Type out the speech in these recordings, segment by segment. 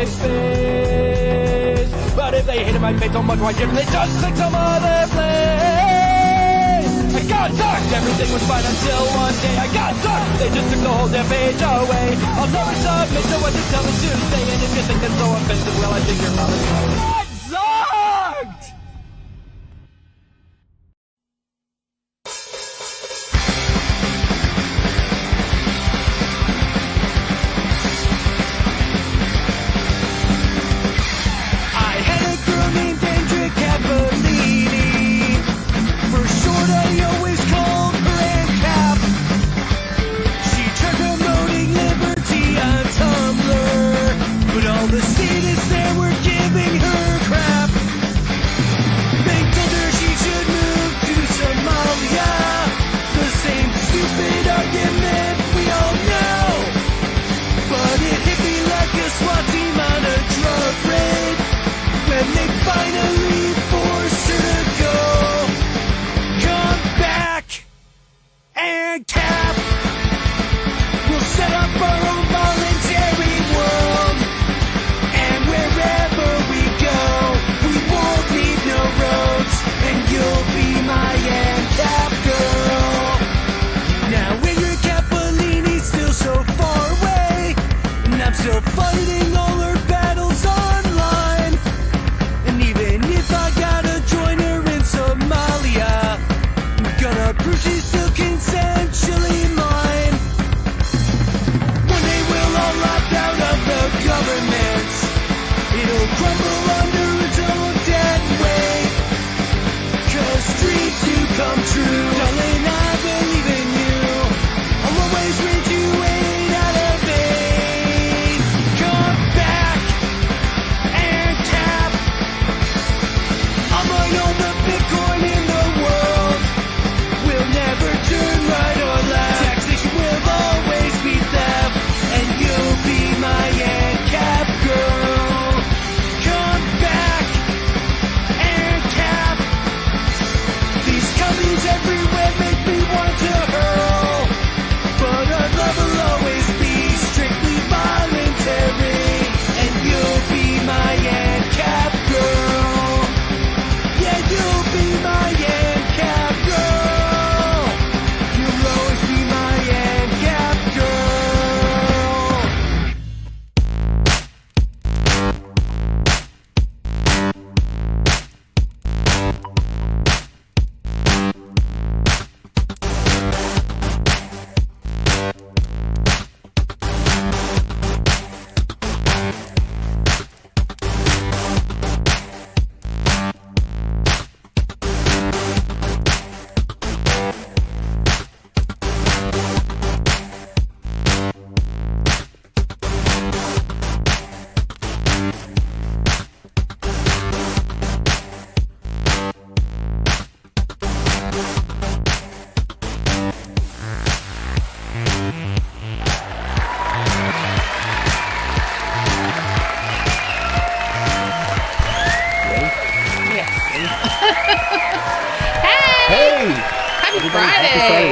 safe space. But if they hated my face so much, why didn't they just pick some other place? I got sucked, everything was fine until one day I got sucked. They just took the whole damn page away. I'll never submit to what they tell me to say. And if you think that's so offensive, well, I think you're probably not sucked.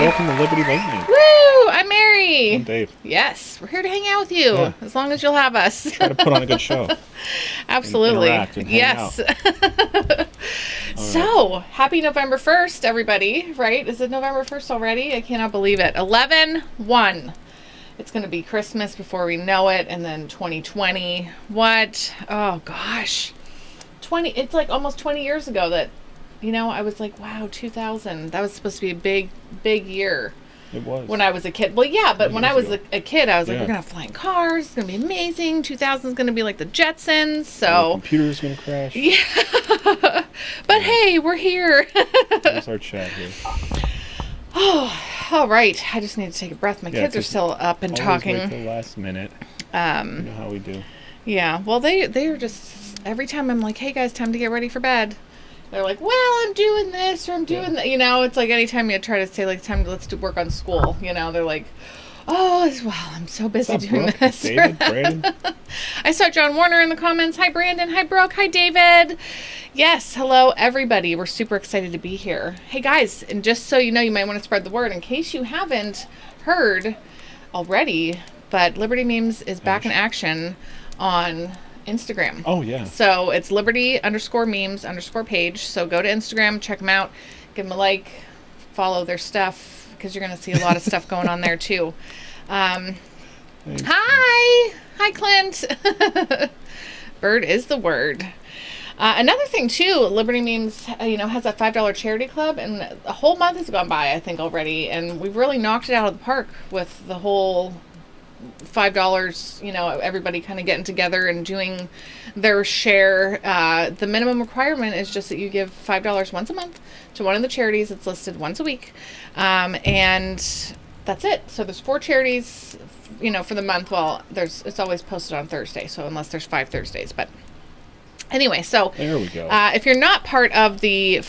Welcome to Liberty Lightning. Woo! I'm Mary. I'm Dave. Yes, we're here to hang out with you as long as you'll have us. Try to put on a good show. Absolutely. And yes. So, happy November 1st, everybody, right? Is it November 1st already? I cannot believe it. 11/1. It's going to be Christmas before we know it, and then 2020. What? Oh, gosh. It's like almost 20 years ago that, I was like, wow, 2000. That was supposed to be a big, big year. It was. When I was a kid. Well, yeah, but when I was a kid, I was like, Yeah. we're going to have flying cars. It's going to be amazing. 2000 is going to be like the Jetsons. The So, computer's going to crash. yeah. But hey, we're here. That's our chat here. Oh, all right. I just need to take a breath. My kids are still up and Always talking. wait till the last minute. You know how we do. Yeah. Well, they are just, every time I'm like, hey guys, time to get ready for bed. They're like, well, I'm doing this or I'm doing that. It's like anytime you try to say like, let's do work on school. They're like, oh, well, I'm so busy doing Brooke? this. David, Brandon? I saw John Warner in the comments. Hi, Brandon. Hi, Brooke. Hi, David. Yes. Hello, everybody. We're super excited to be here. Hey, guys. And just so you know, you might want to spread the word in case you haven't heard already, but Liberty Memes is back in action on Instagram. Oh, yeah. So it's liberty_memes_page. So go to Instagram, check them out, give them a like, follow their stuff, because you're going to see a lot of stuff going on there too. Hi, Clint. Bird is the word. Another thing too, Liberty Memes, has a $5 charity club, and a whole month has gone by, I think, already, and we've really knocked it out of the park with the whole $5, everybody kind of getting together and doing their share. The minimum requirement is just that you give $5 once a month to one of the charities. It's listed once a week. And that's it. So there's 4 charities, for the month. Well, it's always posted on Thursday. So unless there's 5 Thursdays, but anyway, so there we go. If you're not part of the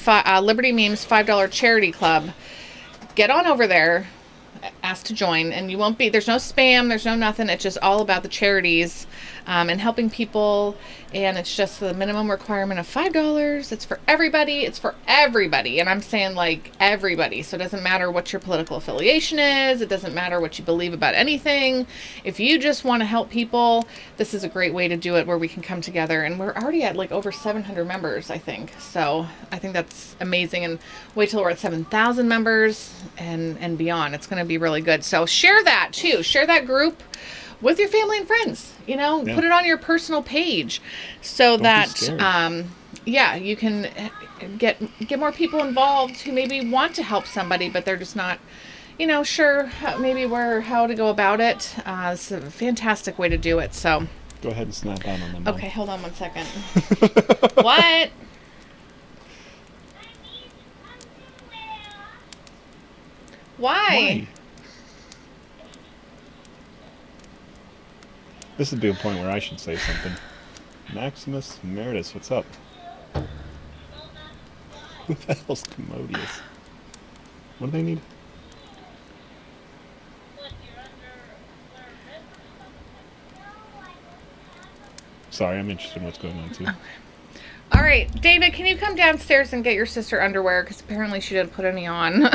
Liberty Memes $5 charity club, get on over there. Asked to join, and there's no spam, there's no nothing. It's just all about the charities and helping people, and it's just the minimum requirement of $5. It's for everybody, and I'm saying like everybody. So it doesn't matter what your political affiliation is, it doesn't matter what you believe about anything. If you just want to help people, this is a great way to do it, where we can come together. And we're already at like over 700 members, I think. So I think that's amazing, and wait till we're at 7,000 members and beyond. It's going to be really good. So share that too. Share that group with your family and friends. Put it on your personal page, so that you can get more people involved who maybe want to help somebody, but they're just not sure how to go about it. It's a fantastic way to do it. So go ahead and snap out on them. Okay, hold on one second. What? Why? This would be a point where I should say something. Maximus Meritus, what's up? Who the hell's Commodious? What do they need? Sorry, I'm interested in what's going on too. Okay. All right, David, can you come downstairs and get your sister underwear? Because apparently she didn't put any on.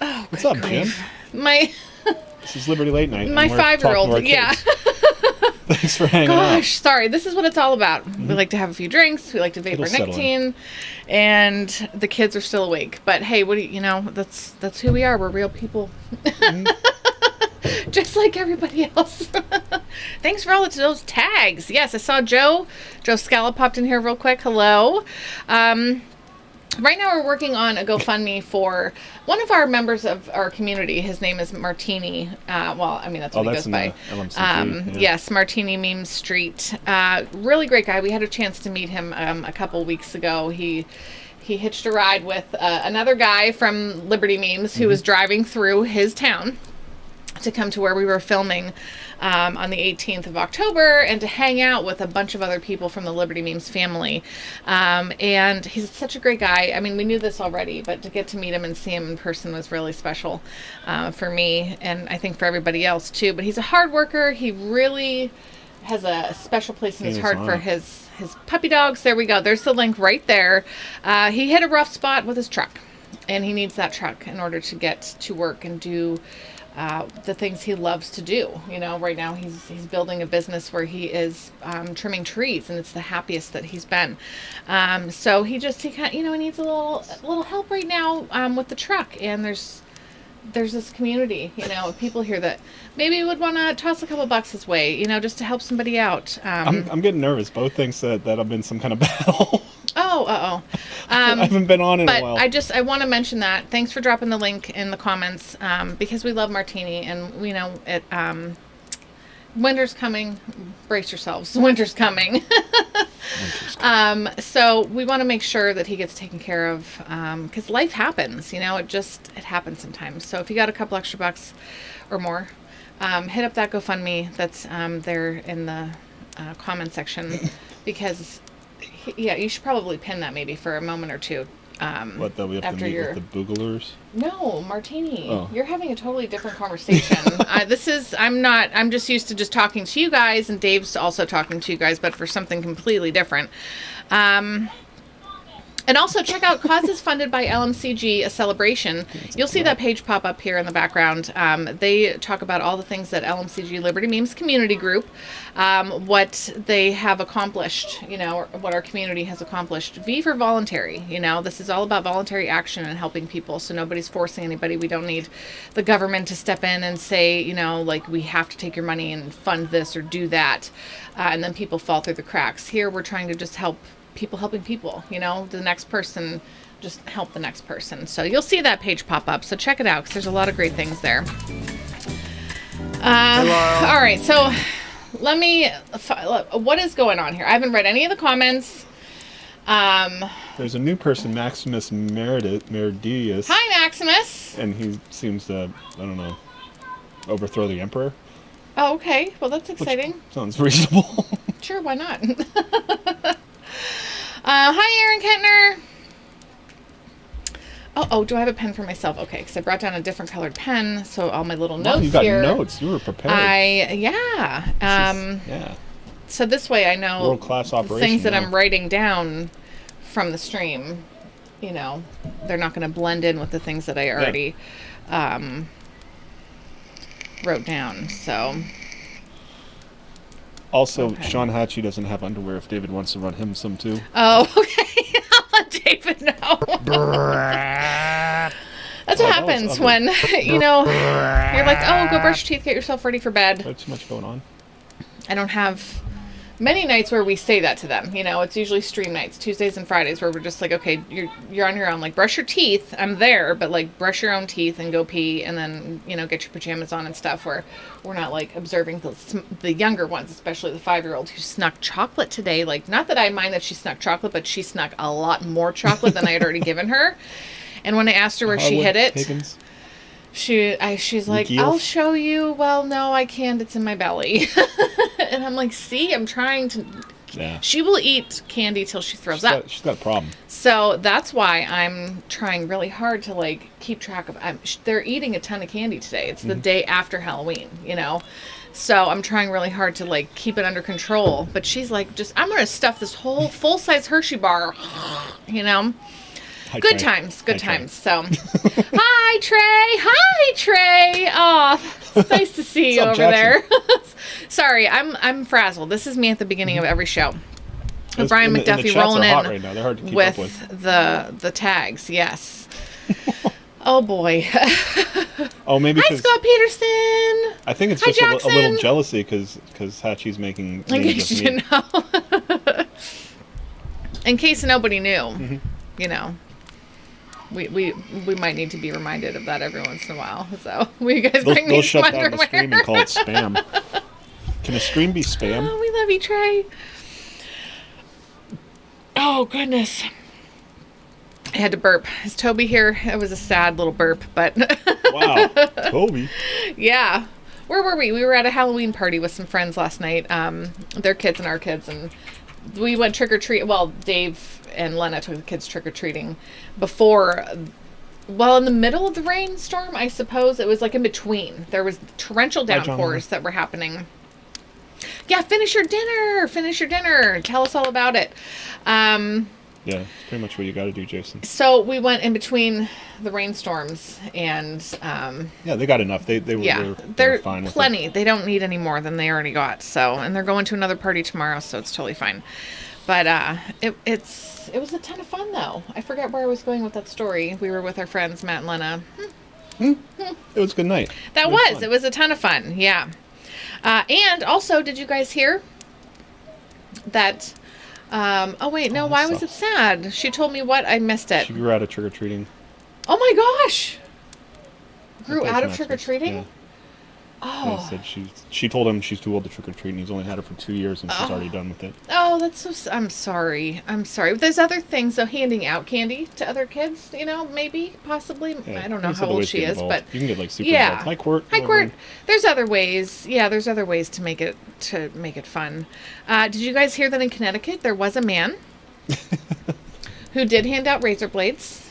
Oh, what's up, grief. Jim? This is Liberty Late Night. My 5-year-old, yeah. Thanks for hanging out. Gosh, sorry. This is what it's all about. Mm-hmm. We like to have a few drinks. We like to vapor nicotine, and the kids are still awake. But hey, what do that's who we are. We're real people. Mm-hmm. Just like everybody else. Thanks for all those tags. Yes, I saw Joe. Joe Scala popped in here real quick. Hello. Right now we're working on a GoFundMe for one of our members of our community. His name is Martini. That's what he goes by. Yes, Martini Meme Street. Really great guy. We had a chance to meet him a couple weeks ago. He hitched a ride with another guy from Liberty Memes who was driving through his town to come to where we were filming on the 18th of October, and to hang out with a bunch of other people from the Liberty Memes family. And he's such a great guy. I mean, we knew this already, but to get to meet him and see him in person was really special for me, and I think for everybody else too. But he's a hard worker. He really has a special place in his heart for his puppy dogs. There we go. There's the link right there. He hit a rough spot with his truck, and he needs that truck in order to get to work and do the things he loves to do. Right now he's building a business where he is trimming trees, and it's the happiest that he's been. So he needs a little help right now with the truck, and there's this community, of people here that maybe would want to toss a couple bucks his way, just to help somebody out. I'm getting nervous. Both things said that I'm in some kind of battle. I haven't been on in a while. But I want to mention that. Thanks for dropping the link in the comments, because we love Martini, and we know it. Winter's coming. Brace yourselves. Winter's coming. So we want to make sure that he gets taken care of, because life happens. It happens sometimes. So if you got a couple extra bucks or more, hit up that GoFundMe that's there in the comment section, because you should probably pin that maybe for a moment or two. What, that we have to meet with the Boogalers? No, Martini. Oh. You're having a totally different conversation. I'm just used to just talking to you guys, and Dave's also talking to you guys, but for something completely different. And And also check out Causes Funded by LMCG, a celebration. You'll see that page pop up here in the background. They talk about all the things that LMCG Liberty Memes community group, what they have accomplished, or what our community has accomplished. V for voluntary, this is all about voluntary action and helping people. So nobody's forcing anybody. We don't need the government to step in and say, we have to take your money and fund this or do that. And then people fall through the cracks. Here we're trying to just help people helping people, the next person, just help the next person. So you'll see that page pop up. So check it out because there's a lot of great things there. All right. So what is going on here? I haven't read any of the comments. There's a new person, Maximus Meridius. Hi, Maximus. And he seems to, I don't know, overthrow the Emperor. Oh, okay. Well, that's exciting. Which sounds reasonable. Sure, why not? Hi, Aaron Kentner. Oh, do I have a pen for myself? Okay, because I brought down a different colored pen, so all my little notes you got here. notes. You were prepared. Yeah. So this way I know world-class operation. Things that I'm writing down from the stream, they're not going to blend in with the things that I already wrote down. So. Also, okay. Sean Hatchie doesn't have underwear if David wants to run him some too. Oh, okay. I'll let David know. That's what happens when, you're like, oh, go brush your teeth, get yourself ready for bed. There's too much going on. I don't have many nights where we say that to them. It's usually stream nights, Tuesdays and Fridays, where we're just like, okay, you're on your own. Like, brush your teeth. I'm there, but like, brush your own teeth and go pee, and then get your pajamas on and stuff. Where we're not like observing the younger ones, especially the 5-year-old who snuck chocolate today. Like, not that I mind that she snuck chocolate, but she snuck a lot more chocolate than I had already given her. And when I asked her where she hid it, Higgins. she's like, I'll show you. Well, no, I can't. It's in my belly. And I'm like, see, I'm trying to. Yeah. She will eat candy till she throws up. She's got a problem. So that's why I'm trying really hard to keep track of. They're eating a ton of candy today. It's the day after Halloween, So I'm trying really hard to keep it under control. But she's like, I'm gonna stuff this whole full-size Hershey bar, Good times. So, hi Trey. Oh, it's nice to see you over there. Sorry, I'm frazzled. This is me at the beginning of every show. Brian McDuffie rolling in right now. They're hard to keep with, up with the tags. Yes. Oh boy. Oh, maybe. Hi, Scott Peterson. I think it's just a little jealousy because Hatchie's making. In case you didn't know. In case nobody knew, We might need to be reminded of that every once in a while. So, will you guys bring me some underwear? They'll shut down the stream and call it spam. Can a stream be spam? Oh, we love you, Trey. Oh, goodness. I had to burp. Is Toby here? It was a sad little burp, but... Wow. Toby. Yeah. Where were we? We were at a Halloween party with some friends last night. Their kids and our kids, and we went trick-or-treat. Well, Dave and Lena took the kids trick-or-treating before, in the middle of the rainstorm, I suppose. It was in between. There was torrential downpours that were happening. Yeah, finish your dinner. Tell us all about it. Yeah, it's pretty much what you got to do, Jason. So we went in between the rainstorms, and yeah, they got enough. They're fine with plenty. They don't need any more than they already got. So, and they're going to another party tomorrow, so it's totally fine. But it was a ton of fun, though. I forget where I was going with that story. We were with our friends Matt and Lena. It was a good night. It was a ton of fun. Yeah. And also, did you guys hear that? Why was it sad? She told me what? I missed it. She grew out of trick-or-treating. Oh my gosh! Grew out of trick-or-treating? Yeah. Oh. Said she told him she's too old to trick-or-treat, and he's only had it for 2 years, and she's already done with it. Oh, that's so... I'm sorry. But there's other things, so handing out candy to other kids, maybe, possibly. Yeah, I don't know how old she is, but... You can get, super involved. Hi, Court. There's other ways. Yeah, there's other ways to make it fun. Did you guys hear that in Connecticut, there was a man who did hand out razor blades?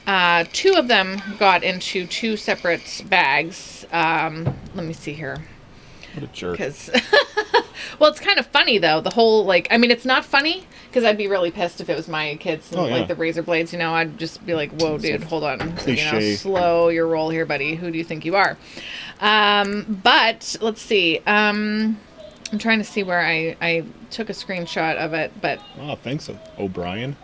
2 of them got into 2 separate bags. Let me see here. What a jerk. Because Well, it's kind of funny though. The whole like, I mean, it's not funny because I'd be really pissed if it was my kids and like the razor blades. You know, I'd just be like, "Whoa, dude, hold on, slow your roll here, buddy. Who do you think you are?" But let's see. I'm trying to see where I took a screenshot of it, but oh, thanks, O'Brien.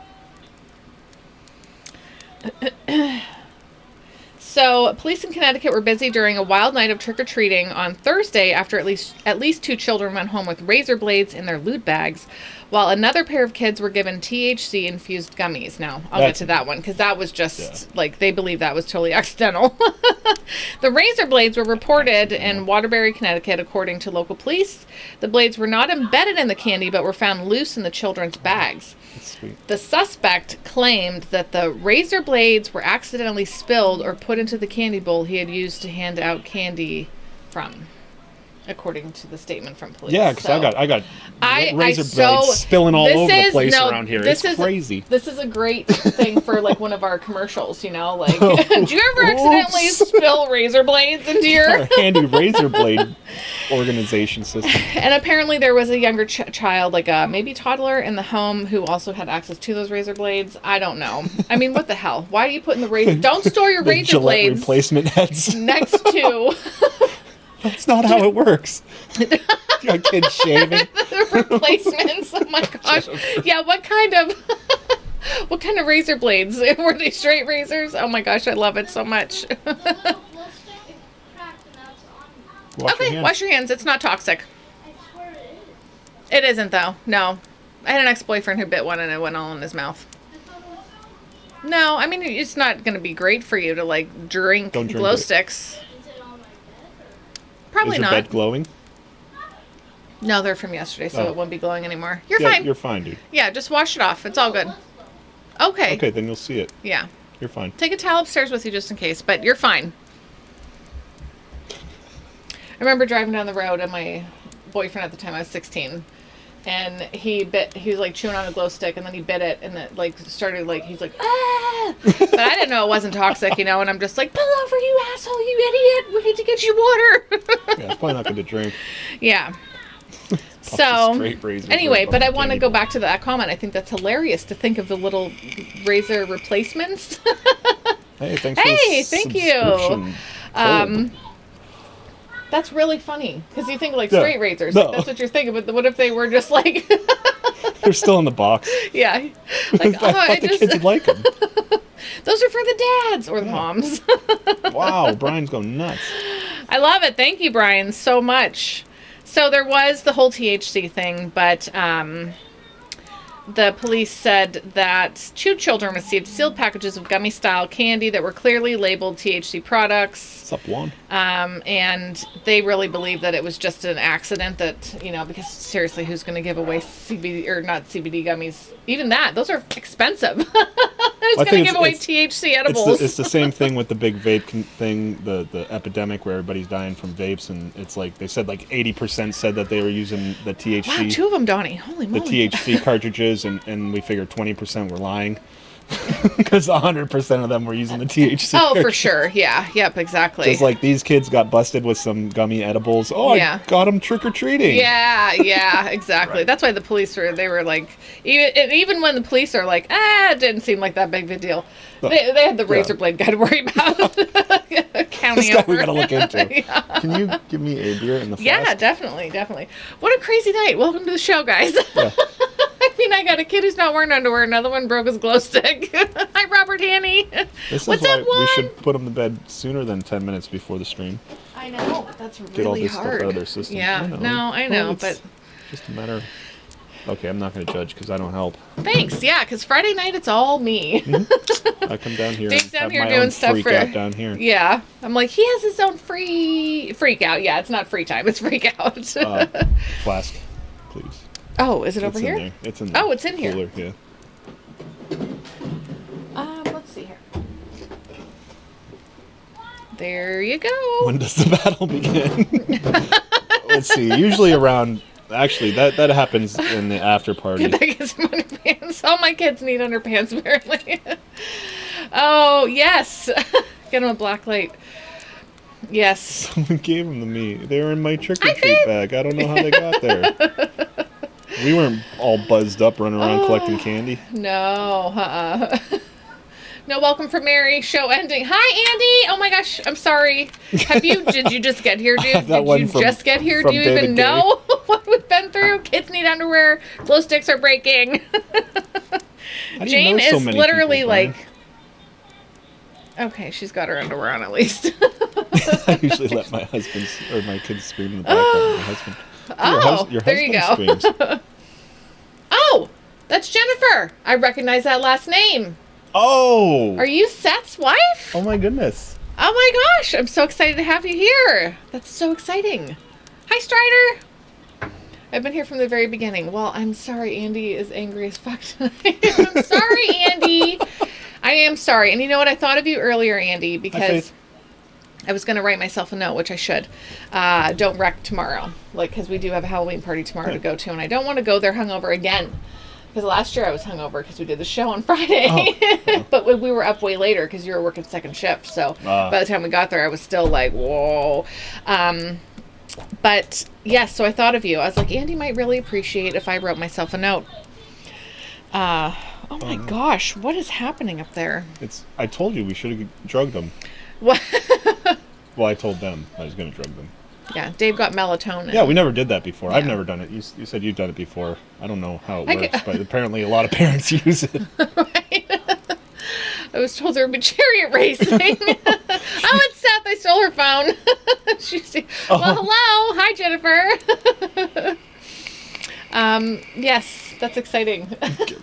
So, police in Connecticut were busy during a wild night of trick-or-treating on Thursday after at least 2 children went home with razor blades in their loot bags, while another pair of kids were given THC-infused gummies. Now, I'll get to that one, because that was just, like, they believe that was totally accidental. The razor blades were reported in Waterbury, Connecticut, according to local police. The blades were not embedded in the candy, but were found loose in the children's bags. Sweet. The suspect claimed that the razor blades were accidentally spilled or put into the candy bowl he had used to hand out candy from, according to the statement from police. Yeah, because I got razor blades spilling all over the place around here. It's crazy. This is a great thing for like one of our commercials, you know, like, do you ever accidentally spill razor blades into your handy razor blade organization system? And apparently there was a younger child, like a maybe toddler in the home who also had access to those razor blades. I don't know. I mean, what the hell? Why are you putting the razor? Don't store your razor Gillette blades replacement heads next to. That's not how it works. You got kids shaving. The replacements. Oh my gosh. Yeah, what kind of razor blades? Were they straight razors? Oh my gosh, I love it so much. Wash your hands. It's not toxic. It isn't though. No. I had an ex-boyfriend who bit one and it went all in his mouth. No, I mean, it's not going to be great for you to like drink glow sticks. Probably not. Is your bed glowing? No, they're from yesterday, so it won't be glowing anymore. You're fine. You're fine, dude. Yeah, just wash it off. It's all good. Okay. Okay, then you'll see it. Yeah. You're fine. Take a towel upstairs with you just in case, but you're fine. I remember driving down the road and my boyfriend at the time, I was 16, and he was like chewing on a glow stick and then he bit it and it like started like, he's like, ah! But I didn't know it wasn't toxic, you know, and I'm just like, pull over, you asshole, you idiot, we need to get you water. Yeah, it's probably not good to drink. Yeah. So, anyway, but I want to go bar. back to that comment. I think that's hilarious to think of the little razor replacements. Hey, thanks for the thank you. That's really funny because you think like straight razors. No. Like, that's what you're thinking. But what if they were just like? They're still in the box. Yeah, like I thought the kids would like them. Those are for the dads or the moms. Wow, Brian's going nuts. I love it. Thank you, Brian, so much. So there was the whole THC thing, but the police said that 2 children received sealed packages of gummy-style candy that were clearly labeled THC products. What's up, Juan? And they really believe that it was just an accident that, you know, because seriously, who's going to give away CBD, or not CBD gummies? Even that, those are expensive. Who's going to give away THC edibles? It's the same thing with the big vape thing, the epidemic where everybody's dying from vapes, and it's like, they said like 80% said that they were using the THC. Wow, 2 of them, Donnie. Holy moly. The THC cartridges, and we figured 20% were lying. Because 100% of them were using the THC. Oh, for sure. Yeah. Yep, exactly. Just like these kids got busted with some gummy edibles. Oh, yeah. I got them trick-or-treating. Yeah, exactly. Right. That's why the police were like, even when the police are like, it didn't seem like that big of a deal. They had the razor blade guy to worry about. Counting this guy over. We gotta look into. Yeah. Can you give me a beer in the flask? Yeah, definitely. What a crazy night. Welcome to the show, guys. Yeah. I mean, I got a kid who's not wearing underwear. Another one broke his glow stick. Hi, Robert Hanny. What's up, Juan? We should put them to bed sooner than 10 minutes before the stream. I know. That's really hard. Get all this stuff out of their system. Yeah. I know. But just a matter of... Okay, I'm not going to judge because I don't help. Thanks. Yeah, because Friday night, it's all me. Mm-hmm. I come down here Dave's down here doing stuff freak out down here. Yeah. I'm like, he has his own freak out. Yeah, it's not free time. It's freak out. Flask, please. Oh, is it over here? There. It's in there. Oh, it's in here. Yeah. Let's see here. There you go. When does the battle begin? Let's see. Usually around... Actually, that happens in the after party. Can I get some underpants? All my kids need underpants, apparently. Oh, yes. Get them a black light. Yes. Someone gave them to me. They were in my trick-or-treat bag. I don't know how they got there. We weren't all buzzed up running around collecting candy. No, No, welcome for Mary. Show ending. Hi, Andy. Oh my gosh, I'm sorry. Did you just get here, dude? Did you just get here? Do you even know what we've been through? Kids need underwear. Glow sticks are breaking. Jane is literally like... Okay, she's got her underwear on at least. I usually let my husband or my kids scream in the background. My husband. Your there you go. Screams. Oh, that's Jennifer. I recognize that last name. Oh. Are you Seth's wife? Oh my goodness. Oh my gosh, I'm so excited to have you here. That's so exciting. Hi, Strider. I've been here from the very beginning. Well, I'm sorry Andy is angry as fuck tonight. I'm sorry, Andy. I am sorry. And you know what? I thought of you earlier, Andy, because I was going to write myself a note, which I should. Don't wreck tomorrow. Because we do have a Halloween party tomorrow to go to, and I don't want to go there hungover again. Because last year I was hungover because we did the show on Friday. Oh. But we were up way later because you were working second shift. So by the time we got there, I was still like, whoa. But yes, so I thought of you. I was like, Andy might really appreciate if I wrote myself a note. Oh my gosh, what is happening up there? I told you we should have drugged them. What? Well, I told them I was going to drug them. Yeah, Dave got melatonin. Yeah, we never did that before. Yeah. I've never done it. You said you've done it before. I don't know how it works, but apparently a lot of parents use it. Right? I was told there would be chariot racing. Oh, it's Seth. I stole her phone. Well, hello. Hi, Jennifer. Yes, that's exciting.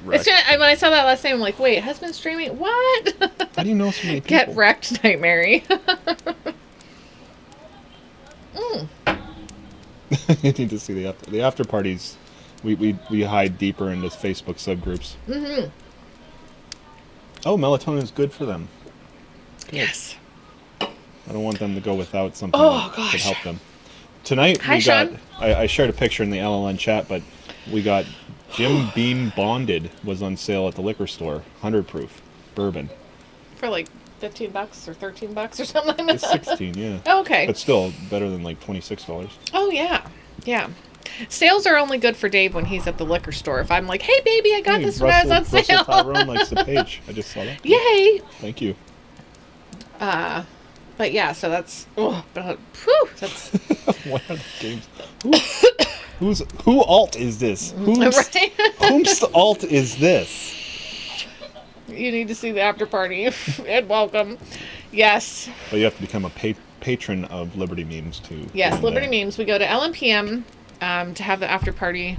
When I saw that last name, I'm like, wait, husband streaming? What? How do you know so many people? Get wrecked, Night Mary. You need to see the after parties. We hide deeper into Facebook subgroups. Mm-hmm. Oh, melatonin is good for them. Good. Yes. I don't want them to go without something that could help them. Tonight I shared a picture in the LLN chat, but we got Jim Beam Bonded was on sale at the liquor store, 100 proof bourbon. For like $15 or $13 or something. It's 16, yeah. Oh, okay. But still better than like $26. Oh yeah, yeah. Sales are only good for Dave when he's at the liquor store. If I'm like, hey baby, I got this when I was on sale. Russell Tyrone likes the page. I just saw that. Yay! Thank you. But yeah, so that's that's What are the games? Who alt is this? right? Whom's alt is this? You need to see the after party and welcome. Yes. But you have to become a patron of Liberty Memes too. Yes, Liberty Memes. We go to LMPM to have the after party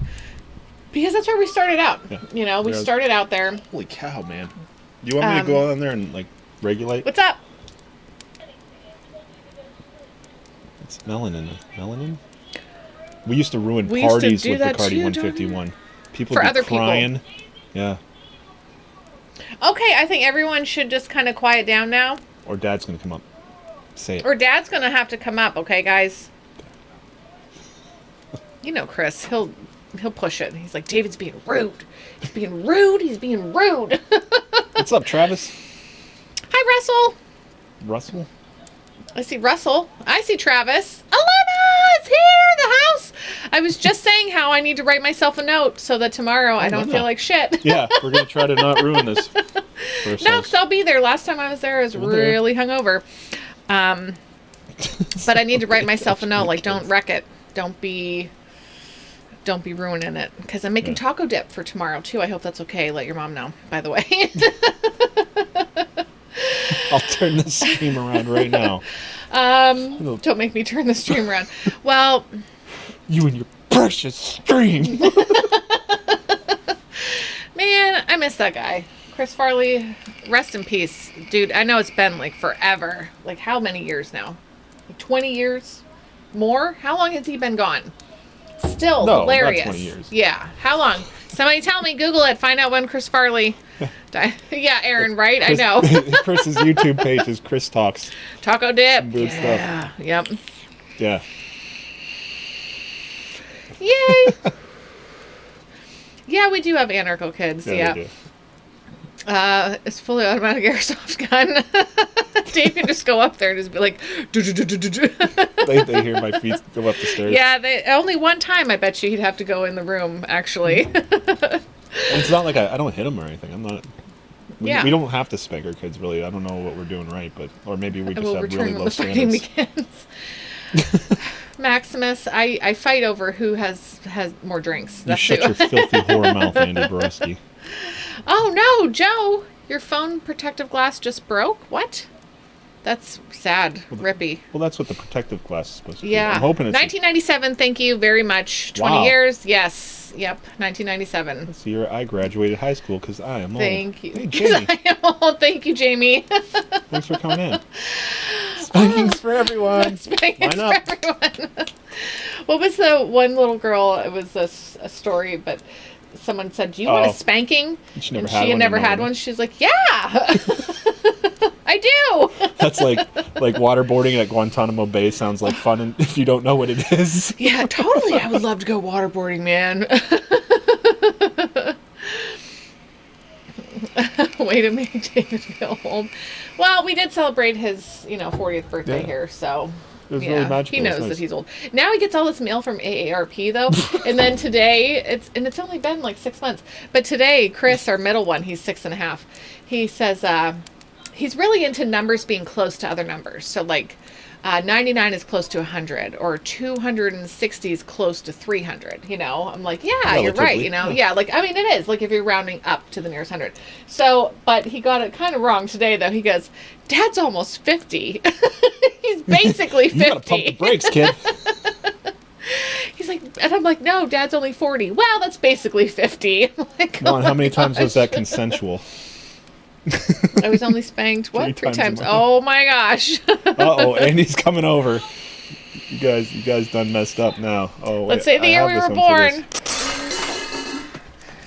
because that's where we started out. Yeah. You know, we started out there. Holy cow, man! You want me to go on there and like regulate? What's up? It's melanin. Melanin? We used to ruin parties with Bacardi 151. People would be crying. Yeah. Okay, I think everyone should just kind of quiet down now. Or Dad's going to come up. Say it. Or Dad's going to have to come up, okay, guys? You know Chris, he'll push it. He's like, David's being rude. He's being rude. He's being rude. What's up, Travis? Hi, Russell. Russell? I see Russell. I see Travis. Alana is here in the house. I was just saying how I need to write myself a note so that tomorrow I don't feel like shit. Yeah, we're going to try to not ruin this for ourselves. No, because I'll be there. Last time I was there, I was really hungover. But I need to write myself a note. Like, don't wreck it. Don't be ruining it. Because I'm making taco dip for tomorrow, too. I hope that's okay. Let your mom know, by the way. I'll turn the stream around right now. Don't make me turn the stream around. Well, you and your precious stream. Man, I miss that guy. Chris Farley, rest in peace. Dude, I know it's been like forever. Like how many years now? Like 20 years? More? How long has he been gone? Still hilarious. Not 20 years. Yeah. How long? Somebody tell me. Google it. Find out when Chris Farley died. Yeah, Aaron, right? I know. Chris's YouTube page is Chris Talks. Taco dip. Weird stuff. Yep. Yeah. Yay. Yeah, we do have anarcho kids. Yeah. We do. It's fully automatic airsoft gun. Dave can just go up there and just be like, They hear my feet go up the stairs. Yeah, only one time I bet you he'd have to go in the room, actually. And it's not like I don't hit him or anything. I'm not. We don't have to spank our kids, really. I don't know what we're doing right, or maybe we just have really low standards. Maximus, I fight over who has more drinks. You shut your filthy whore mouth, Andy Borowski. Oh no, Joe! Your phone protective glass just broke? What? That's sad. Rippy. Well, that's what the protective glass is supposed to be. Yeah. I'm hoping it's 1997, thank you very much. 20 years? Yes. Yep, 1997. That's the year I graduated high school because I am old. Thank you. Hey, Jamie. I am old. Thank you, Jamie. Thanks for coming in. Spankings for everyone. Spankings for everyone. What was the one little girl? It was a story, but someone said, "Do you want a spanking?" And she had never had one. She's like, "Yeah, I do." That's like waterboarding at Guantanamo Bay sounds like fun, and if you don't know what it is. Yeah, totally. I would love to go waterboarding, man. Way to make David feel old. Well, we did celebrate his, 40th birthday here, so it was really magical. He knows that he's old. Now he gets all this mail from AARP though, and then today it's only been like 6 months. But today, Chris, our middle one, he's 6.5. He says he's really into numbers being close to other numbers. So like 99 is close to 100, or 260 is close to 300. I'm like, yeah, relatively, you're right. Yeah, like I mean, it is like if you're rounding up to the nearest 100. So, but he got it kind of wrong today though. He goes, "Dad's almost 50." He's basically 50. You gotta pump the brakes, kid. He's like, and I'm like, "No, Dad's only 40." Well, that's basically 50. I'm like, Come on, how many times was that consensual? I was only spanked, what? 3 times. Oh my gosh. Uh-oh, Andy's coming over. You guys done messed up now. Oh, let's say the year we were born.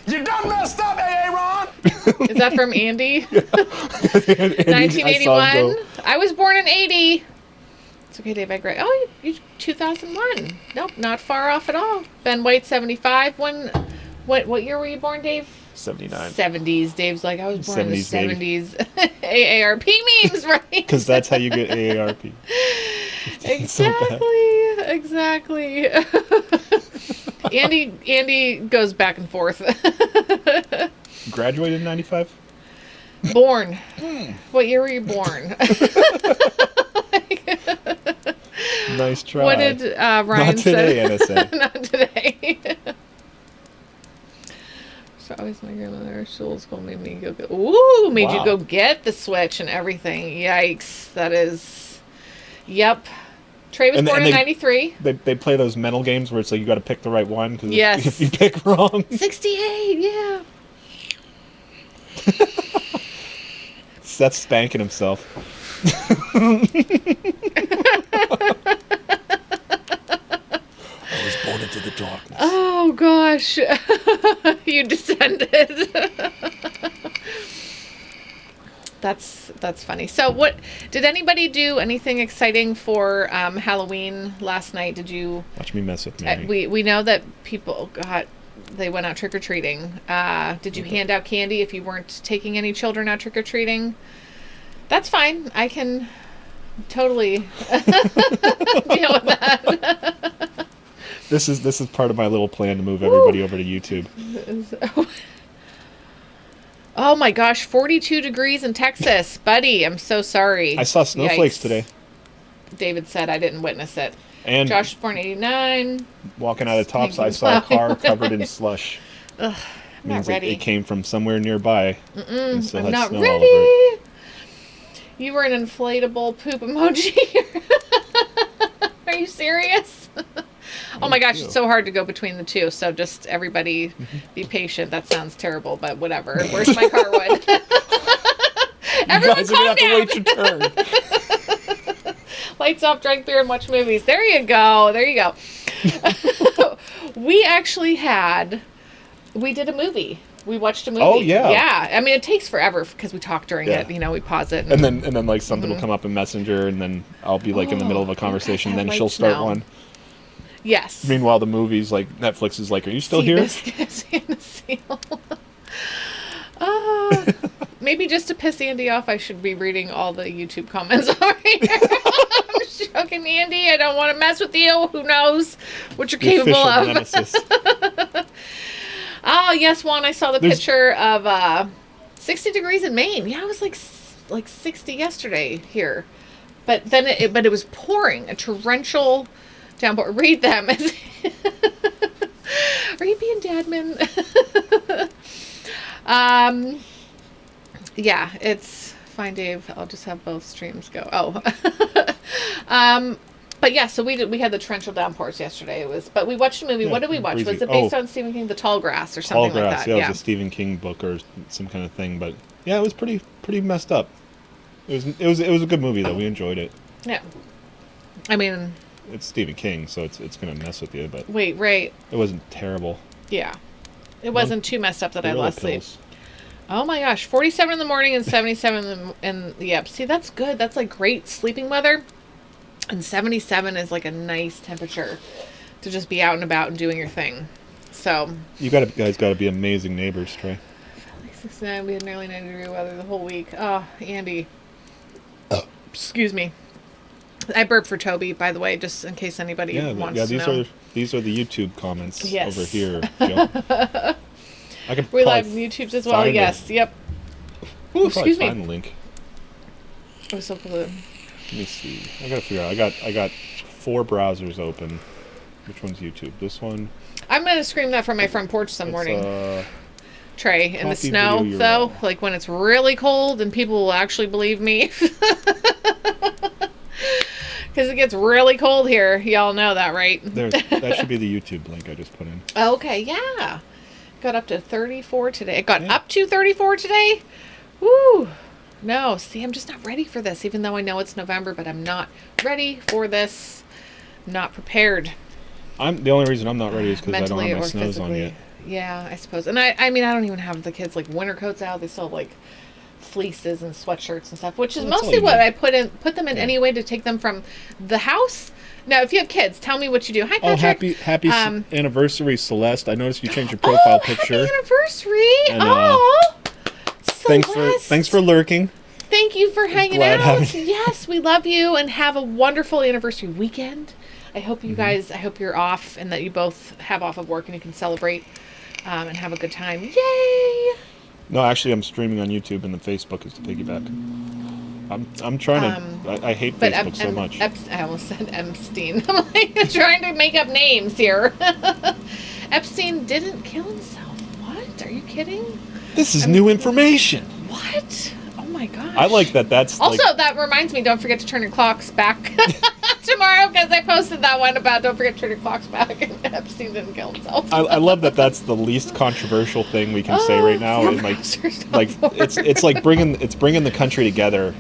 You done messed up, AA Ron! Is that from Andy? Andy 1981. I was born in 80. It's okay, Dave. Oh, you 2001. Nope, not far off at all. Ben White, 75. What year were you born, Dave? 79. 70s. Dave's like, I was born in the 70s. Baby. AARP memes, right? Because that's how you get AARP. Exactly. Andy goes back and forth. Graduated in 95? Born. What year were you born? Nice try. What did Ryan Not today, say? NSA. Not today. So always my grandmother school made me go. Ooh, made you go get the Switch and everything. Yikes! That is. Yep. Trey was born in 93. They play those mental games where it's like you got to pick the right one. Cause yes. If you pick wrong. 68. Yeah. Seth's spanking himself. I was born into the darkness. Oh gosh, you descended. That's funny. So, what did anybody do? Anything exciting for Halloween last night? Did you watch me mess with Mary? We know that people they went out trick or treating. Did you hand out candy if you weren't taking any children out trick or treating? That's fine. I can totally deal with that. This is part of my little plan to move everybody over to YouTube. Oh my gosh, 42 degrees in Texas. Buddy, I'm so sorry. I saw snowflakes today. David said I didn't witness it. And Josh was born 89. Walking out of Tops, I saw a car covered in slush. Ugh, I'm not ready. It came from somewhere nearby. I'm had not snow ready. all over it. You were an inflatable poop emoji. Are you serious? Oh my gosh, it's so hard to go between the two. So just everybody be patient. That sounds terrible, but whatever. Where's my car wood? Everyone guys are going to have to wait your turn. Lights off, drink beer, and watch movies. There you go. We actually did a movie. We watched a movie. Oh, yeah. Yeah. I mean, it takes forever because we talk during it. We pause it. And then like something will come up in Messenger, and then I'll be like in the middle of a conversation, and then she'll start one. Yes. Meanwhile, the movie's like, Netflix is like, are you still here? maybe just to piss Andy off, I should be reading all the YouTube comments over here. I'm joking, Andy. I don't want to mess with you. Who knows what you're capable of. Nemesis. Oh, yes, Juan, I saw the picture of 60 degrees in Maine. Yeah, it was like 60 yesterday here. But then it was pouring, a torrential downpour. Read them. Are you being dadman? Yeah, it's fine, Dave. I'll just have both streams go. Oh. But yeah, so we had the torrential downpours yesterday. But we watched a movie. Yeah, what did we watch? breezy. Was it based on Stephen King, The Tall Grass or something Tall Grass, like that? yeah, it was a Stephen King book or some kind of thing. But yeah, it was pretty messed up. It was a good movie though. We enjoyed it. Yeah. I mean, it's Stephen King, so it's gonna mess with you. But wait, right? It wasn't terrible. Yeah, it wasn't too messed up that I lost sleep. Pills. Oh my gosh, 47 in the morning and 77 in the yep. See, that's good. That's like great sleeping weather. And 77 is like a nice temperature to just be out and about and doing your thing. So You guys got to be amazing neighbors, Trey. 69, we had nearly 90-degree weather the whole week. Oh, Andy. Excuse me. I burped for Toby, by the way, just in case anybody wants to know. These are the YouTube comments Yes. over here. Joe. I could We probably live YouTubes as well. Yes. Yep. Ooh, excuse me. Find the link. I was so cool. Let me see. I gotta figure out. I got 4 browsers open. Which one's YouTube? This one. I'm gonna scream that from my front porch some morning. Trey, in the Coffee snow video though, URL. like when it's really cold and people will actually believe me. Because it gets really cold here. Y'all know that, right? That should be the YouTube link I just put in. Okay, yeah. Got up to 34 today. It got up to 34 today? Woo! No, see, I'm just not ready for this, even though I know it's November, but I'm not ready for this. Not prepared. The only reason I'm not ready is because I don't Mentally have my or snows on physically. yet. Yeah, I suppose. And I mean, I don't even have the kids like winter coats out. They still have like fleeces and sweatshirts and stuff, which is Well, that's mostly all you what need. I put them in anyway to take them from the house. Now, if you have kids, tell me what you do. Hi, Oh, Patrick. happy anniversary, Celeste! I noticed you changed your profile picture. Happy anniversary! And, Oh, Celeste. thanks for lurking. Thank you for hanging glad out. having- Yes, we love you and have a wonderful anniversary weekend. I hope you guys, I hope you're off and that you both have off of work and you can celebrate and have a good time. Yay! No, actually, I'm streaming on YouTube, and the Facebook is the piggyback. I'm trying to. I hate Facebook so much. I almost said Epstein. I'm like trying to make up names here. Epstein didn't kill himself. What? Are you kidding? This is new information. What? Oh my gosh. I like that. That's Also, like, that reminds me, don't forget to turn your clocks back tomorrow, because I posted that one about don't forget to turn your clocks back, and Epstein didn't kill himself. I love that. That's the least controversial thing we can say right now. And like it's like bringing the country together.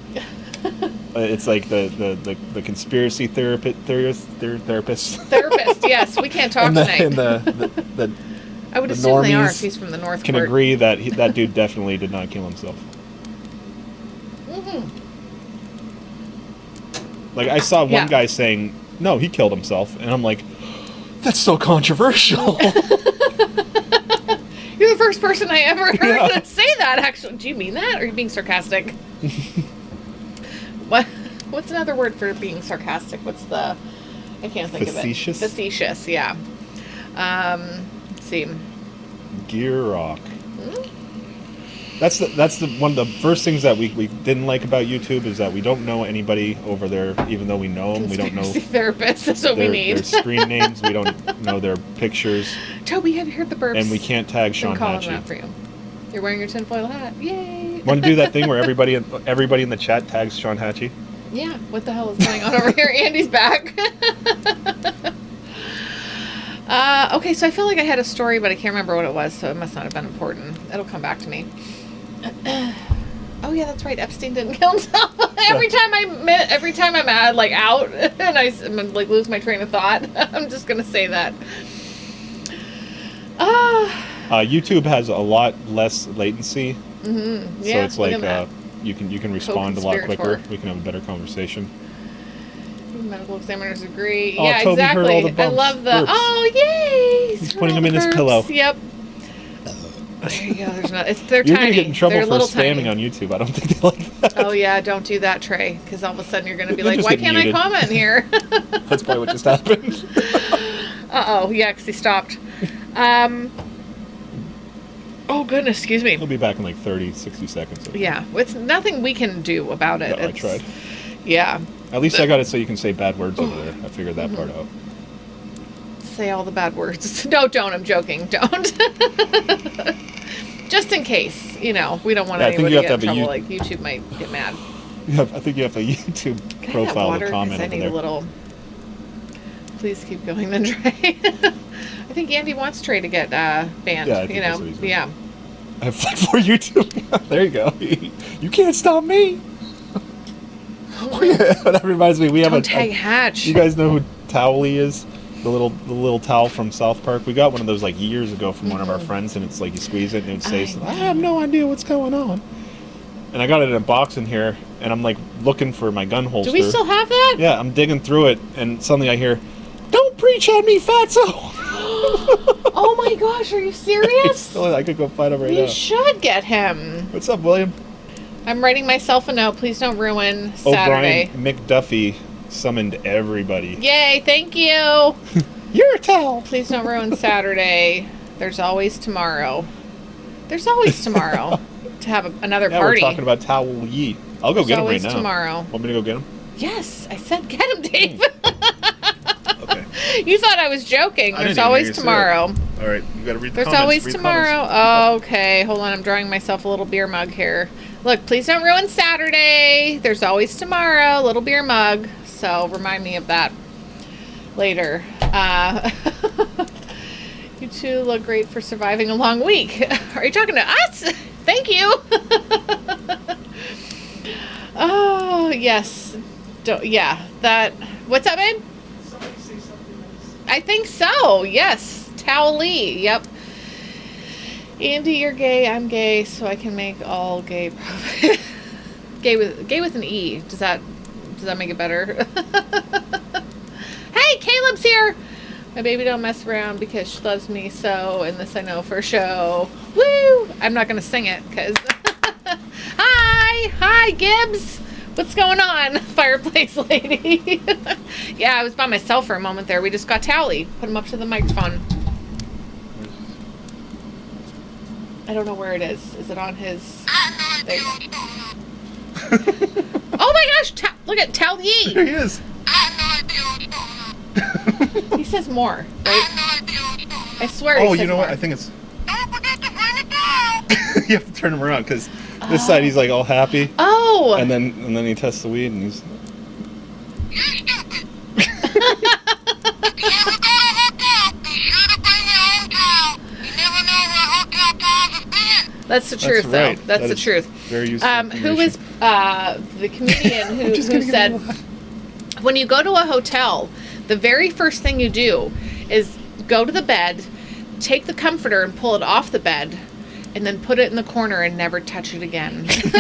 It's like the conspiracy therapists. Therapist, yes. We can't talk tonight. And the I would the assume they are normies if he's from the North can Court. agree that that dude definitely did not kill himself. Mm-hmm. Like, I saw one guy saying, no, he killed himself. And I'm like, that's so controversial. You're the first person I ever heard say that, actually. Do you mean that? Or are you being sarcastic? What's another word for being sarcastic? I can't think Facetious? of it. Facetious, yeah. Let's see. Gear rock. That's the one of the first things that we didn't like about YouTube is that we don't know anybody over there, even though we know them. We don't know therapists. That's what we need. their screen names. We don't know their pictures. Toby, have you heard the burps? And we can't tag Sean Call him out Hatchie. for you. You're wearing your tinfoil hat. Yay! Want to do that thing where everybody in the chat tags Sean Hatchie? Yeah. What the hell is going on over here? Andy's back. Okay, so I feel like I had a story, but I can't remember what it was, so it must not have been important. It'll come back to me. Oh yeah, that's right. Epstein didn't kill himself. every time I'm like out and I'm like lose my train of thought, I'm just gonna say that. YouTube has a lot less latency, Mm-hmm. so Yeah, it's like look at that. you can respond a lot quicker. Co-conspirator. We can have a better conversation. Medical examiners agree. Oh, yeah, Toby heard exactly. all the I bumps, love the. burps. Oh, yay! He's putting them in his pillow. Yep. There you go. There's not. They're You're tiny. gonna get in trouble They're for little spamming tiny. on YouTube. I don't think they like that. Oh yeah, don't do that, Trey, because all of a sudden you're going to be You'll like, just why get can't muted. I comment here? That's probably what just happened. Uh-oh, yeah, because he stopped. Oh goodness, excuse me. He'll be back in like 30, 60 seconds. Yeah, it's nothing we can do about it. No, I tried. Yeah. At least I got it so you can say bad words over there. I figured that part out. Say all the bad words. No, don't. I'm joking. Don't. Just in case, we don't want Yeah, I think anybody you to have get in to trouble. have Like YouTube might get mad. Yeah, I think you have a YouTube Can I have that profile water? to 'Cause comment I over need there. a little. Please keep going, then Trey. I think Andy wants Trey to get banned. Yeah, I think that's what he's doing. Yeah. I have fight for YouTube. There you go. You can't stop me. That reminds me. We have Don't tag Hatch. You guys know who Towley is? The little towel from South Park. We got one of those like years ago from one of our friends, and it's like you squeeze it and it would say, "I have no idea what's going on." And I got it in a box in here, and I'm like looking for my gun holster. Do we still have that? Yeah, I'm digging through it, and suddenly I hear, "Don't preach at me, fatso!" Oh my gosh, are you serious? I could go find him right now. You should get him. What's up, William? I'm writing myself a note. Please don't ruin Saturday. O'Brien McDuffie summoned everybody. Yay, thank you. You're a towel. Please don't ruin Saturday. There's always tomorrow. There's always tomorrow to have another Yeah, party. we're talking about Towel Yee. I'll go get him right always now. tomorrow. Want me to go get him? Yes, I said get him, Dave. Okay. You thought I was joking. I There's didn't even hear always you say tomorrow. it. All right, you got to read the There's comments. always Read the tomorrow. comments. Okay, hold on. I'm drawing myself a little beer mug here. Look, please don't ruin Saturday. There's always tomorrow. Little beer mug. So remind me of that later. You two look great for surviving a long week. Are you talking to us? Thank you. Oh, yes. Yeah, that. What's up, babe? I think so. Yes. Towel Lee. Yep. Andy, you're gay. I'm gay, so I can make all gay. gay with an E. Does that make it better? Hey, Caleb's here. My baby don't mess around because she loves me so, and this I know for show. Woo! I'm not gonna sing it because. Hi, Gibbs. What's going on, fireplace lady? Yeah, I was by myself for a moment there. We just got Towley. Put him up to the microphone. I don't know where it is. Is it on his? There you go. Oh my gosh! Look at Towley. There he is. He says more, right? I swear. Oh, he says you know more. what? I think it's. You have to turn him around because this side he's like all happy. Oh. And then he tests the weed and he's. You're stupid. If you ever go to a hotel, be sure to bring your own towel. You never know where hotel towels have been. That's the truth, right. though. That's That the is truth. very useful Who was the comedian who said, when you go to a hotel, the very first thing you do is go to the bed, take the comforter and pull it off the bed, and then put it in the corner and never touch it again. Spit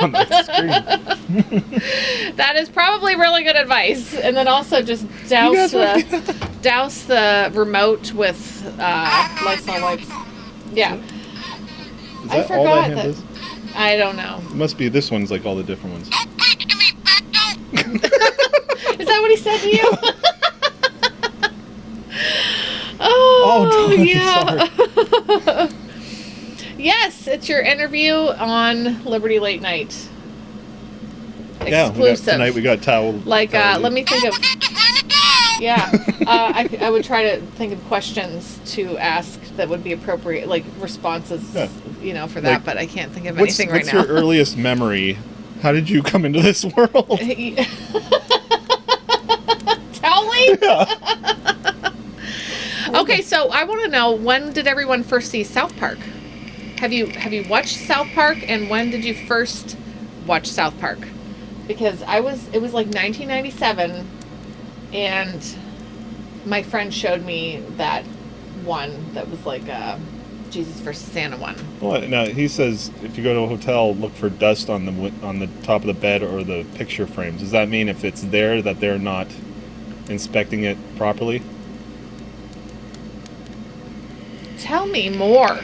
on that screen. That is probably really good advice. And then also just douse the remote with Lysol wipes. Yeah. Is I that all that forgot hand that. does? I don't know. It must be this one's like all the different ones. Don't preach to me, fatso. Is that what he said to you? Oh, Donnie, yeah. Yes, it's your interview on Liberty Late Night. Yeah, Exclusive. tonight we got towel. Like, towel let me think Don't of. forget to bring a towel. Yeah, I would try to think of questions to ask that would be appropriate, like responses, Yeah. for that. Like, but I can't think of What's anything right your now. earliest memory? How did you come into this world? Tell me. Okay, so I want to know, when did everyone first see South Park? Have you watched South Park, and when did you first watch South Park? Because it was like 1997, and my friend showed me that one that was like Jesus versus Santa one. Well, now he says if you go to a hotel, look for dust on the top of the bed or the picture frames. Does that mean if it's there that they're not inspecting it properly? Tell me more.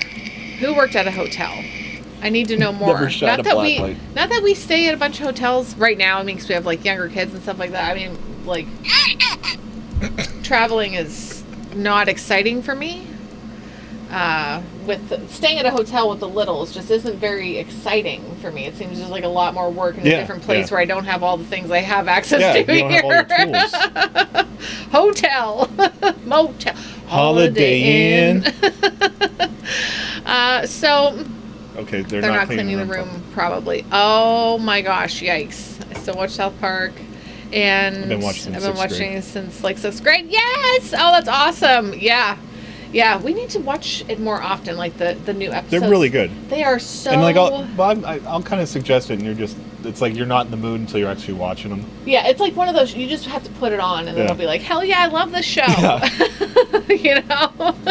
Who worked at a hotel? I need to know more. Never shot a black light. Not that we stay at a bunch of hotels right now. I mean, because we have like younger kids and stuff like that. I mean, like traveling is not exciting for me. With staying at a hotel with the littles just isn't very exciting for me. It seems just like a lot more work in a different place where I don't have all the things I have access to you don't here. have all your tools. Hotel, motel, Holiday Inn. So Okay, they're not cleaning the room probably. Oh my gosh, yikes. I still watch South Park. And I've been watching it since like 6th grade. Yes! Oh, that's awesome. Yeah. Yeah, we need to watch it more often, like the new episodes. They're really good. They are so... And like, I'll kind of suggest it, and it's like you're not in the mood until you're actually watching them. Yeah, it's like one of those, you just have to put it on, and then it'll be like, hell yeah, I love this show. Yeah. You know?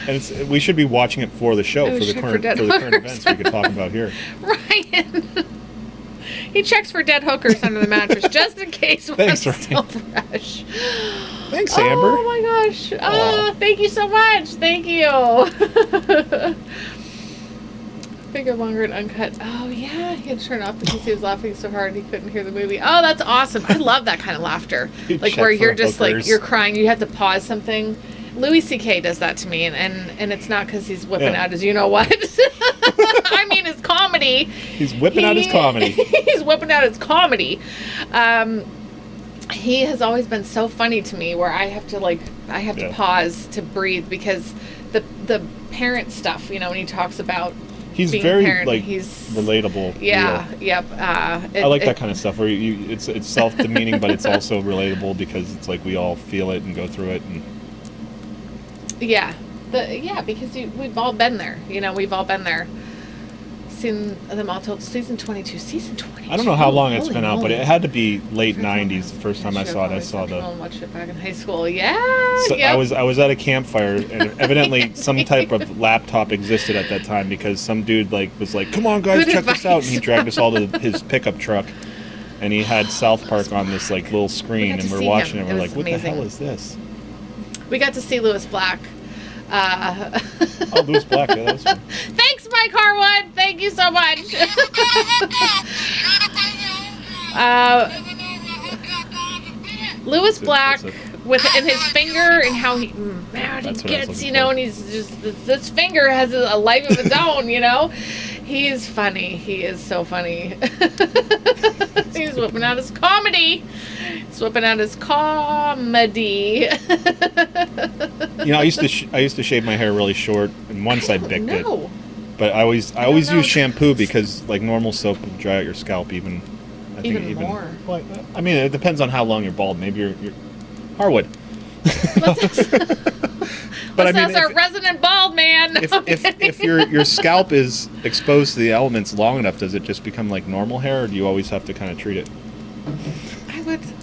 And we should be watching it for the show, for the current events we could talk about here. Ryan. He checks for dead hookers under the mattress just in case one's still fresh. Thanks, Amber. Oh my gosh. Oh, thank you so much. Thank you. Finger longer and uncut. Oh yeah, he had to turn it off because he was laughing so hard he couldn't hear the movie. Oh, that's awesome. I love that kind of laughter. Like where you're just like, you're crying, you have to pause something. Louis C.K. does that to me, and it's not because he's whipping out his you-know-what. I mean, his comedy. He's whipping out his comedy. He's whipping out his comedy. He has always been so funny to me where I have to pause to breathe because the parent stuff, you know, when he talks about he's being very a parent, like he's relatable. Yeah, real. yep. I like that kind of stuff where it's self-demeaning, but it's also relatable because it's like we all feel it and go through it. And because we've all been there. You know, we've all been there. Seen them all till season 22. Season 22. I don't know how long it's been out, but it had to be late 90s. The first time I saw it, I saw the. Watched it back in high school. Yeah. So I was at a campfire, and evidently some type of laptop existed at that time because some dude was like, "Come on, guys, check this out," and he dragged us all to his pickup truck, and he had South Park on this like little screen, and we're watching it. And we're like, "What the hell is this?" We got to see Louis Black. Oh, Louis Black, yeah, that was fun. Thanks, Mike Harwood. Thank you so much. Louis Black in his finger and how he gets, you know, and he's just this finger has a life of its own, you know. He's funny. He is so funny. He's whipping out his comedy. He's whipping out his comedy. You know, I used to shave my hair really short, and once I bicked it. But I always use shampoo because like normal soap will dry out your scalp even. I think even more. Well, I mean, it depends on how long you're bald. Maybe you're Harwood. But I mean, that's our resident bald man. If your scalp is exposed to the elements long enough, does it just become like normal hair, or do you always have to kind of treat it?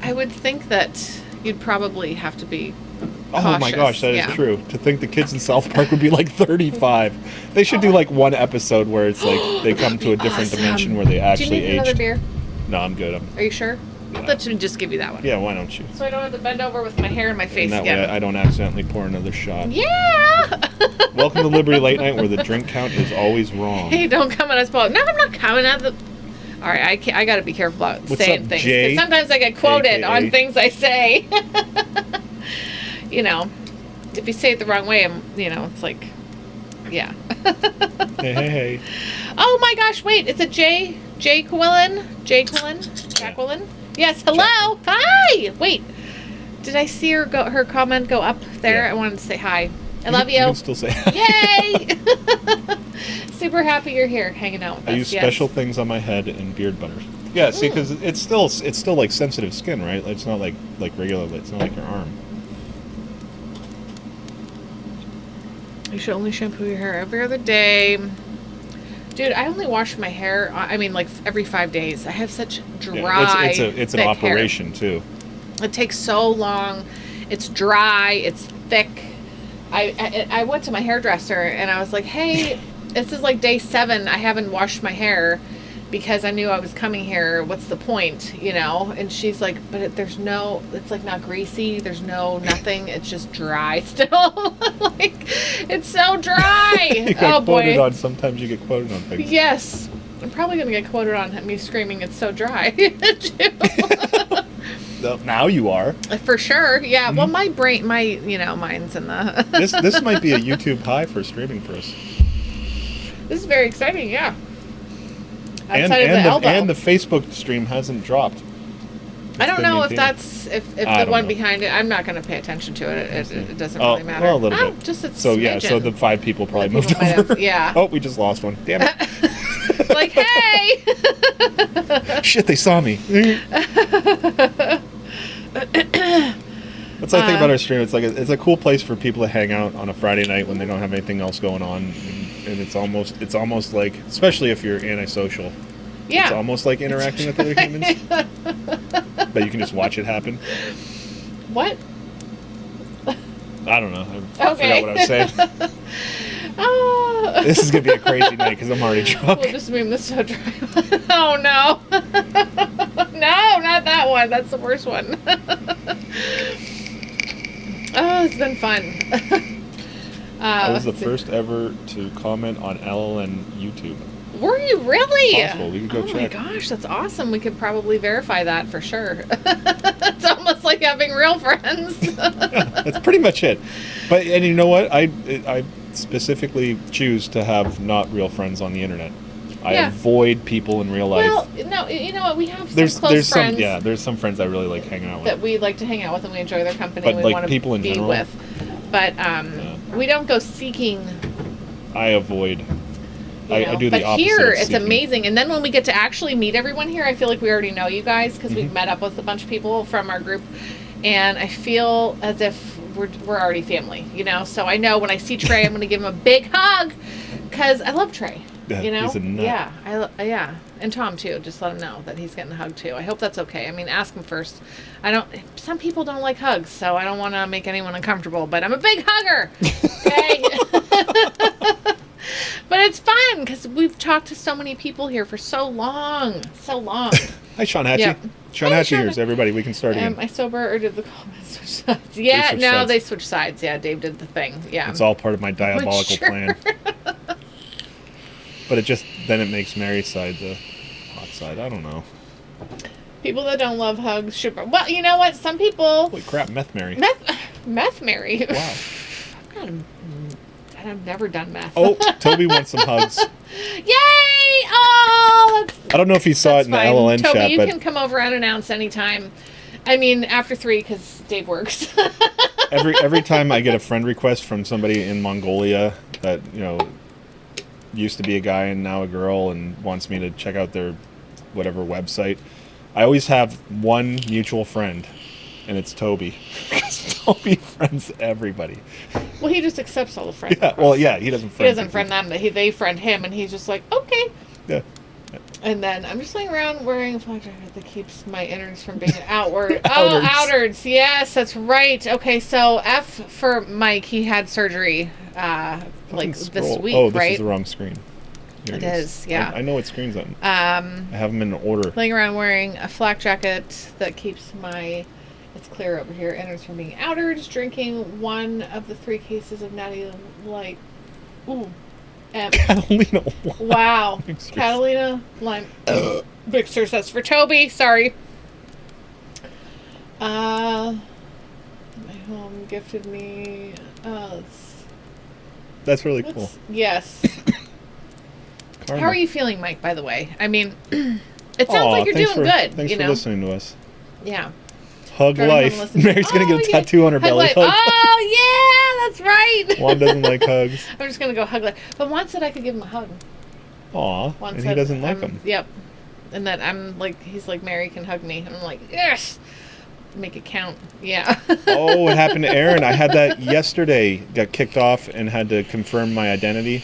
I would think that you'd probably have to be cautious. Oh my gosh, that is true. To think the kids in South Park would be like 35. They should do like one episode where it's like they come to a different dimension where they actually aged. Do you need another beer? No, I'm good. Are you sure? Yeah. Let me just give you that one. Yeah, why don't you? So I don't have to bend over with my hair in my face and that again. way I don't accidentally pour another shot. Yeah! Welcome to Liberty Late Night, where the drink count is always wrong. Hey, don't come on us, Paul. No, I'm not coming at the... All right, I got to be careful about saying things. Because sometimes I get quoted on things I say. You know, if you say it the wrong way, it's like, yeah. Hey. Oh my gosh, wait, it's a Jay Quillen? Jacqueline? Yes, hello. Hi. Wait, did I see her comment go up there? Yeah. I wanted to say hi. I love you. You can still say hi. Yay! Super happy you're here, hanging out with us. I use special things on my head and beard butter. Yeah, see, because it's still like sensitive skin, right? It's not like regular. It's not like your arm. You should only shampoo your hair every other day. Dude, I only wash my hair, like every 5 days. I have such dry, it's an operation, hair. Too. It takes so long. It's dry. It's thick. I went to my hairdresser, and I was like, hey, this is like day 7. I haven't washed my hair. because I knew I was coming here. What's the point, you know? And she's like, but it's like not greasy. There's nothing. It's just dry still. Like, it's so dry. You get quoted on. Sometimes you get quoted on things. Yes. I'm probably going to get quoted on me screaming it's so dry. Now you are. For sure. Yeah. Mm-hmm. Well, my brain, mine's in the... This might be a YouTube high for streaming for us. This is very exciting, yeah. And the Facebook stream hasn't dropped. I don't know if that's if the one behind it. I'm not going to pay attention to it. It doesn't really matter. Well, a little bit. Just it's so yeah. So the 5 people probably moved over. Yeah. Oh, we just lost one. Damn it. Like, hey. Shit! They saw me. That's the thing about our stream. It's like it's a cool place for people to hang out on a Friday night when they don't have anything else going on, and it's almost like, especially if you're antisocial. Yeah. It's almost like interacting with other humans. But you can just watch it happen. What? I don't know. I forgot what I was saying. Oh. This is going to be a crazy night because I'm already drunk. We'll just move this so dry. Oh, no. No, not that one. That's the worst one. Oh, it's been fun. I was the first ever to comment on LLN YouTube. Were you really? It's possible. We could go check. Oh my gosh, that's awesome. We could probably verify that for sure. It's almost like having real friends. Yeah, that's pretty much it. But and you know what? I specifically choose to have not real friends on the internet. I avoid people in real life. Well, no, you know what? We have some close friends. There's some friends I really like hanging out with. That we like to hang out with and we enjoy their company. But and we like want to people in be general, with. But we don't go seeking. I avoid. I do the opposite. But here, it's seeking. amazing. And then when we get to actually meet everyone here, I feel like we already know you guys because we've met up with a bunch of people from our group. And I feel as if we're already family, you know? So I know when I see Trey, I'm going to give him a big hug because I love Trey. Yeah, you know? He's a nut. Yeah. And Tom, too. Just let him know that he's getting a hug, too. I hope that's okay. I mean, ask him first. Some people don't like hugs, so I don't want to make anyone uncomfortable, but I'm a big hugger. Okay? But it's fun because we've talked to so many people here for so long. So long. Hi, Sean Hatchie. Yep. Sean Hatchie here's everybody. We can start again. Am I sober or did the comments switch sides? Yeah, they switched sides. Yeah, Dave did the thing. Yeah. It's all part of my diabolical plan. But then it makes Mary's side the hot side. I don't know. People that don't love hugs should. Well, you know what? Some people. Holy crap, Meth Mary. Meth Mary. Wow. I've never done meth. Oh, Toby wants some hugs. Yay! Oh, I don't know if he saw it in fine. the LLN Toby, chat, you but can come over unannounced anytime. I mean, after 3 because Dave works. every time I get a friend request from somebody in Mongolia that used to be a guy and now a girl and wants me to check out their whatever website, I always have one mutual friend, and it's Toby. Because Toby friends everybody. Well, he just accepts all the friends. Yeah, well, yeah, he doesn't friend. He doesn't friend them. They friend him, and he's just like, okay. Yeah. And then I'm just laying around wearing a flak jacket that keeps my innards from being outward. Oh, outwards. Yes, that's right. Okay, so F for Mike. He had surgery this week, oh, this right? is the wrong screen. Here it is, yeah. I know what screen's on. I have them in order. Laying around wearing a flak jacket that keeps my... It's clear over here. Innards from being outwards. Drinking 1 of the 3 cases of Natty Light. Ooh. Catalina Lime. Wow. Catalina Lime. Mixers. That's for Toby. Sorry. My home gifted me. That's really cool. Yes. How are you feeling, Mike, by the way? I mean, it sounds like you're doing good. Thanks for listening to us. Yeah. Hug life. Mary's going to get a tattoo on her belly. Hug. Oh, yeah, that's right. Juan doesn't like hugs. I'm just going to go hug life. But Juan said I could give him a hug. Aw, and he doesn't like them. Yep. And that he's like, Mary can hug me. And I'm like, yes. Make it count. Yeah. Oh, it happened to Aaron. I had that yesterday. Got kicked off and had to confirm my identity.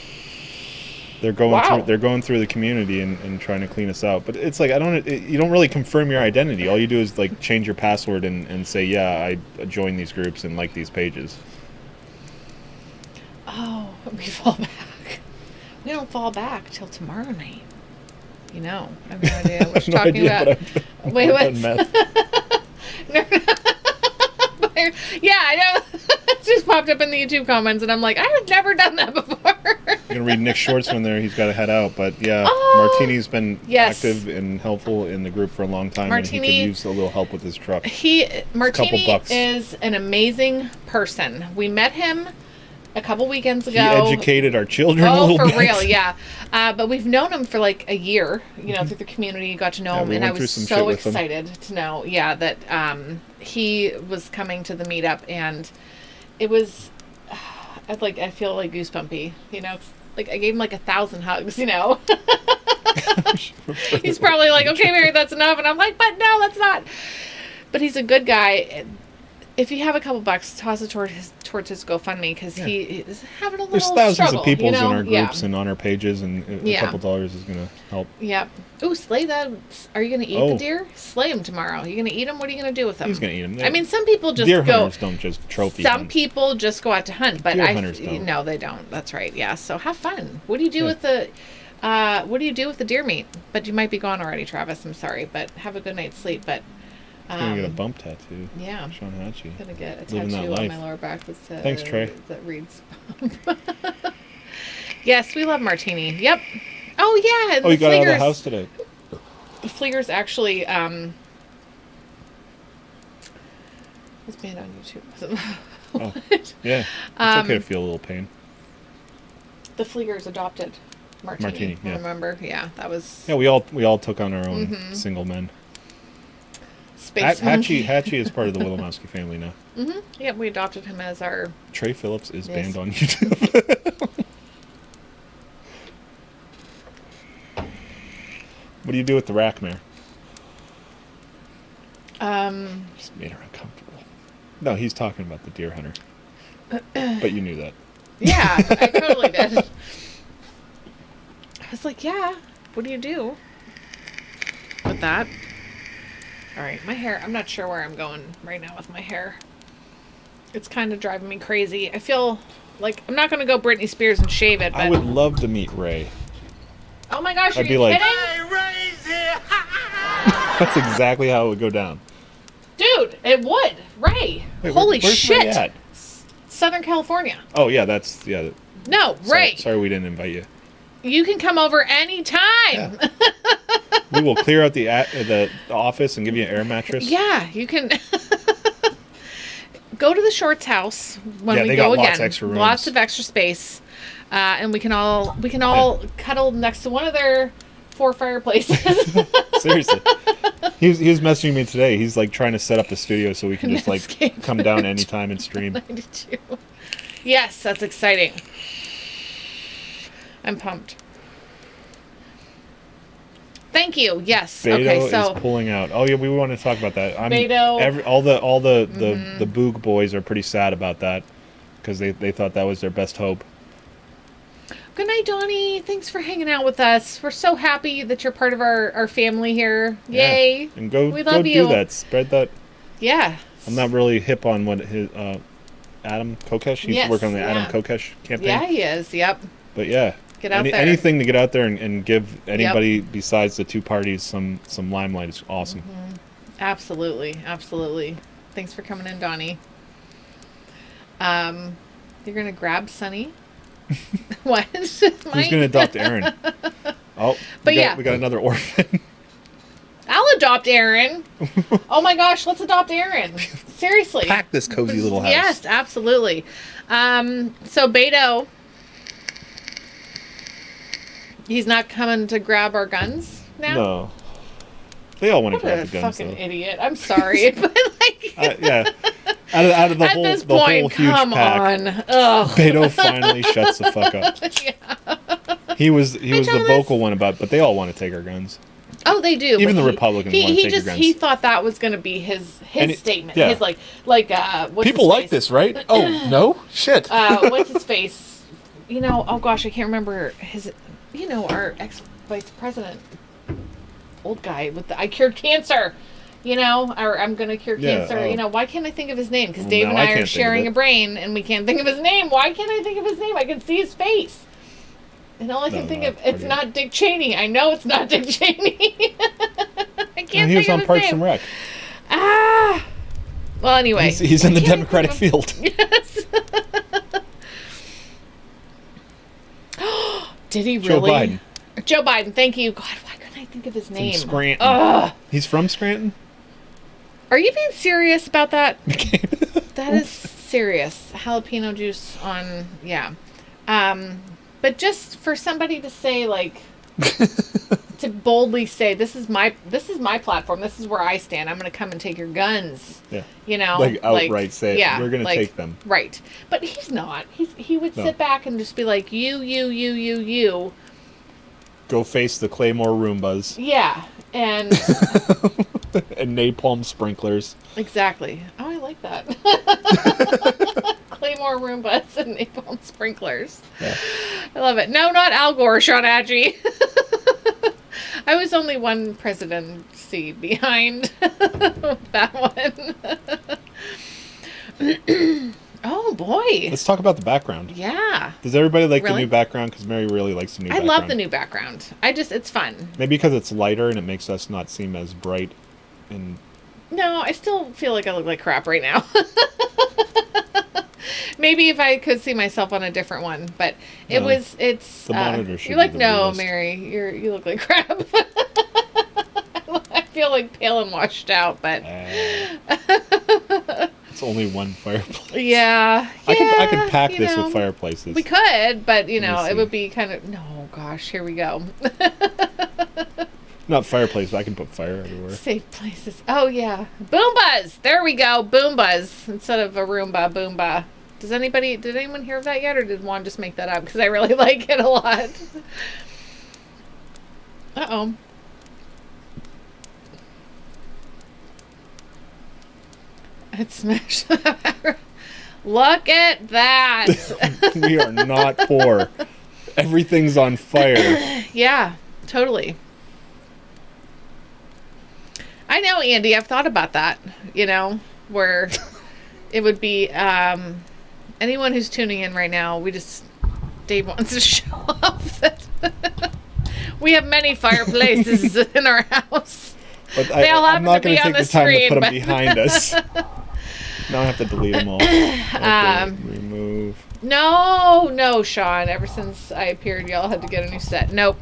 They're going through the community and trying to clean us out. But it's like you don't really confirm your identity. All you do is like change your password and say, yeah, I join these groups and like these pages. Oh, we fall back. We don't fall back till tomorrow night. You know, I have no idea what you're No talking idea, about. but Wait, I've what? done meth. Yeah, I know. It just popped up in the YouTube comments, and I'm like, I have never done that before. I'm gonna read Nick Short's one there. He's got to head out, but yeah, Oh, Martini's been yes. active and helpful in the group for a long time, and Martini- he could use a little help with his truck. Martini bucks. is an amazing person. We met him a couple weekends ago. He educated our children a Oh, little for bit. real, yeah. But we've known him for like a year, you know, through the community, got to know Yeah, him, we and I went through was some so shit with him. excited to know, that he was coming to the meetup, and it was, I feel like goosebumpy, you know, like I gave him like 1,000 hugs, you know. He's probably like, okay, Mary, that's enough, and I'm like, but no, that's not. But he's a good guy. If you have a couple bucks, toss it towards his GoFundMe, because he is having a little There's thousands struggle, of people you know? in our groups and on our pages, and a Yeah. couple dollars is gonna help. Yep. Ooh, slay that. Are you going to eat the deer? Slay him tomorrow. You going to eat him? What are you going to do with him? He's gonna eat them. I mean, some people just deer go. hunters don't just trophy. Some hunt. people just go out to hunt, but Deer hunters don't. no, they don't. That's right. Yeah. So have fun. What do you do Yeah. with the? What do you do with the deer meat? But you might be gone already, Travis. I'm sorry, but have a good night's sleep. But He's gonna get a bump tattoo. yeah, Sean Hatchie. I'm gonna get a Living that tattoo on life. my lower back that says, Thanks, Trey. that reads. Yes, we love Martini. Yep. Oh yeah. And Oh, the you got out of the Fleegers- house today. Fleegers actually was made on YouTube. Oh, yeah. It's okay to feel a little pain. The Fleegers adopted Martini. Yeah. Remember? Yeah, that was Yeah, we all took on our own single men. Space Monkey. Hatchie is part of the Willowmowski family now. Yeah, we adopted him as our. Trey Phillips is Yes. banned on YouTube. What do you do with the rack mare? Just made her uncomfortable. No, he's talking about the deer hunter. But you knew that. Yeah, I totally did. I was like, yeah. What do you do with that? All right, my hair. I'm not sure where I'm going right now with my hair. It's kind of driving me crazy. I feel like I'm not going to go Britney Spears and shave it. But I would love to meet Ray. oh my gosh, are I'd be you like- kidding? That's exactly how it would go down. Dude, it would. Ray. Wait, Holy where's shit. Ray at? Southern California. Oh yeah, that's yeah. No, Ray. Sorry we didn't invite you. You can come over anytime. Yeah. We will clear out the office and give you an air mattress. Yeah, you can go to the Shorts house when Yeah, we they go got again. lots of extra rooms. Lots of extra space, and we can all cuddle next to one of their 4 fireplaces. Seriously. He was messaging me today. He's like trying to set up the studio so we can just like Netscape. come down anytime and stream. 92. Yes, that's exciting. I'm pumped. Thank you. Yes. Beto Okay, so is pulling out. Oh yeah, we want to talk about that. Beto. All the Boog boys are pretty sad about that because they thought that was their best hope. good night, Donnie. Thanks for hanging out with us. We're so happy that you're part of our family here. Yay. Yeah. And go We love do you. that. Spread that. Yeah. I'm not really hip on what his Adam Kokesh. He's Yes, working on the Adam yeah. Kokesh campaign. Yeah, he is. Yep. But yeah. Get out there. Anything to get out there and give anybody besides the two parties some limelight is awesome. Absolutely. Absolutely. Thanks for coming in, Donnie. You're going to grab Sunny? What? Who's going to adopt Aaron? Oh, But we got another orphan. I'll adopt Aaron. Oh my gosh, let's adopt Aaron. Seriously. Pack this cozy little house. Yes, absolutely. So Beto, he's not coming to grab our guns now? No. They all want to What a grab the guns, fucking though. idiot. I'm sorry. But like, Yeah. Out of the at whole, this the point, whole huge come pack, on. Ugh. Beto finally shuts the fuck up. Yeah. He was the Thomas. vocal one about, but they all want to take our guns. Oh, they do. Even but the Republicans wanna take your guns. He thought that was going to be his And it- statement. yeah. His what's People his like face? this, right? Oh no, shit. What's his face? You know, oh gosh, I can't remember his. You know, our ex-vice president, old guy with the I cured cancer. You know, or I'm gonna cure Yeah, cancer. You know, why can't I think of his name? Because Well, Dave now and I I can't are think of sharing it. a brain, and we can't think of his name. Why can't I think of his name? I can see his face. And all I can No, think not of, it's Party not Dick Cheney. I know it's not Dick Cheney. I can't he was think on of his Parks name. and Rec. Ah. Well, anyway. He's in the I can't Democratic think of field. Yes. Did he Joe really? Biden. Joe Biden. Thank you. God, why couldn't I think of his From name? Scranton. Ugh. He's from Scranton? Are you being serious about that? That is serious. Jalapeno juice on, yeah. But just for somebody to say, like, to boldly say, this is my platform. This is where I stand. I'm going to come and take your guns. Yeah. You know, Like outright say, yeah, we're going to like, take them. Right. But he's not. He would No. sit back and just be like, you. Go face the Claymore Roombas Yeah. And and napalm sprinklers. exactly. Oh, I like that. Claymore Roombas and napalm sprinklers. Yeah. I love it. No, not Al Gore, Sean Adgie. I was only one presidency behind that one. Oh, boy. Let's talk about the background. Yeah. Does everybody like Really? the new background? Because Mary really likes the new I background. love the new background. It's fun. Maybe because it's lighter and it makes us not seem as bright. And No, I still feel like I look like crap right now. Maybe if I could see myself on a different one, but it's The monitor should you're like, be the no, weirdest." Mary, you look like crap. I feel like pale and washed out, but it's only one fireplace. yeah, I could pack you this know, with fireplaces. We could, but Let me it see. would be kind of no. Gosh, here we go. Not fireplace, but I can put fire everywhere. Safe places. Oh yeah, Boombas. There we go, Boombas instead of a Roomba, Boomba. Did anyone hear of that yet, or did Juan just make that up? Because I really like it a lot. Uh-oh. It smashed. Look at that. We are not poor. Everything's on fire. Yeah, totally. I know, Andy. I've thought about that. Where it would be anyone who's tuning in right now. Dave wants to show off that we have many fireplaces in our house. But They all I'm happen not to going be to on take the the time to screen, put them but- behind us. Now I have to delete them all. Okay, remove. No, Sean. Ever since I appeared, y'all had to get a new set. Nope.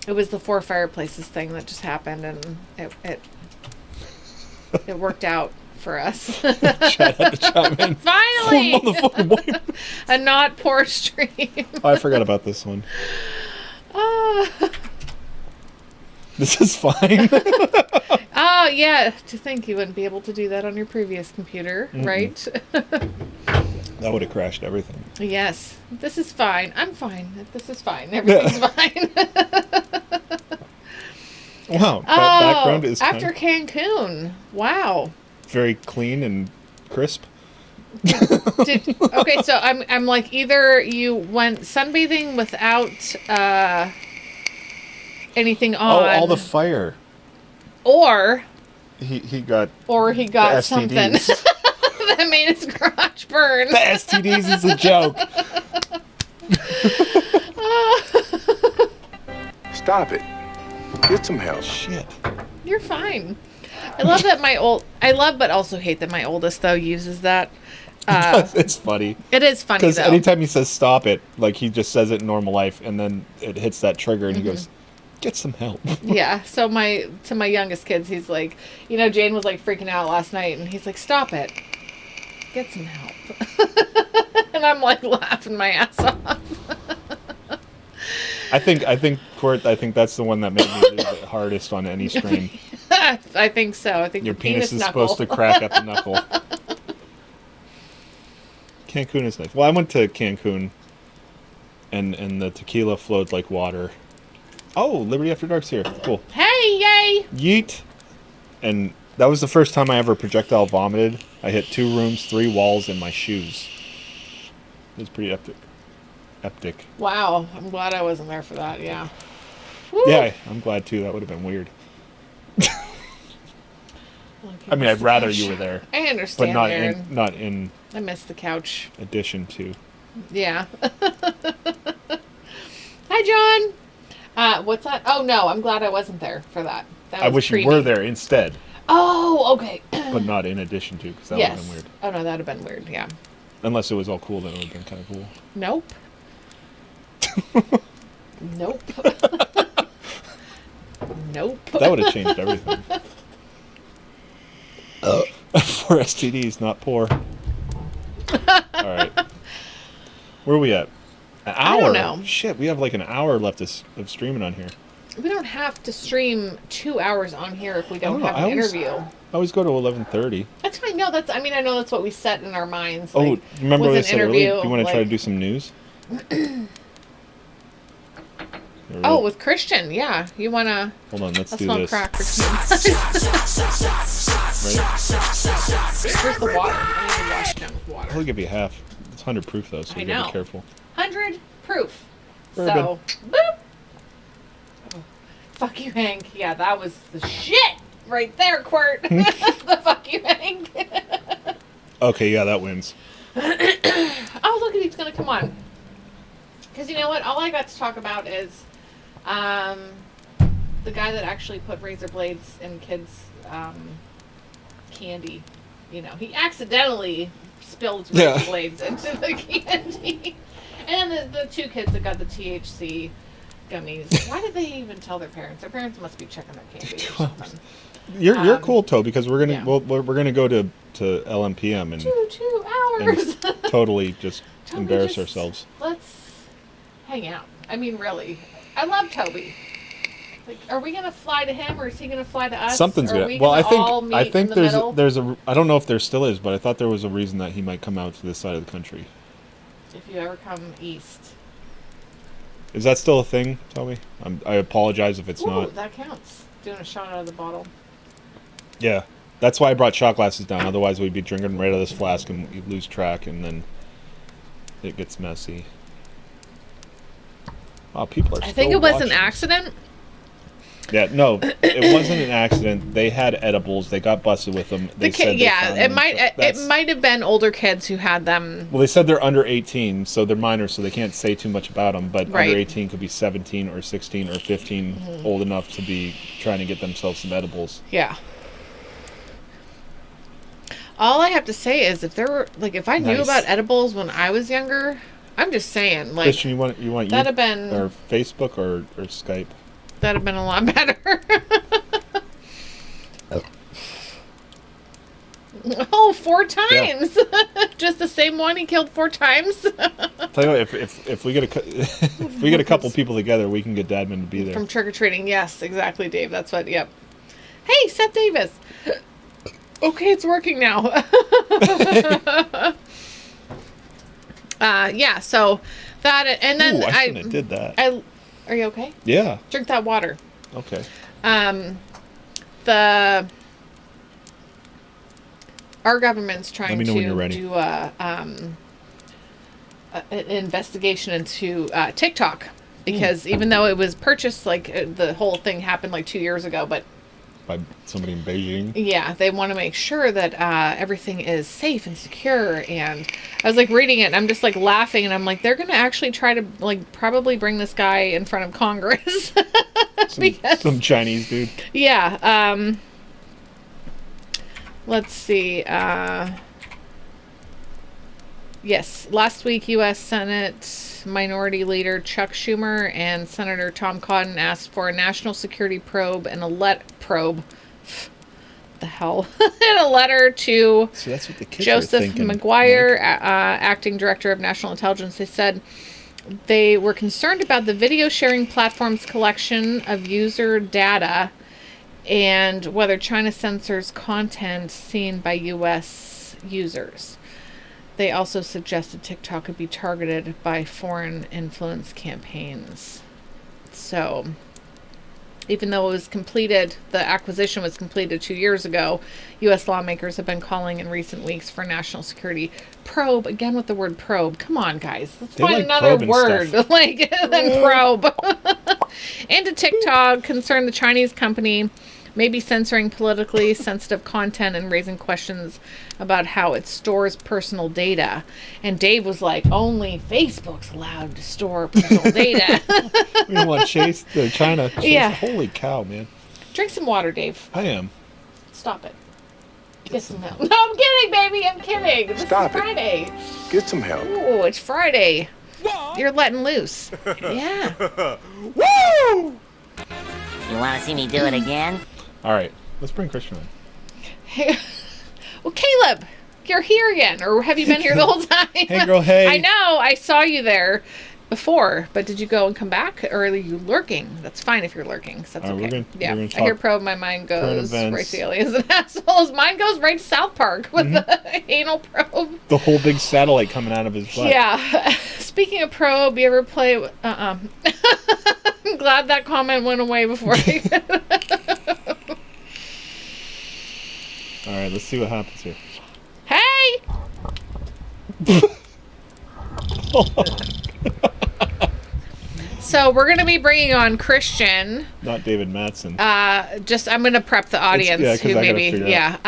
It was the 4 fireplaces thing that just happened, and it worked out for us. Chad had to chime in. Finally, Oh, motherfucker, boy. a not poor stream. Oh, I forgot about this one. This is fine. Oh yeah, to think you wouldn't be able to do that on your previous computer, right? That would have crashed everything. Yes, this is fine. I'm fine. This is fine. Everything's fine. Wow, that background is after Cancun. Wow. very clean and crisp. Okay, so I'm like, either you went sunbathing without anything on, Oh, all the fire. or He got he got the something STDs. that made his garage burn. The STDs is a joke. Stop it. Get some help. Shit. You're fine. I love that I love but also hate that my oldest though uses that. It's funny. It is funny Because though. anytime he says stop it, like he just says it in normal life, and then it hits that trigger and he goes, get some help. Yeah, so to my youngest kids, he's like, Jane was like freaking out last night, and he's like, stop it, get some help. And I'm like laughing my ass off. I think Court, that's the one that made me the hardest on any stream. I think so. I think Your the penis is knuckle. supposed to crack at the knuckle. Cancun is nice. Well, I went to Cancun, and the tequila flowed like water. Oh, Liberty After Dark's here. Cool. Hey, yay! Yeet. And that was the first time I ever projectile vomited. I hit 2 rooms, 3 walls, and my shoes. It was pretty epic. Wow, I'm glad I wasn't there for that. Yeah. Woo. Yeah, I'm glad too. That would have been weird. I mean, I'd rather you were there, I but understand, Aaron. not in I missed the couch. addition to. Yeah. Hi, John. What's that? Oh, no, I'm glad I wasn't there for that. I wish you were there instead. Oh, okay. But not in addition to, because that would have been weird. Oh, no, that would have been weird, yeah. Unless it was all cool, then it would have been kind of cool. Nope. Nope. Nope. That would have changed everything. For STDs, not poor. All right. Where are we at? An hour? I don't know. Shit, we have like an hour left of streaming on here. We don't have to stream 2 hours on here if we don't have an interview. I always go to 11:30. That's fine. No, I know that's what we set in our minds. Oh, remember what I said earlier? Do you want to like, try to do some news? Oh, with Christian, yeah. You want to... Hold on, let's do smoke this. crack for 2 Right? Where's the water? I need to wash it down with water. I'll give you half. It's 100 proof, though, so you gotta be careful. 100 proof. Bourbon. So, boop. Oh, fuck you, Hank. Yeah, that was the shit right there, Quirt. The fuck you, Hank. Okay, yeah, that wins. Oh, look, he's going to come on. Because you know what? All I got to talk about is the guy that actually put razor blades in kids' candy. You know, he accidentally spilled razor blades into the candy. And the 2 kids that got the THC gummies. Why did they even tell their parents? Their parents must be checking their candy or something. You're cool, Toe, because we're gonna we're gonna go to LMPM and 2 hours and totally just embarrass ourselves. Let's hang out. I mean, really, I love Toby. Like, are we gonna fly to him, or is he gonna fly to us? Something's gonna. Well, I think there's middle? there's a. I don't know if there still is, but I thought there was a reason that he might come out to this side of the country. If you ever come east. Is that still a thing, Toby? I apologize if it's not. That counts. Doing a shot out of the bottle. Yeah, that's why I brought shot glasses down. Otherwise, we'd be drinking right out of this flask and we'd lose track, and then it gets messy. Oh, people are. I think it was an accident. Yeah, no, it wasn't an accident. They had edibles. They got busted with them. They said it might have been older kids who had them. Well, they said they're under 18, so they're minors, so they can't say too much about them. But Right. under 18 could be 17 or 16 or 15, old enough to be trying to get themselves some edibles. Yeah. All I have to say is, if I knew about edibles when I was younger, I'm just saying, like, Christian, you want that'd have been or Facebook or Skype? That'd have been a lot better. Oh, 4 times! Yeah. Just the same one he killed 4 times. Tell you what, if we get if we get a couple people together, we can get Dadman to be there from trick or treating. Yes, exactly, Dave. That's what. Yep. Hey, Seth Davis. Okay, it's working now. Yeah. So that, and then I shouldn't have did that. Are you okay? Yeah. Drink that water. Okay. Our government's trying to do an investigation into TikTok, because even though it was purchased, like the whole thing happened like 2 years ago, but by somebody in Beijing. Yeah, they want to make sure that everything is safe and secure. And I was like reading it, and I'm just like laughing, and I'm like, they're gonna actually try to like probably bring this guy in front of Congress. Some Chinese dude. Yeah. Let's see. Yes, last week, U.S. Senate Minority Leader Chuck Schumer and Senator Tom Cotton asked for a national security probe and the hell? In a letter to Joseph McGuire, acting director of national intelligence. They said they were concerned about the video sharing platform's collection of user data and whether China censors content seen by U.S. users. They also suggested TikTok could be targeted by foreign influence campaigns. So, even though it was completed, the acquisition was completed 2 years ago, U.S. lawmakers have been calling in recent weeks for a national security probe. Again with the word probe. Come on, guys. Let's find another word than probe. And to TikTok, concerned the Chinese company maybe censoring politically sensitive content and raising questions about how it stores personal data. And Dave was like, only Facebook's allowed to store personal data. We don't want China. Yeah. Holy cow, man. Drink some water, Dave. I am. Stop it. Get some help. No, I'm kidding, baby. I'm kidding. This Stop is it. Friday. Get some help. Ooh, it's Friday. You're letting loose. Yeah. Woo! You want to see me do it again? All right. Let's bring Christian on. Hey, well, Caleb, you're here again, or have you been here the whole time? Hey, girl, hey. I know. I saw you there before, but did you go and come back, or are you lurking? That's fine if you're lurking, 'cause that's All right, okay. we're gonna I hear talk probe. My mind goes events. right to aliens and assholes. Mine goes right to South Park with the anal probe. The whole big satellite coming out of his butt. Yeah. Speaking of probe, you ever play? I'm glad that comment went away before. All right, let's see what happens here. Hey. So we're gonna be bringing on Christian. Not David Mattson. I'm gonna prep the audience yeah, 'cause who I gotta maybe figure out.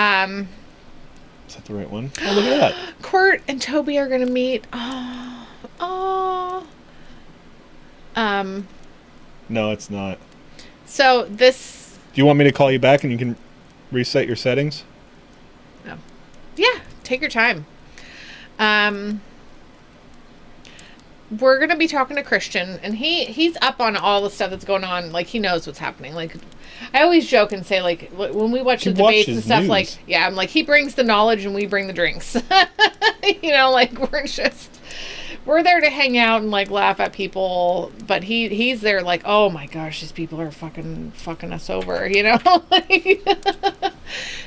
Is that the right one? Oh, look at that. Court and Toby are gonna meet. No, it's not. So this. Do you want me to call you back and you can reset your settings? Yeah, take your time. We're gonna be talking to Christian, and he's up on all the stuff that's going on. Like, he knows what's happening. Like, I always joke and say, like, when we watch He the debates and watches stuff, news. like, yeah, I'm like, he brings the knowledge and we bring the drinks. You know, like, we're there to hang out and, like, laugh at people, but he's there like, oh my gosh, these people are fucking us over, you know? Like,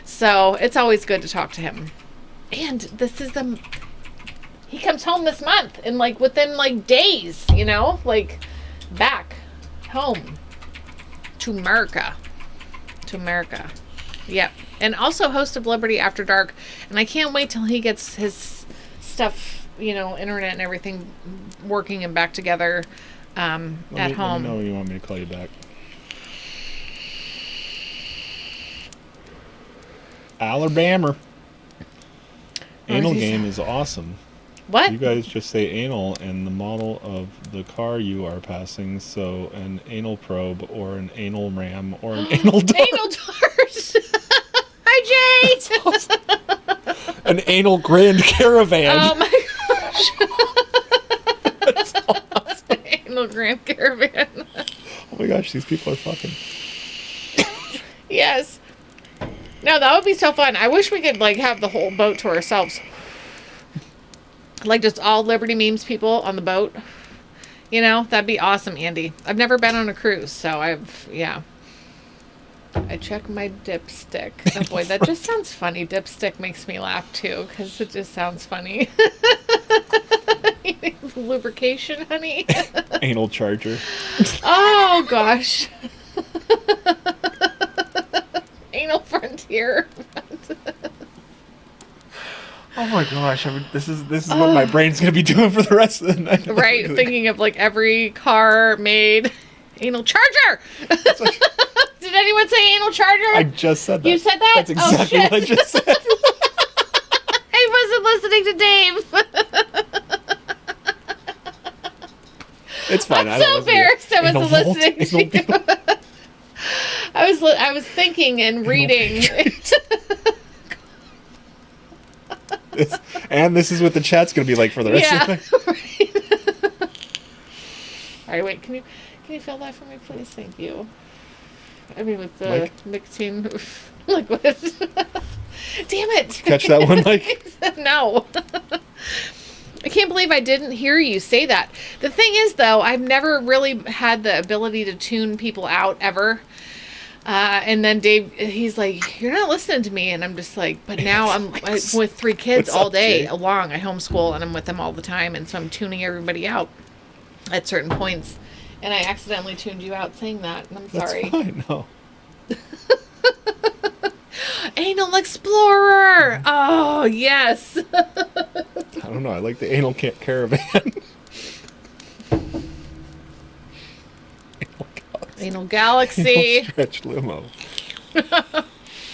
so it's always good to talk to him. And this is he comes home this month, and, like, within, like, days, you know, like, back home to America. Yep. And also host of Liberty After Dark, and I can't wait till he gets his stuff, you know, internet and everything working and back together at home. Let me know when you want me to call you back. Alabama. Anal game is awesome. What? You guys just say anal and the model of the car you are passing, so an anal probe or an anal ram or an anal dart. Anal dart. Hi, Jade. Awesome. An anal grand caravan. Oh my gosh. That's awesome. Anal grand caravan. Oh my gosh, these people are fucking. Yes. No, that would be so fun. I wish we could, like, have the whole boat to ourselves. Like, just all Liberty Memes people on the boat. You know, that'd be awesome, Andy. I've never been on a cruise, so yeah. I check my dipstick. Oh boy, that just sounds funny. Dipstick makes me laugh too, because it just sounds funny. Lubrication, honey. Anal charger. Oh gosh. Anal frontier. Oh my gosh! This is what my brain's gonna be doing for the rest of the night. Right, thinking of, like, every car made. Anal charger. Did anyone say anal charger? I just said that. You said that? That's exactly what I just said. I wasn't listening to Dave. It's fine. I'm so embarrassed I wasn't listening to you. I was thinking and reading. This is what the chat's gonna be like for the rest of the night. Right. All right, wait. Can you fill that for me, please? Thank you. I mean, with the nicotine liquid. Damn it! Catch that one, Mike? No. I can't believe I didn't hear you say that. The thing is, though, I've never really had the ability to tune people out ever. And then Dave, he's like, "You're not listening to me," and I'm just like, "But now I'm with 3 kids all day long. I homeschool, and I'm with them all the time, and so I'm tuning everybody out at certain points." And I accidentally tuned you out saying that, and I'm sorry. That's fine. No. Anal Explorer! Oh, yes! I don't know. I like the anal caravan. Anal Galaxy. Anal stretch limo.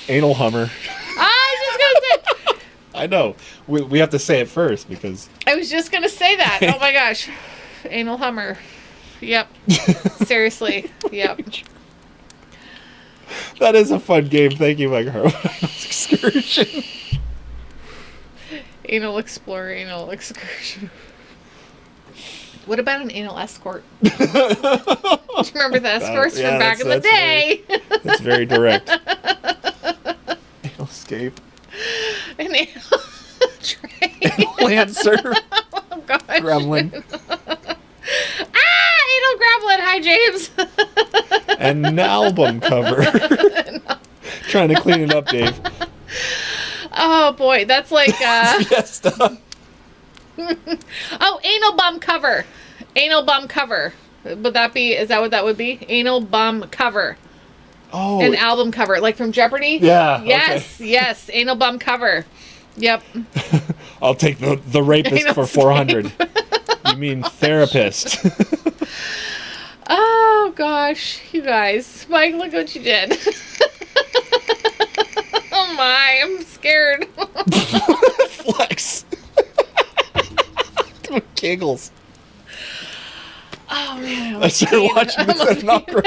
Anal Hummer. I was just gonna say. I know. We have to say it first because... I was just gonna say that. Oh my gosh. Anal Hummer. Yep. Seriously. Yep. That is a fun game. Thank you, Mike Harlow. Excursion. Anal Explorer, Anal Excursion. What about an anal escort? Do you remember the escorts from back in the day? That's very direct. Anal Escape. An anal train. Lancer. Oh gosh. Gremlin. Anal Gremlin. Hi, James. And an album cover. Trying to clean it up, Dave. Oh boy, that's like Fiesta. oh, anal bum cover. Anal bum cover. Would that be, is that what that would be? Anal bum cover. Oh. An album cover, like from Jeopardy? Yeah. Yes, okay. yes. Anal bum cover. Yep. I'll take the rapist Anal for 400. You mean therapist. Oh gosh, you guys. Mike, look what you did. Oh my, I'm scared. Flex. Doing giggles. Oh man. I started watching this at an opera.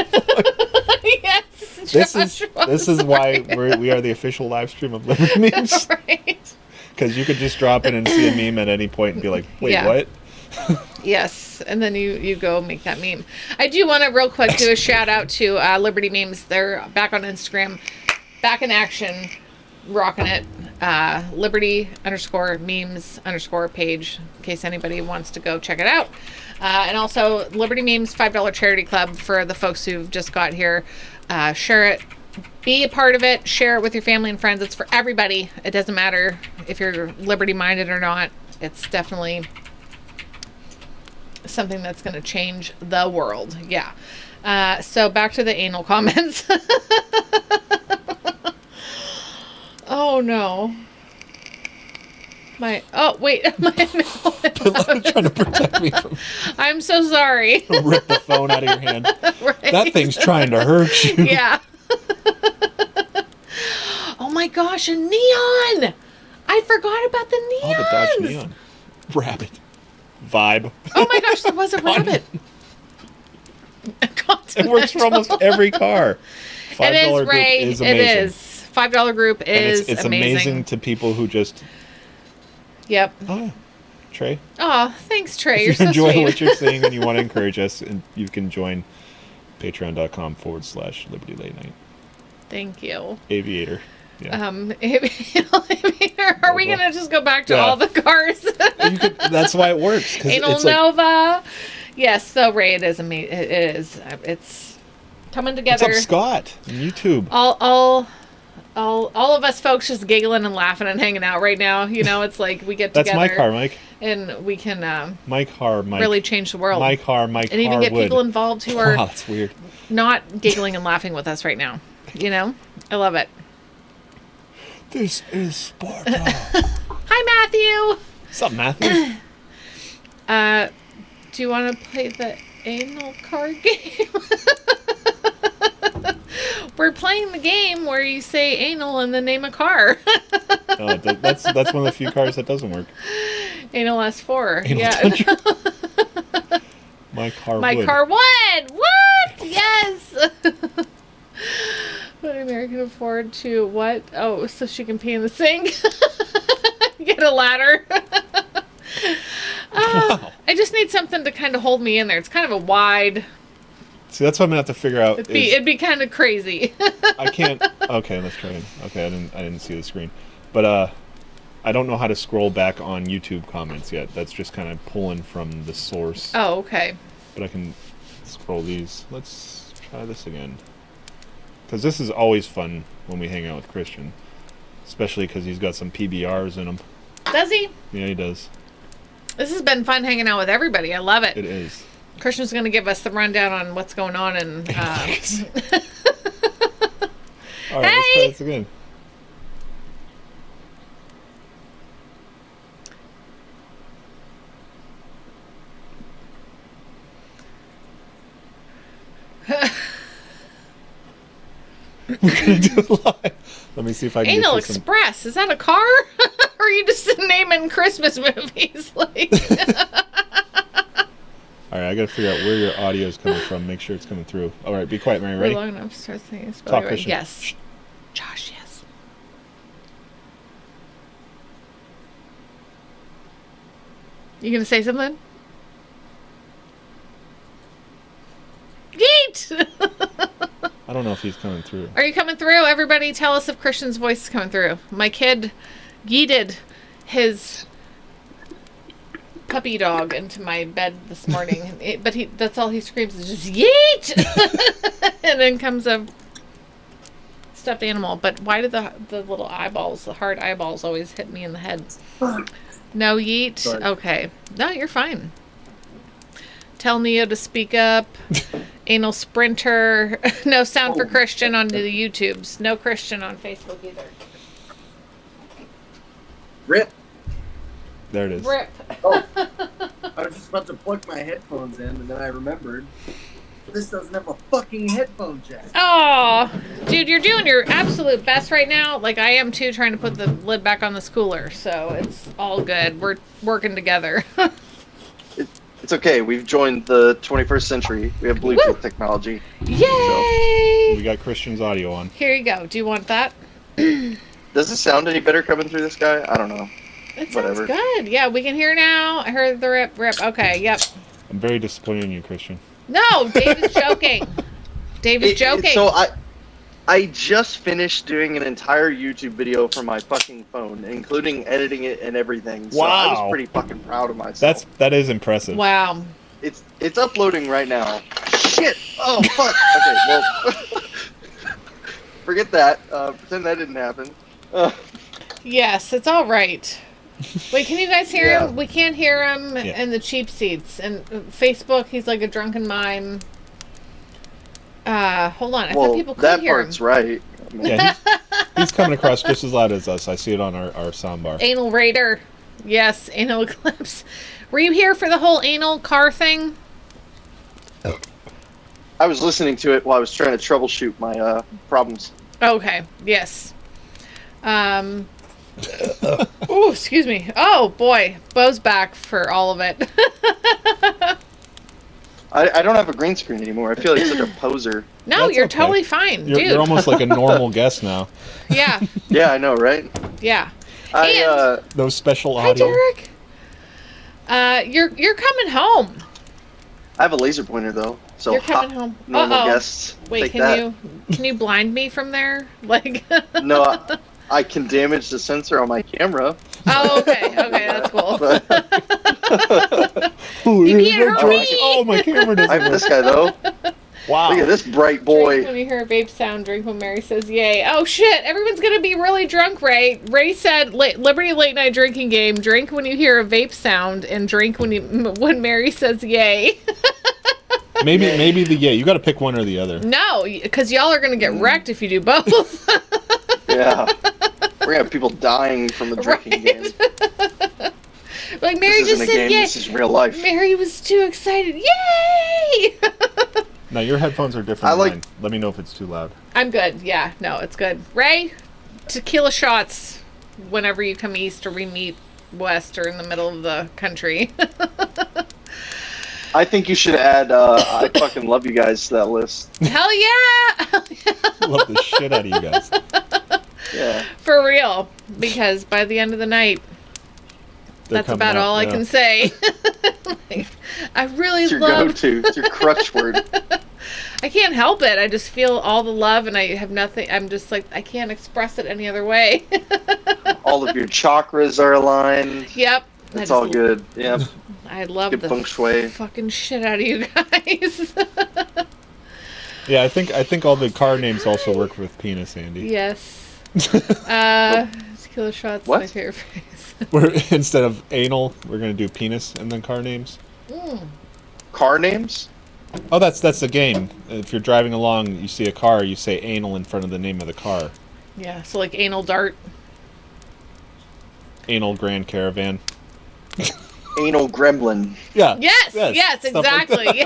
Yes. This is why we are the official live stream of Liberty Memes. Right. Because you could just drop in and see a meme at any point and be like, wait, Yeah. what? Yes, and then you go make that meme. I do want to real quick do a shout out to Liberty Memes. They're back on Instagram, back in action, rocking it. Liberty_memes_ page, in case anybody wants to go check it out. And also Liberty Memes $5 charity club for the folks who've just got here. Share it. Be a part of it. Share it with your family and friends. It's for everybody. It doesn't matter if you're liberty minded or not. It's definitely something that's going to change the world. Yeah. So back to the anal comments. Oh no. Wait. Trying to protect me from I'm so sorry. rip the phone out of your hand. Right. That thing's trying to hurt you. Yeah. Oh my gosh, a neon! I forgot about the neons. Oh, the Dodge Neon. Rabbit. Vibe. Oh my gosh, there was a rabbit. It works for almost every car. $5 It is, group Ray. is It amazing. is. $5 group is And it's amazing to people who just... Yep. Oh, Trey. Oh, thanks, Trey. You're If you so enjoy sweet. what you're seeing and you want to encourage us, and you can join patreon.com/Liberty Late Night. Thank you. Aviator. Yeah. Are we going to just go back to all the cars? That's why it works. 'Cause Anal it's like, Nova. Yes, so Ray, it is amazing. It is. It's coming what's together. up, Scott? On YouTube. All of us folks just giggling and laughing and hanging out right now. You know, it's like we get That's together. my car, Mike. And we can Mike Har, Mike. really change the world. My car, Mike and even get Harwood. people involved who are Wow, that's weird. not giggling and laughing with us right now. You know? I love it. This is Sparta. Hi, Matthew. What's up, Matthew? Do you want to play the anal card game? We're playing the game where you say anal and then name a car. Oh, that's one of the few cars that doesn't work. Anal S4. Anal Yeah. Tundra. My car My would. car would. What? Yes. What American afford to what? Oh, so she can pee in the sink. Get a ladder. Wow. I just need something to kind of hold me in there. It's kind of a wide. See, that's what I'm gonna have to figure out. It'd be kind of crazy. I can't. Okay, let's try it. Okay, I didn't see the screen, but I don't know how to scroll back on YouTube comments yet. That's just kind of pulling from the source. Oh, okay. But I can scroll these. Let's try this again. Because this is always fun when we hang out with Christian, especially because he's got some PBRs in him. Does he? Yeah, he does. This has been fun hanging out with everybody. I love it. It is. Christian's going to give us the rundown on what's going on and. All right, Hey! let's try this again. We're gonna do it live. Let me see if I can Anal get you some. Express. Is that a car? Or are you just naming Christmas movies? Like, All right, I gotta figure out where your audio is coming from. Make sure it's coming through. All right, be quiet, Mary. we're Ready? long enough to start saying it's Talk, right. Christian. Yes. Josh, yes. You gonna say something? Yeet! I don't know if he's coming through. Are you coming through? Everybody tell us if Christian's voice is coming through. My kid yeeted his puppy dog into my bed this morning. That's all he screams is just yeet! And then comes a stuffed animal. But why did the little eyeballs, the hard eyeballs always hit me in the head? No yeet? Sorry. Okay. No, you're fine. Tell Neo to speak up. Anal Sprinter. No sound for Christian on the YouTubes. No Christian on Facebook either. Rip. There it is. Rip. Oh, I was just about to plug my headphones in, and then I remembered this doesn't have a fucking headphone jack. Oh, dude, you're doing your absolute best right now. Like I am too, trying to put the lid back on this cooler. So it's all good. We're working together. It's okay. We've joined the 21st century. We have Bluetooth Woo! technology. Yay! We got Christian's audio on. Here you go. Do you want that? Does it sound any better coming through this guy? I don't know. It sounds Whatever. good. Yeah, we can hear now. I heard the rip. Okay, yep. I'm very disappointed in you, Christian. No, Dave is joking. Dave is joking. So I just finished doing an entire YouTube video for my fucking phone, including editing it and everything. So I Wow. was pretty fucking proud of myself. That is impressive. Wow. It's uploading right now. Shit! Oh fuck! Okay, well, forget that. Pretend that didn't happen. Yes, it's all right. Wait, can you guys hear Yeah. him? We can't hear him Yeah. in the cheap seats. And Facebook, he's like a drunken mime. Hold on. I thought Well, people could that hear part's him. right. I mean, Yeah, he's coming across just as loud as us. I see it on our soundbar. Anal Raider. Yes, Anal Eclipse. Were you here for the whole anal car thing? I was listening to it while I was trying to troubleshoot my problems. Okay, yes. Oh, excuse me. Oh, boy. Bo's back for all of it. I don't have a green screen anymore. I feel like such a poser. No, That's you're okay. totally fine, dude. You're almost like a normal guest now. Yeah, Yeah, I know, right? yeah. No special Hi, audio. Derek. You're coming home. I have a laser pointer though, so You're coming home. normal Uh-oh. guests. Wait, take that. can you blind me from there? Like. No, I can damage the sensor on my camera. Oh, okay, that's cool. But You can't hurt me. Oh, my camera I doesn't have work. this guy though. Wow. Look at this bright Drink boy. when you hear a vape sound. Drink when Mary says yay. Oh shit! Everyone's gonna be really drunk, Ray. Ray said, "Liberty Late Night Drinking Game. Drink when you hear a vape sound, and drink when Mary says yay." Maybe the You got to pick one or the other. No, because y'all are gonna get wrecked if you do both. Yeah, we're gonna have people dying from the drinking game. Like Mary This just isn't a said game. yay. This is real life. Mary was too excited. Yay! Now your headphones are different I than like- mine. Let me know if it's too loud. I'm good. Yeah, no, it's good. Ray, tequila shots whenever you come east or we meet west or in the middle of the country. I think you should add I fucking love you guys to that list. Hell yeah! Hell yeah! Love the shit out of you guys. Yeah. For real. Because by the end of the night, They're that's coming about out, all I yeah. can say. Like, I really It's your love. go-to. It's your crutch word. I can't help it. I just feel all the love, and I have nothing. I'm just like I can't express it any other way. All of your chakras are aligned. Yep. I It's just- all good. Yeah. I love Good the feng shui. fucking shit out of you guys. Yeah, I think all the car names also work with penis, Andy. Yes. Tequila shots. What? My favorite phrase. We're, instead of anal, we're gonna do penis and then car names. Car names? Oh, that's the game. If you're driving along, you see a car, you say anal in front of the name of the car. Yeah. So like anal dart. Anal Grand Caravan. Anal gremlin. Yeah. Yes. Yes, Yes. stuff like Exactly.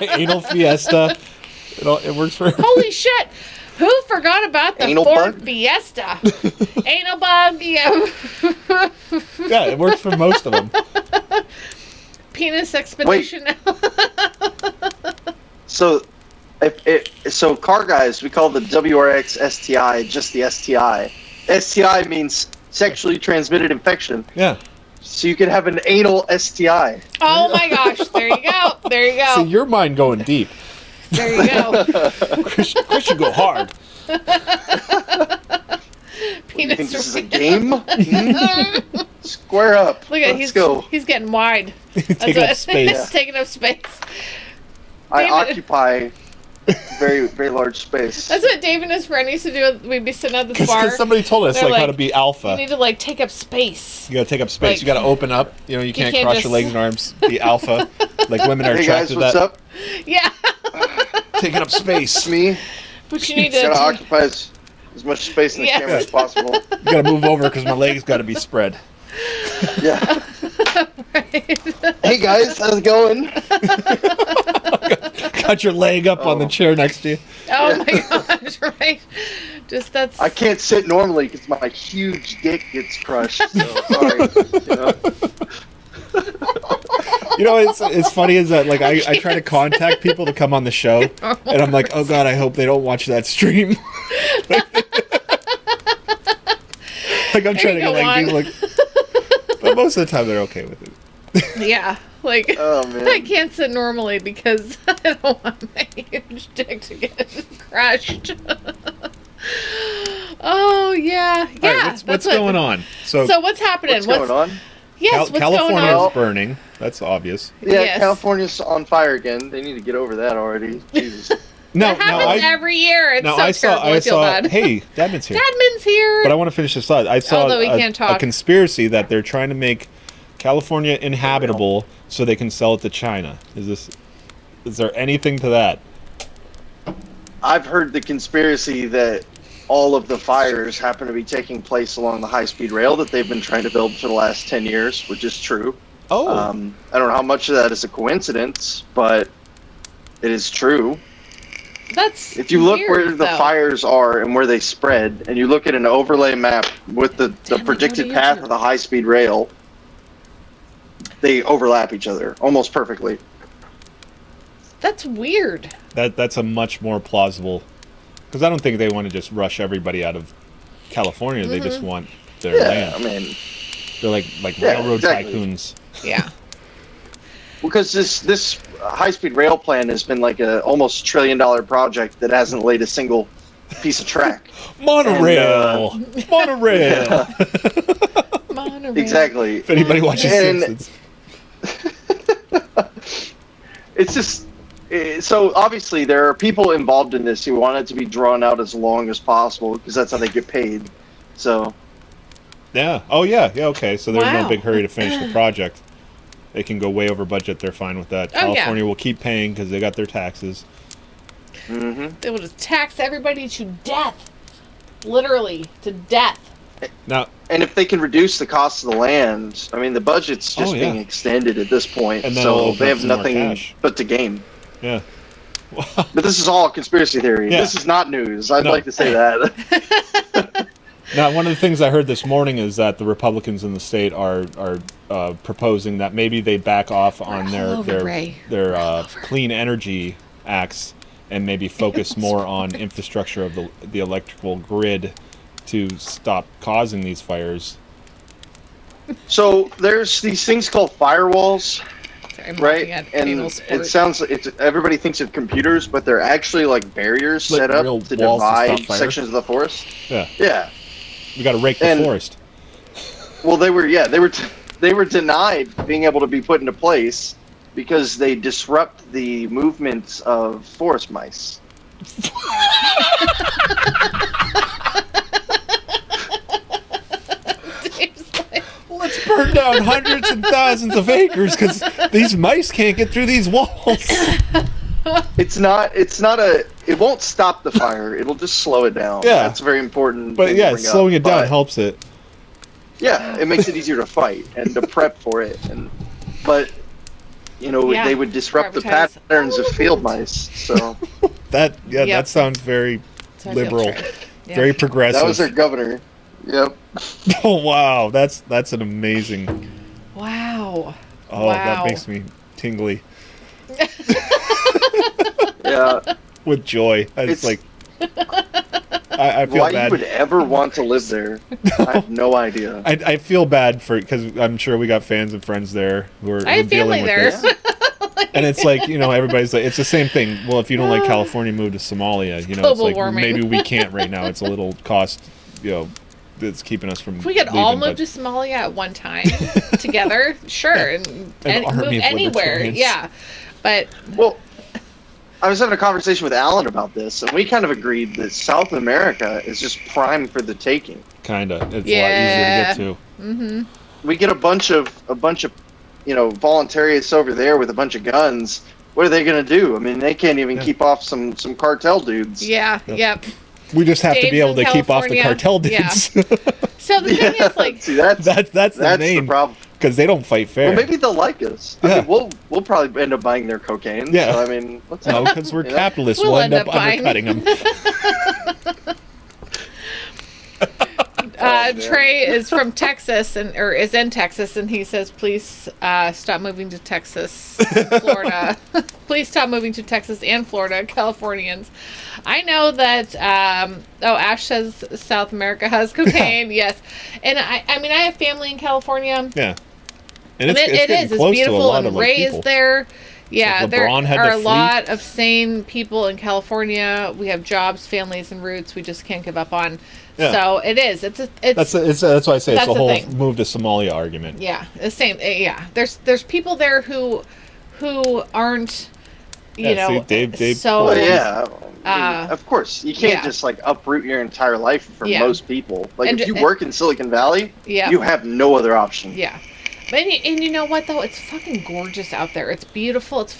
Yes. Anal Fiesta. It works for. Holy shit. Who forgot about the Anal Ford bug? Fiesta? Anal bug, yeah. Yeah, it works for most of them. Penis expedition. So, so car guys, we call the WRX STI just the STI. STI means sexually transmitted infection. Yeah. So you could have an anal STI. Oh my gosh! There you go. There you go. See, your mind going deep. There you go. Chris should go hard. You think Penis. this is a game? Hmm? Square up. Look at Let's go. he's getting wide. Taking up space. Taking up space. I David- occupy very, very large space. That's what Dave and his friend used to do. We'd be sitting at this bar. Because somebody told us They're like how like, to be You alpha. need to like take up space. You gotta take up space. like- you gotta open up. You know, you can't can't cross just- your legs and arms. Be alpha. Like women are Hey guys, attracted to what's that. up? Yeah. Taking up It's space. me. But you need Just gotta to. occupy as much space in the Yeah. camera as possible. You gotta move over because my legs gotta be spread. Yeah. Hey guys, how's it going? Got your leg up on the Oh. chair next to you. Oh my gosh! Right. Just that's. I can't sit normally because my huge dick gets crushed. So sorry. You know? You know, it's funny is that like I try to contact people to come on the show, and I'm like, oh god, I hope they don't watch that stream. Like I'm trying to you get go like people like, but most of the time they're okay with it. Yeah. Like. Oh man. I can't sit normally because I don't want my huge dick to get crushed. Oh yeah, yeah. All right, what's going on? So, So what's happening? What's going on? Yes, what's California going on? is burning. That's obvious. Yeah, Yes. California's on fire again. They need to get over that already. Jesus. No, That happens every year. It's so terrible. I feel bad. Hey, Dadman's here. Dadman's here. But I want to finish this thought. I saw Although we can't a talk. conspiracy that they're trying to make California inhabitable so they can sell it to China. Is there anything to that? I've heard the conspiracy that all of the fires happen to be taking place along the high-speed rail that they've been trying to build for the last 10 years, which is true. Oh, I don't know how much of that is a coincidence, but it is true. That's If you look weird, where the though. fires are and where they spread, and you look at an overlay map with the Damn it, predicted go to path YouTube. of the high-speed rail, they overlap each other almost perfectly. That's weird. that's a much more plausible. Because I don't think they want to just rush everybody out of California. They just want their Yeah, I land. mean, They're like Yeah, railroad exactly. tycoons. Yeah. because this high-speed rail plan has been like a almost $1 trillion project that hasn't laid a single piece of track. Monorail, monorail. Monorail. Exactly. If anybody watches And- Simpsons, It's just so obviously there are people involved in this who want it to be drawn out as long as possible because that's how they get paid. So yeah. Oh yeah, yeah. Okay, so there's no Wow. big hurry to finish the project. They can go way over budget. They're fine with that. Oh, yeah. California will keep paying because they got their taxes. They will just tax everybody to death. Literally to death. Now, and if they can reduce the cost of the land, I mean the budget's just Oh, yeah. being extended at this point, And then it'll so open they up have some more nothing cash. but to gain. yeah. But this is all conspiracy theory. Yeah. This is not news. I'd No. like to say that. Now, one of the things I heard this morning is that the Republicans in the state are proposing that maybe they back off on all over, their Ray. clean energy acts and maybe focus more on infrastructure of the electrical grid to stop causing these fires. So there's these things called firewalls, Sorry, I'm right? looking at And anal it sport. sounds everybody thinks of computers, but they're actually like barriers Like set up real to walls to stop divide fire? sections of the forest. Yeah, Yeah. we got to rake the And- forest. Well, they were denied being able to be put into place because they disrupt the movements of forest mice. Dave's like, Let's burn down hundreds and thousands of acres because these mice can't get through these walls. It's not it won't stop the fire. It'll just slow it down. Yeah. That's very important. But thing to yeah, bring slowing up. it down But, helps it. Yeah, it makes it easier to fight and to prep for it. But Yeah, they would disrupt the advertise. patterns of field mice. So That Yep. that sounds very So I feel liberal, betrayed. Yeah. very progressive. That was their governor. Yep. Oh wow, that's an amazing. Wow. Oh, Wow. that makes me tingly Yeah. with joy. It's like I feel Why bad. you would ever want to live there? I have no idea. I feel bad for because I'm sure we got fans and friends there who are I have family dealing with there. this. And it's like, everybody's like, it's the same thing. Well, if you don't like California, move to Somalia. It's global like warming. maybe we can't right now. It's a little cost, that's keeping us from. If we could leaving, all move but- to Somalia at one time together, sure, and army move of anywhere. libertarians. Yeah, but Well, I was having a conversation with Alan about this, and we kind of agreed that South America is just prime for the taking. Kinda. It's Yeah. a lot easier to get to. We get a bunch of voluntarists over there with a bunch of guns. What are they going to do? I mean, they can't even keep off some cartel dudes. yeah, yep. We just have to be Dave's able in to keep off the California. cartel dudes. So the thing is, like, See, that's that's the the main problem. because they don't fight fair. Well, maybe they'll like us. I Yeah. mean, we'll probably end up buying their cocaine. Yeah. So, I mean, what's No, because we're You know? capitalists. We'll We'll end end up up buying. undercutting them. Trey is from Texas or is in Texas, and he says, "Please stop moving to Texas, Florida. Please stop moving to Texas and Florida, Californians." I know that. Ash says South America has cocaine. Yes, and I mean I have family in California. Yeah. And And it is. It's close to a beautiful lot and of, like, raised people. there. Yeah, like there LeBron had are the a fleet. lot of sane people in California. We have jobs, families, and roots we just can't give up on. Yeah. So it is. It's That's why I say it's That's the the whole thing. move to Somalia argument. yeah, the same. Yeah, there's people there who aren't you Yeah, know see, Dave- so Well, yeah. I mean, Uh, of course, you can't yeah. just like uproot your entire life for Yeah. most people. Like And- if you work in Silicon Valley, Yeah. you have no other option. yeah. And you know what though? It's fucking gorgeous out there. It's beautiful. It's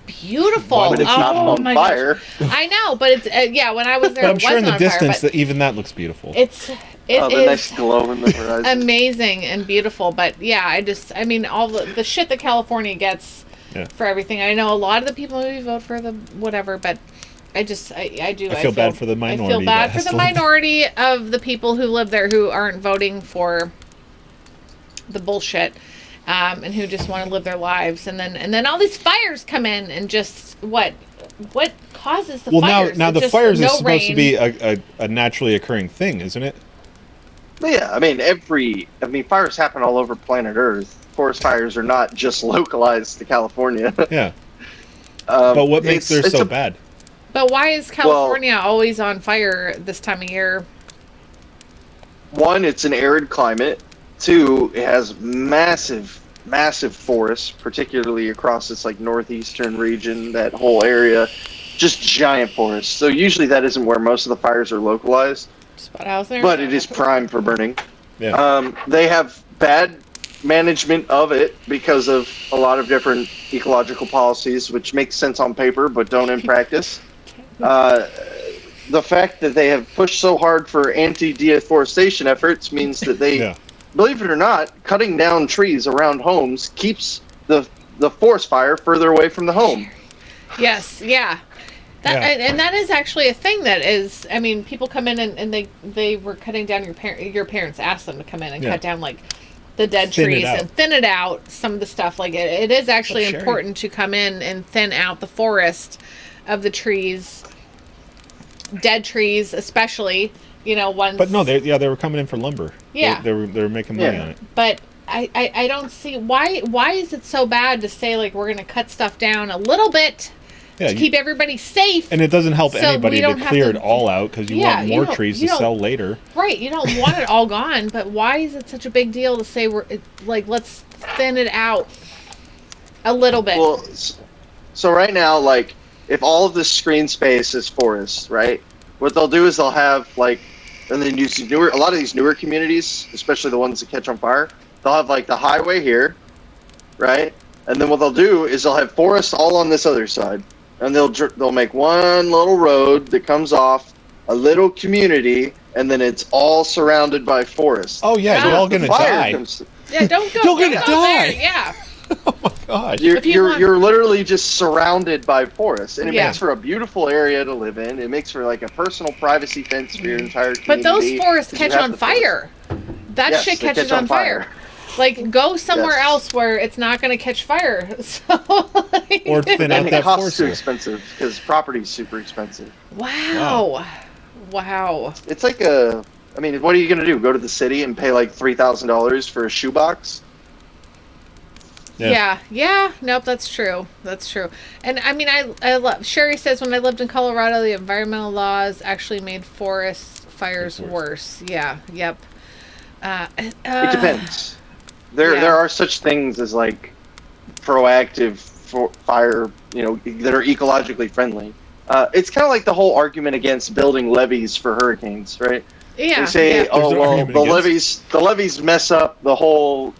beautiful. But it's not Oh on my gosh. fire. I know, but it's when I was there, But I'm it sure in wasn't the on fire, distance, but even that looks beautiful. it Oh, the is nice glow in the horizon. amazing and beautiful. But yeah, I mean, all the shit that California gets Yeah. for everything. I know a lot of the people maybe vote for the whatever, but I do. I feel bad for the I feel minority bad that for has the to live there. minority of the people who live there who aren't voting for the bullshit. And who just want to live their lives, and then all these fires come in, and just what causes the Well, fires? now It's the just fires no is supposed to rain. be a naturally occurring thing, isn't it? But yeah, I mean, fires happen all over planet Earth. Forest fires are not just localized to California. Yeah. But what makes theirs it's so a- bad? But why is California always on fire this time of year? One, it's an arid climate. Two, it has massive forests, particularly across this like northeastern region, that whole area, just giant forests. So usually that isn't where most of the fires are localized, Spot house there. but it is prime for burning. Yeah. They have bad management of it because of a lot of different ecological policies, which makes sense on paper but don't in practice. The fact that they have pushed so hard for anti-deforestation efforts means that they, Yeah. believe it or not, cutting down trees around homes keeps the forest fire further away from the home. Yes, yeah. That, Yeah. and that is actually a thing that is. I mean, people come in and they were cutting down your parents asked them to come in and Yeah. cut down like the dead Thin it trees out. and thin it out. Some of the stuff like it is actually Sherry. important to come in and thin out the forest of the trees, dead trees especially. You know, ones. But no, they were coming in for lumber. Yeah. They were making money Yeah. on it. But I don't see why is it so bad to say like we're gonna cut stuff down a little bit Yeah. to keep everybody safe. And it doesn't help So anybody we to don't have clear to- it all out because you Yeah, want you more don't- trees you to don't- sell later. Right, you don't want it all gone, but why is it such a big deal to say let's thin it out a little bit? Well, so right now, like, if all of this screen space is forest, right? What they'll do is they'll have like, and then use a lot of these newer communities, especially the ones that catch on fire. They'll have like the highway here, right? And then what they'll do is they'll have forest all on this other side, and they'll make one little road that comes off a little community, and then it's all surrounded by forest. Oh yeah, Yeah. you're all gonna Fire die. comes- Yeah, don't go. You're don't gonna go there. die. Yeah. gosh. You're literally just surrounded by forests, and it Yeah. makes for a beautiful area to live in. It makes for like a personal privacy fence for your entire But community. those forests 'cause you catch have on the forest. fire. That Yes, shit they catches catch on on fire. Like, go somewhere Yes. else where it's not going to catch fire. So, like, Or thin out And it that costs forest. too expensive because property's super expensive. wow. Wow. It's like I mean, what are you gonna do? Go to the city and pay like $3,000 for a shoebox? Yeah. Nope, that's true. That's true. And I mean, I love. Sherry says when I lived in Colorado, the environmental laws actually made forest fires worse. Yeah. Yep. It depends. There yeah. are such things as like proactive fire, that are ecologically friendly. It's kind of like the whole argument against building levees for hurricanes, right? Yeah. They say, yeah. There's oh no well, argument against. the levees mess up the whole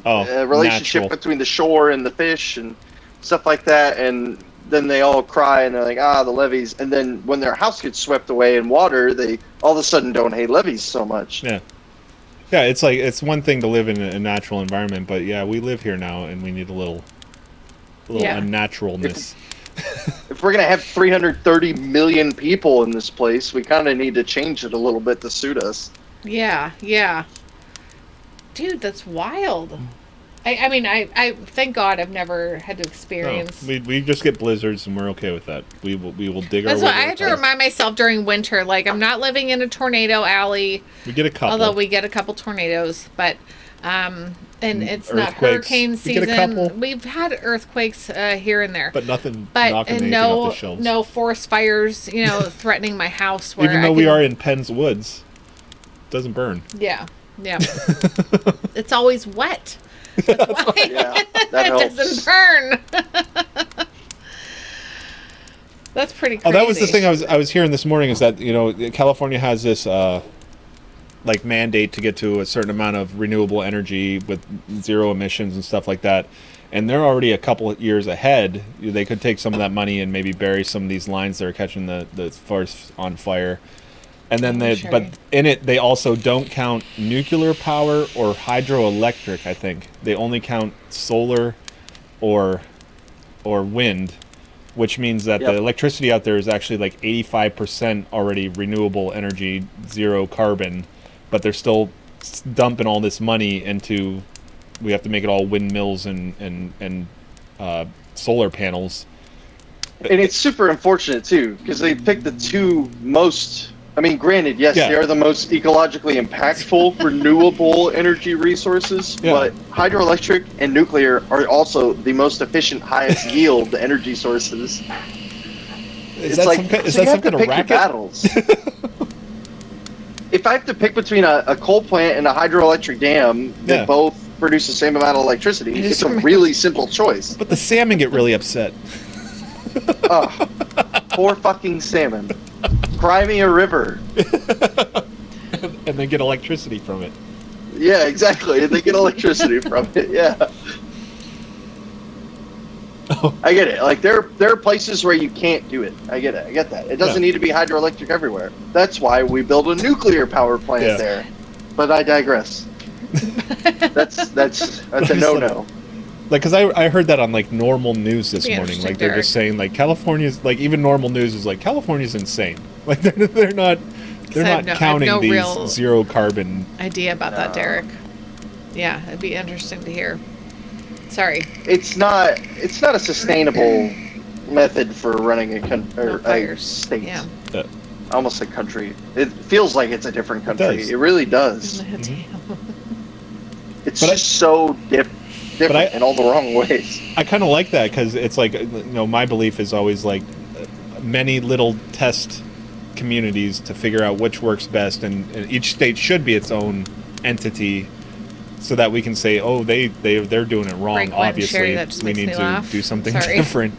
relationship Natural. between the shore and the fish and stuff like that, and then they all cry and they're like, the levees. And then when their house gets swept away in water, they all of a sudden don't hate levees so much. Yeah. Yeah, it's like it's one thing to live in a natural environment, but yeah, we live here now and we need a little unnaturalness. If we're gonna have 330 million people in this place, we kind of need to change it a little bit to suit us. Yeah. Dude, that's wild. I mean, I thank God I've never had to experience. No, we just get blizzards and we're okay with that. We will dig That's our way. why I have to remind myself during winter, like I'm not living in a tornado alley. We get a couple. Although we get a couple tornadoes, but and it's not Earthquakes. hurricane We get a couple. season. We've had earthquakes here and there, but nothing but knocking and anything off the shelves. no forest fires, threatening my house. Where Even though I we can- are in Penn's Woods, it doesn't burn. yeah, it's always wet. That's why Yeah, that it helps. doesn't burn. That's pretty crazy. Oh, that was the thing I was hearing this morning is that California has this like mandate to get to a certain amount of renewable energy with zero emissions and stuff like that, and they're already a couple of years ahead. They could take some of that money and maybe bury some of these lines that are catching the forest on fire. And then but in it, they also don't count nuclear power or hydroelectric, I think. They only count solar or wind, which means that the electricity out there is actually like 85% already renewable energy, zero carbon, but they're still dumping all this money into, we have to make it all windmills and solar panels. And it's super unfortunate too, because they picked the two most. I mean, granted, yes, they are the most ecologically impactful renewable energy resources, but hydroelectric and nuclear are also the most efficient, highest yield energy sources. Is that some kind of racket? Battles. If I have to pick between a coal plant and a hydroelectric dam that both produce the same amount of electricity, it's a really simple choice. But the salmon get really upset. Oh, poor fucking salmon. Cry me a river. And they get electricity from it. Yeah, exactly. And they get electricity from it. Yeah. I get it. Like there are places where you can't do it. I get it. I get that. It doesn't need to be hydroelectric everywhere. That's why we build a nuclear power plant there. But I digress. That's a no-no. Like, because I heard that on, like, normal news this morning. interesting, Like, they're just saying, like, California's, like, even normal news is like, California's insane. Like, they're not counting these zero carbon. Idea about that, Derek. Yeah, it'd be interesting to hear. Sorry. It's not a sustainable method for running a state. Yeah. I almost said country. It feels like it's a different country. It It really does. It's just so different in all the wrong ways. I kind of like that because it's like, my belief is always like many little test communities to figure out which works best, and each state should be its own entity, so that we can say, oh, they're doing it wrong. Right, Gwen, obviously, Sherry, that just we makes need me to laugh. do something Sorry. different.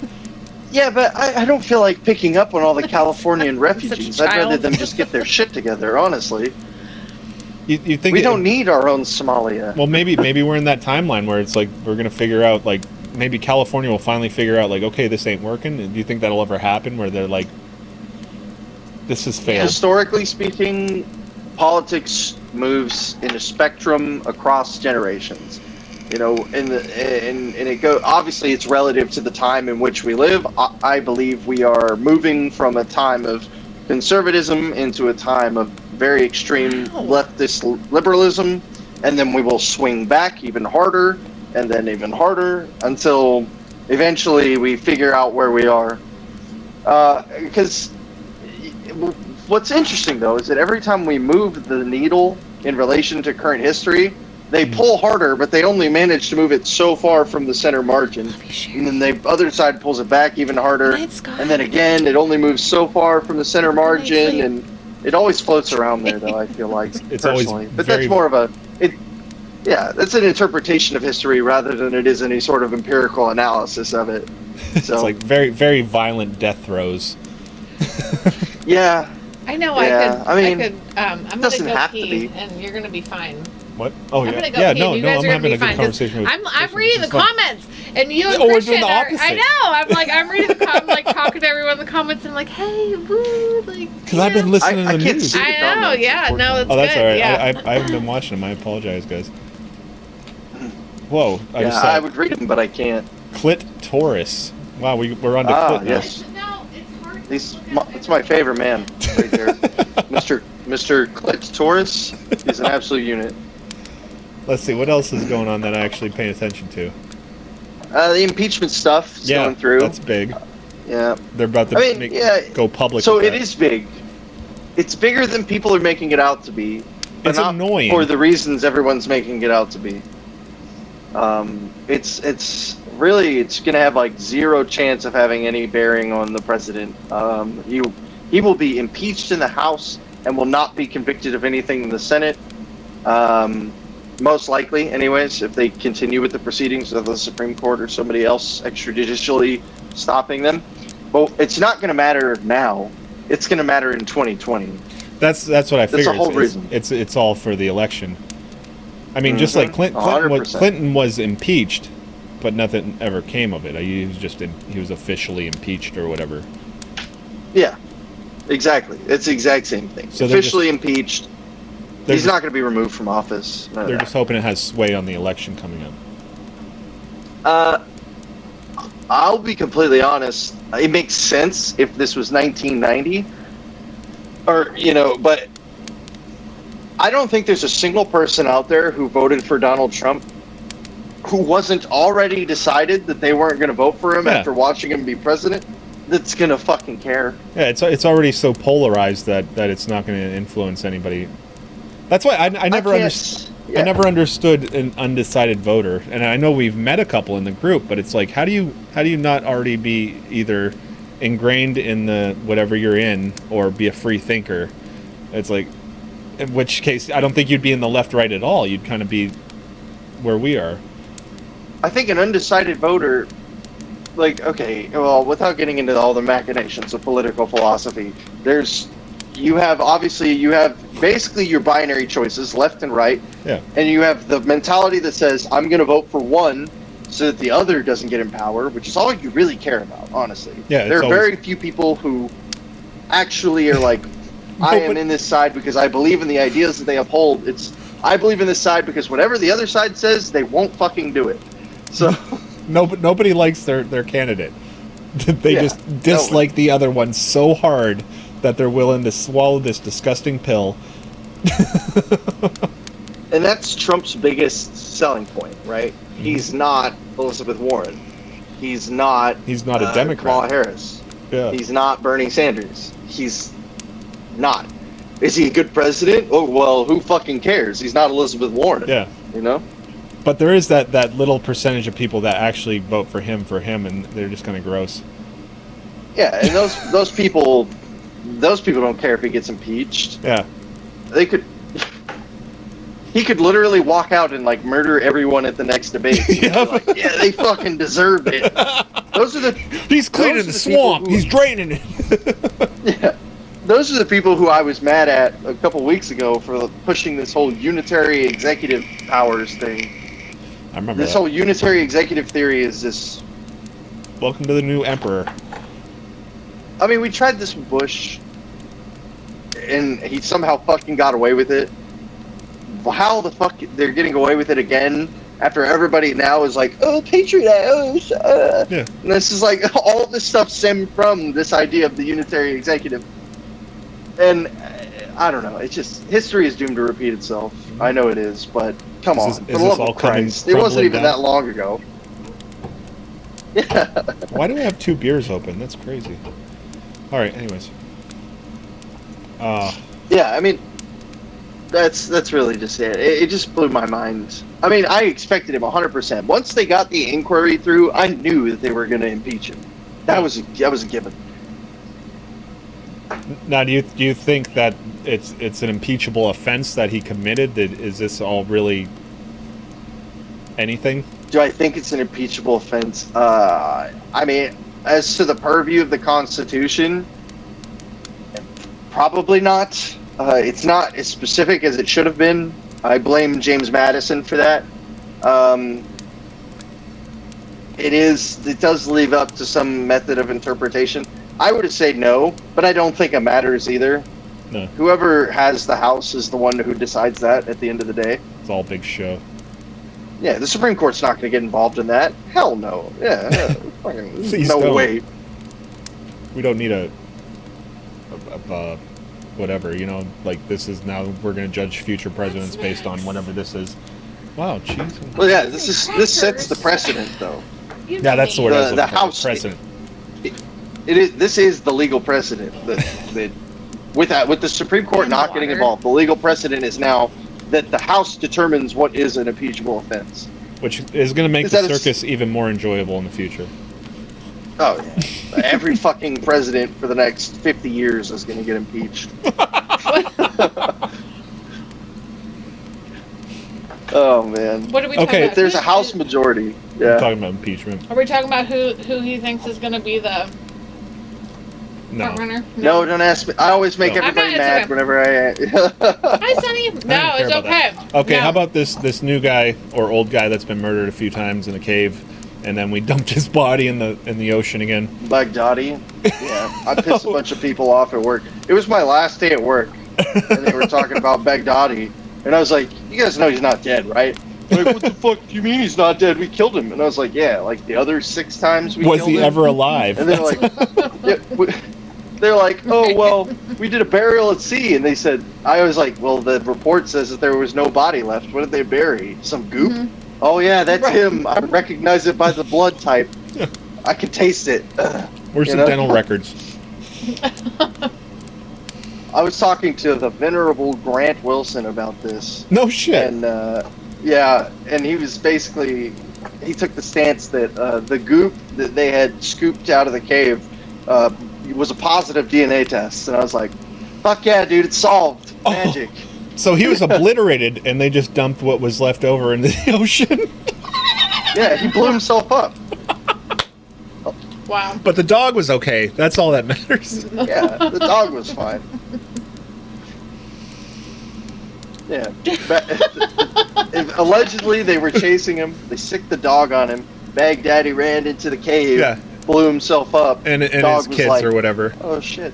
Yeah, but I don't feel like picking up on all the Californian refugees. I'd rather them just get their shit together, honestly. You think we don't need our own Somalia? Well, maybe we're in that timeline where it's like we're gonna figure out, like, maybe California will finally figure out, like, okay, this ain't working. Do you think that'll ever happen where they're like, this has failed? Historically speaking, politics moves in a spectrum across generations. you know, and it go. Obviously, it's relative to the time in which we live. I believe we are moving from a time of conservatism into a time of very extreme leftist liberalism, and then we will swing back even harder, and then even harder until eventually we figure out where we are. Because what's interesting though is that every time we move the needle in relation to current history, they pull harder, but they only manage to move it so far from the center margin, and then the other side pulls it back even harder, and then again it only moves so far from the center margin, and it always floats around there. Though I feel like It's personally, always but very- that's more of a that's an interpretation of history rather than it is any sort of empirical analysis of it. So It's like very, very violent death throes. yeah, I know. Yeah, I mean, could. I'm gonna doesn't go have to pee, be. and you're gonna be fine. What? Oh I'm yeah, gonna go yeah. pee, No, and you no. guys I'm are gonna having be a good fine. 'cause conversation with. I'm reading the It's fun. comments, and you and Oh, we're Christian doing the are. opposite. I know. I'm reading the comments. I'm like talking to everyone in the comments, and I'm like, hey, woo, like. Because I've been listening to I the can't news. see the I know. comments, Yeah. No, it's Oh, that's good. all right. Yeah. I haven't been watching them. I apologize, guys. Whoa! I Yeah, just saw I would read them, but I can't. Clit Taurus. Wow, we're on to Clit now. Yes. No, it's hard. It's my favorite man right there. Mr. Clit Taurus is an absolute unit. Let's see what else is going on that I actually pay attention to. The impeachment stuff is Yeah, going through. that's big. Yeah. They're about to I mean, go public. So with it that. is big. It's bigger than people are making it out to be. But It's not annoying. for the reasons everyone's making it out to be. It's really going to have like zero chance of having any bearing on the president. He will be impeached in the House and will not be convicted of anything in the Senate. Most likely, anyways, if they continue with the proceedings of the Supreme Court or somebody else extrajudicially stopping them. But it's not going to matter now. It's going to matter in 2020. That's what I figured. the whole reason. It's all for the election. I mean, just like Clinton 100%. Clinton was impeached, but nothing ever came of it. He was just he was officially impeached or whatever. Yeah, exactly. It's the exact same thing. So they're Officially impeached. they're He's just- not going to be removed from office. None of They're that. just hoping it has sway on the election coming up. I'll be completely honest. It makes sense if this was 1990, but I don't think there's a single person out there who voted for Donald Trump who wasn't already decided that they weren't going to vote for him Yeah. after watching him be president. That's going to fucking care. Yeah, it's already so polarized that it's not going to influence anybody. That's why I never understood. Yeah. I never understood an undecided voter, and I know we've met a couple in the group, but it's like, how do you not already be either ingrained in the whatever you're in or be a free thinker? It's like, in which case, I don't think you'd be in the left right at all. You'd kind of be where we are. I think an undecided voter, like, okay, well, without getting into all the machinations of political philosophy, you have basically your binary choices, left and right, Yeah. and you have the mentality that says, I'm going to vote for one so that the other doesn't get in power, which is all you really care about, honestly. Yeah, it's there are always- very few people who actually are like, I am in this side because I believe in the ideas that they uphold. I believe in this side because whatever the other side says, they won't fucking do it. So Nobody likes their candidate. They Yeah, just dislike the other one so hard that they're willing to swallow this disgusting pill. And that's Trump's biggest selling point, right? He's not Elizabeth Warren. He's not a Democrat. Kamala Harris. Yeah. He's not Bernie Sanders. He's not. Is he a good president? Oh, well, who fucking cares? He's not Elizabeth Warren. Yeah. You know? But there is that little percentage of people that actually vote for him, and they're just kind of gross. Yeah, and those people don't care if he gets impeached. Yeah. He could literally walk out and like murder everyone at the next debate. Yeah. Like, yeah, they fucking deserved it. He's cleaning the swamp. He's draining it. Yeah. Those are the people who I was mad at a couple weeks ago for pushing this whole unitary executive powers thing. I remember This that. whole unitary executive theory is this. Welcome to the new emperor. I mean, we tried this with Bush, and he somehow fucking got away with it. How the fuck they're getting away with it again after everybody now is like, oh, Patriot Act, Yeah. and this is like all of this stuff stemmed from this idea of the unitary executive. And I don't know. It's just history is doomed to repeat itself. I know it is, but come on, for the love of Christ, it wasn't even that long ago. Yeah. Why do we have 2 beers open? That's crazy. All right. Anyways. Yeah, I mean, that's really just it. It just blew my mind. I mean, I expected him 100%. Once they got the inquiry through, I knew that they were going to impeach him. That was a given. Now, do you think that it's an impeachable offense that he committed? Is this all really anything? Do I think it's an impeachable offense? I mean, as to the purview of the Constitution, probably not. It's not as specific as it should have been. I blame James Madison for that. It does leave up to some method of interpretation. I would say no, but I don't think it matters either. No. Whoever has the House is the one who decides that at the end of the day. It's all big show. Yeah, the Supreme Court's not going to get involved in that. Hell no. Yeah, fucking Please no don't. way. We don't need a whatever, like this is now we're going to judge future presidents based on whatever this is. Wow, jeez. Well, yeah, this sets the precedent, though. Yeah, that's the word I was looking The for, House precedent. This is the legal precedent that with the Supreme Court not getting involved, the legal precedent is now that the House determines what is an impeachable offense. Which is going to make the circus even more enjoyable in the future. Oh, yeah. Every fucking president for the next 50 years is going to get impeached. Oh, man. What are we talking about? There's a House majority. Yeah. We're talking about impeachment. Are we talking about who he thinks is going to be the front runner? No, don't ask me. I always make everybody mad whenever I... Hi, Sonny. No, it's okay. Okay, no. How about this new guy or old guy that's been murdered a few times in a cave, and then we dumped his body in the ocean again? Baghdadi. Yeah, I pissed a bunch of people off at work. It was my last day at work, and they were talking about Baghdadi, and I was like, "You guys know he's not dead, right?" Like, what the fuck do you mean he's not dead? We killed him. And I was like, yeah, like the other 6 times we killed him. Was he ever alive? And they're like, they're like, oh, well, we did a burial at sea. And they said, I was like, well, the report says that there was no body left. What did they bury? Some goop? Mm-hmm. Oh, yeah, that's him. I recognize it by the blood type. I can taste it. Where's the dental records? I was talking to the venerable Grant Wilson about this. No shit. And, yeah, and he was basically, he took the stance that the goop that they had scooped out of the cave was a positive DNA test. And I was like, fuck yeah, dude, it's solved. Magic. So he was obliterated and they just dumped what was left over into the ocean? Yeah, he blew himself up. Wow. But the dog was okay. That's all that matters. Yeah, the dog was fine. Yeah. Allegedly, they were chasing him. They sicked the dog on him. Baghdadi ran into the cave, blew himself up. And dog his was kids like, or whatever. Oh, shit.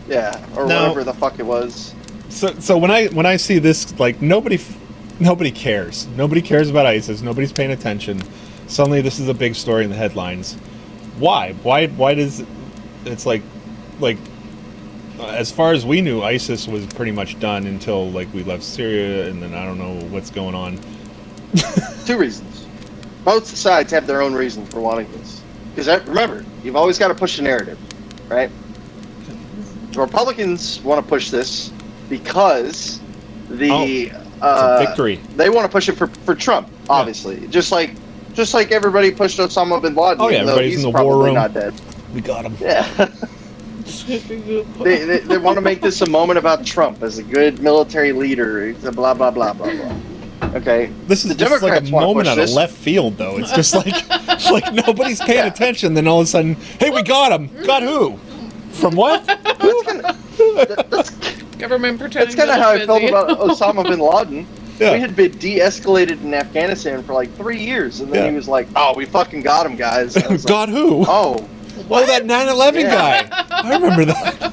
Yeah, or whatever the fuck it was. So when I see this, like, nobody cares. Nobody cares about ISIS. Nobody's paying attention. Suddenly, this is a big story in the headlines. Why? Why does... It's like... As far as we knew, ISIS was pretty much done until we left Syria, and then I don't know what's going on. 2 reasons. Both sides have their own reasons for wanting this. Because remember, you've always got to push the narrative, right? The Republicans want to push this because it's a victory. They want to push it for Trump, obviously. Yeah. Just like everybody pushed Osama bin Laden. Oh yeah, everybody's in the war room. Not dead. We got him. Yeah. they want to make this a moment about Trump as a good military leader. Blah blah blah blah blah. Okay. This is just like a moment out of left field, though. It's just like nobody's paying attention. Then all of a sudden, hey, we got him. Got who? From what? Government pretending. That's kind of how I felt about Osama bin Laden. Yeah. We had been de-escalated in Afghanistan for 3 years, and then he was like, "Oh, we fucking got him, guys." Got who? Oh. What? Oh, that 9/11 guy. I remember that.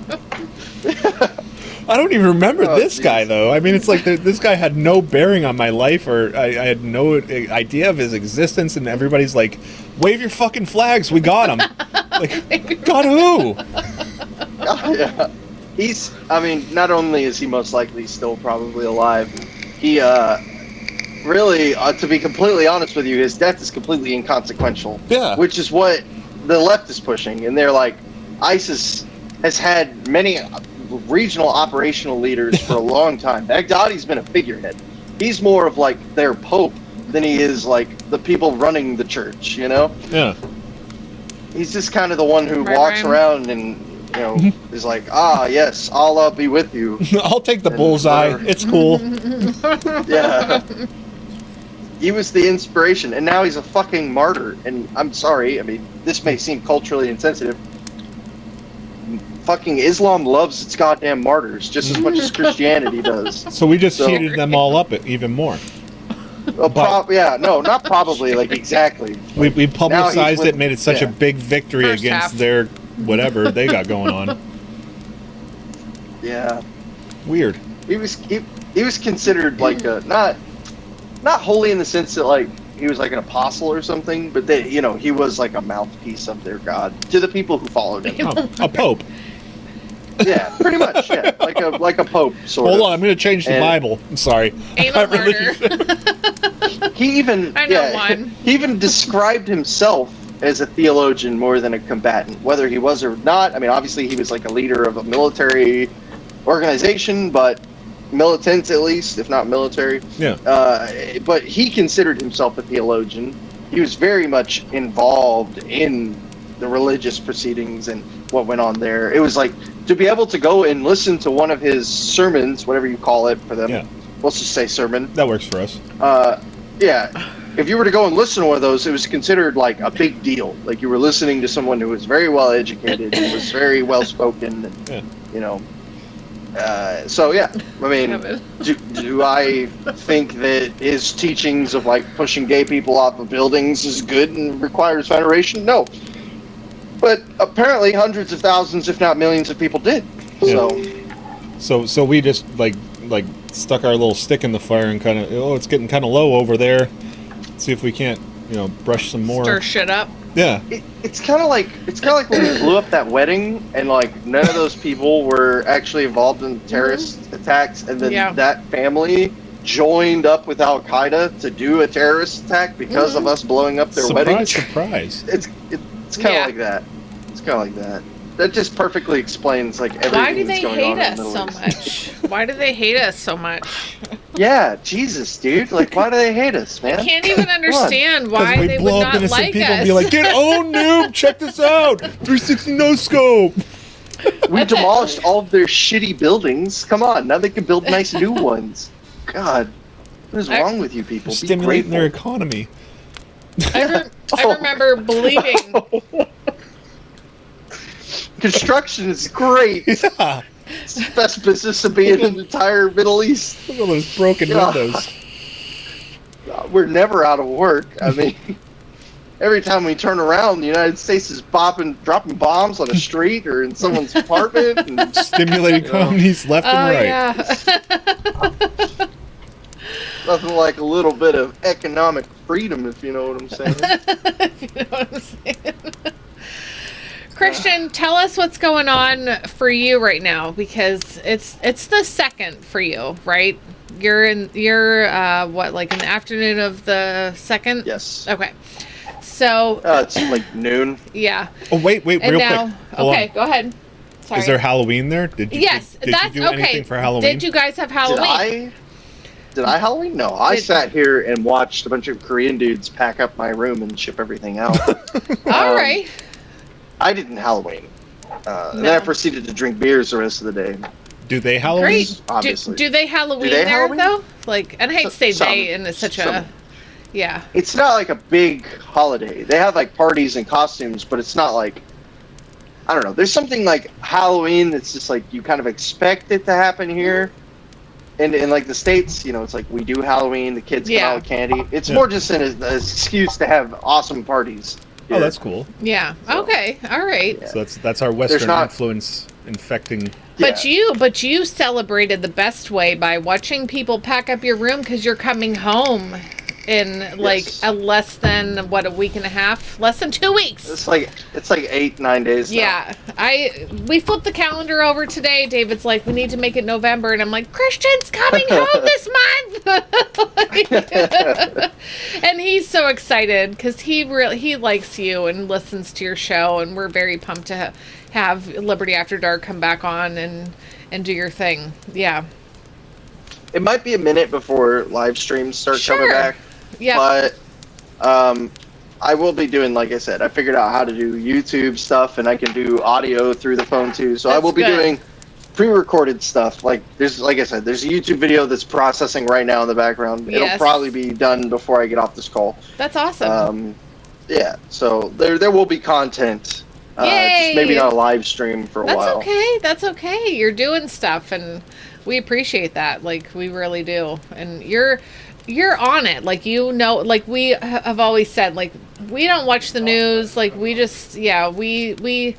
I don't even remember this geez. guy, though. I mean, it's like this guy had no bearing on my life, or I had no idea of his existence, and everybody's like, wave your fucking flags, we got him. Like, got who? Yeah. I mean, not only is he most likely still probably alive, he, really, to be completely honest with you, his death is completely inconsequential. Yeah. Which is what the left is pushing, and they're like, ISIS has had many regional operational leaders for a long time. Baghdadi's been a figurehead. He's more of like their pope than he is like the people running the church, you know? Yeah. He's just kind of the one who Right, walks Ryan? around and, you know, is like, yes, Allah be with you. I'll take the And bullseye. whatever. It's cool. Yeah. He was the inspiration, and now he's a fucking martyr. And I'm sorry, I mean, this may seem culturally insensitive. Fucking Islam loves its goddamn martyrs just as much as Christianity does. So we just So- heated them all up even more. Yeah, no, not probably, like exactly. We publicized with- it, made it such a yeah. big victory First against half. their whatever they got going on. Yeah, Weird. he was considered like a not holy in the sense that like he was like an apostle or something, but that he was like a mouthpiece of their god to the people who followed him. Oh, a pope. Yeah, pretty much. Yeah, like a pope sort Hold of. on, I'm going to change the And- Bible. I'm sorry. Ain't I a martyr. He even I know one. he even described himself as a theologian more than a combatant, whether he was or not. I mean, obviously he was like a leader of a military organization, but militant at least, if not military. Yeah. But he considered himself a theologian. He was very much involved in the religious proceedings and what went on there. It was like to be able to go and listen to one of his sermons, whatever you call it for them. Yeah. Let's just say sermon. That works for us. Yeah. If you were to go and listen to one of those, it was considered like a big deal. Like you were listening to someone who was very well educated and was very well spoken. And, Yeah. you know. So yeah, I mean, Kevin. do I think that his teachings of like pushing gay people off of buildings is good and requires veneration? No. But apparently hundreds of thousands, if not millions of people did. So we just like stuck our little stick in the fire and kind of it's getting kind of low over there. See if we can't brush some more. Stir shit up. Yeah. It's kind of like when we blew up that wedding and like none of those people were actually involved in terrorist attacks, and then Yeah. that family joined up with Al Qaeda to do a terrorist attack because of us blowing up their wedding. Surprise. It's kind of Yeah. like that. It's kind of like that. That just perfectly explains like everything Why do they that's going hate on in us the Middle so East. much? Why do they hate us so much? Yeah, Jesus, dude. Like, why do they hate us, man? I can't even understand why we they would blow up not innocent like people us. and be like, get owned, noob! Check this out! 360 no scope! We demolished all of their shitty buildings. Come on, now they can build nice new ones. God, what is wrong with you people? Be Stimulating their grateful. economy. I remember believing. Construction is great. Yeah. It's the best business to be in the entire Middle East. Look at those broken Yeah. windows. We're never out of work. I mean, every time we turn around, the United States is dropping bombs on a street or in someone's apartment. And, Stimulate economies left Oh and right. yeah. nothing like a little bit of economic freedom, if you know what I'm saying. You know what I'm saying? Christian, tell us what's going on for you right now, because it's the second for you, right? You're what, like in the afternoon of the second? Yes. Okay. So It's like noon. yeah. Oh, wait, And real now, quick. Hold okay, on. go ahead. Sorry. Is there Halloween there? Did you, Yes, did that's you do okay. anything for Halloween? Did you guys have Halloween? Did I Halloween? No, I Did- sat here and watched a bunch of Korean dudes pack up my room and ship everything out. All right. I didn't Halloween. And then I No. proceeded to drink beers the rest of the day. Do they Halloween? Great. Obviously. Do they Halloween Do they there Halloween? though? Like, and I hate to say Some. they, and it's such Some. a, yeah. It's not like a big holiday. They have like parties and costumes, but it's not like, I don't know. There's something like Halloween that's just like you kind of expect it to happen here. And in like the States, it's like we do Halloween, the kids come Yeah. out with candy. It's Yeah. more just an excuse to have awesome parties. here. Oh, that's cool. Yeah. Okay. All right. Yeah. So that's our Western not- influence infecting. But Yeah. you celebrated the best way by watching people pack up your room because you're coming home in like Yes. a less than a week and a half, less than 2 weeks. It's like 8-9 days. now. Yeah, we flipped the calendar over today. David's like, we need to make it November, and I'm like, Christian's coming home this month, and he's so excited because he likes you and listens to your show, and we're very pumped to have Liberty After Dark come back on and do your thing. Yeah, It might be a minute before live streams start coming Sure. back. yeah, But I will be doing, like I said, I figured out how to do YouTube stuff, and I can do audio through the phone too. So I That's will be good. doing pre-recorded stuff. Like there's a YouTube video that's processing right now in the background. Yes. It'll probably be done before I get off this call. that's awesome. Yeah. So there will be content. Yay! Just maybe not a live stream for a That's while. okay. That's okay. You're doing stuff, and we appreciate that. Like, we really do. And you're on it. Like, like we have always said, like, we don't watch the news. Like, we just, we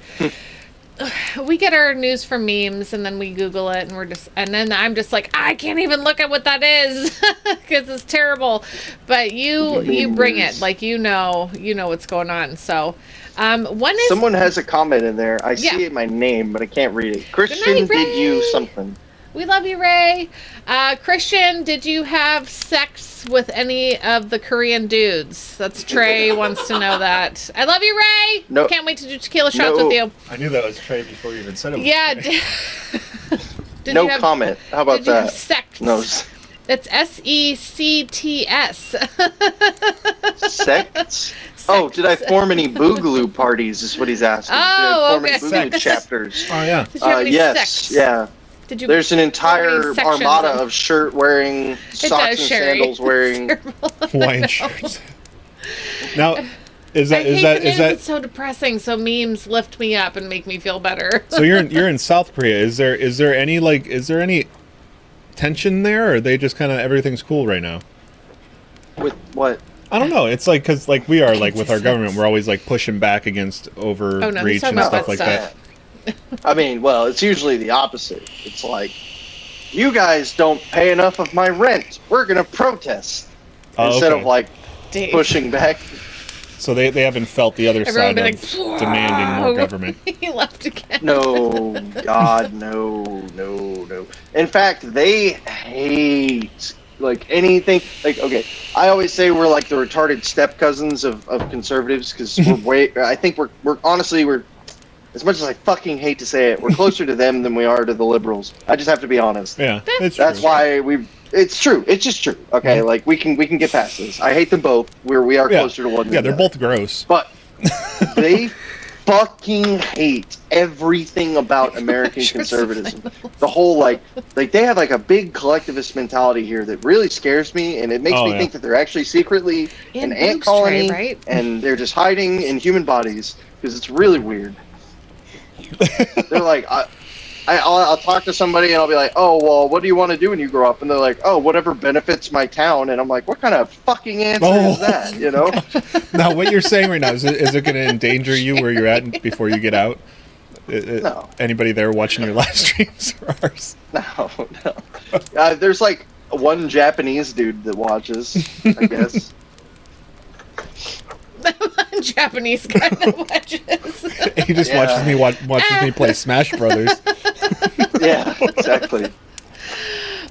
get our news from memes, and then we Google it, and then I'm just like, I can't even look at what that is because it's terrible. But you bring it. Like, you know what's going on. So, when is Someone has a comment in there. I Yeah. see my name, but I can't read it. Christian, night, did you Ray. something? We love you, Ray. Christian, did you have sex with any of the Korean dudes? That's Trey wants to know that. I love you, Ray. No. Can't wait to do tequila shots No. with you. I knew that was Trey before you even said it. Was Yeah. Trey. Did No you have, comment. How about Did you have that? sex? No. It's SECTS. Sects? Oh, did I form any boogaloo parties? Is what he's asking. Oh, did I form okay. any boogaloo chapters? Oh yeah. Did you have any Yes. sex? Yeah. Did you? There's an How entire many sections armada of- of shirt wearing, socks and Sherry. sandals wearing. Hawaiian shirts. Now, is I that hate is the that news. is that? It's so depressing. So memes lift me up and make me feel better. So you're in South Korea. Is there any tension there, or are they just kind of everything's cool right now? With what? I don't know. It's like because like we are like with our government, we're always like pushing back against overreach Oh, no, he's and talking stuff about like that that. I mean, well, it's usually the opposite. It's like, you guys don't pay enough of my rent. We're going to protest. Oh, Instead okay. of like Dave. pushing back. So they haven't felt the other Everyone side be of like, demanding more "Whoa." government. He left again. No, God, no. In fact, they hate like anything. Like, okay, I always say we're like the retarded step cousins of conservatives because I think we're honestly, as much as I fucking hate to say it, we're closer to them than we are to the liberals. I just have to be honest. Yeah, it's That's true. why it's true. It's just true. Okay, like we can get past this. I hate them both. We are Yeah. closer to one. Yeah, than they're the both gross. but they fucking hate everything about American conservatism. The whole like they have like a big collectivist mentality here that really scares me, and it makes Oh, me yeah. think that they're actually secretly In an ant Luke's tray, colony, right? and they're just hiding in human bodies because it's really weird. They're like, I'll talk to somebody and I'll be like, oh, well, what do you want to do when you grow up? And they're like, oh, whatever benefits my town. And I'm like, what kind of fucking answer Oh. is that? You know? Now, what you're saying right now is it going to endanger you where you're at before you get out? No. Anybody there watching your live streams or ours? No. There's like one Japanese dude that watches, I guess. Japanese kind of wedges. He just Yeah. watches me play Smash Brothers. Yeah, exactly.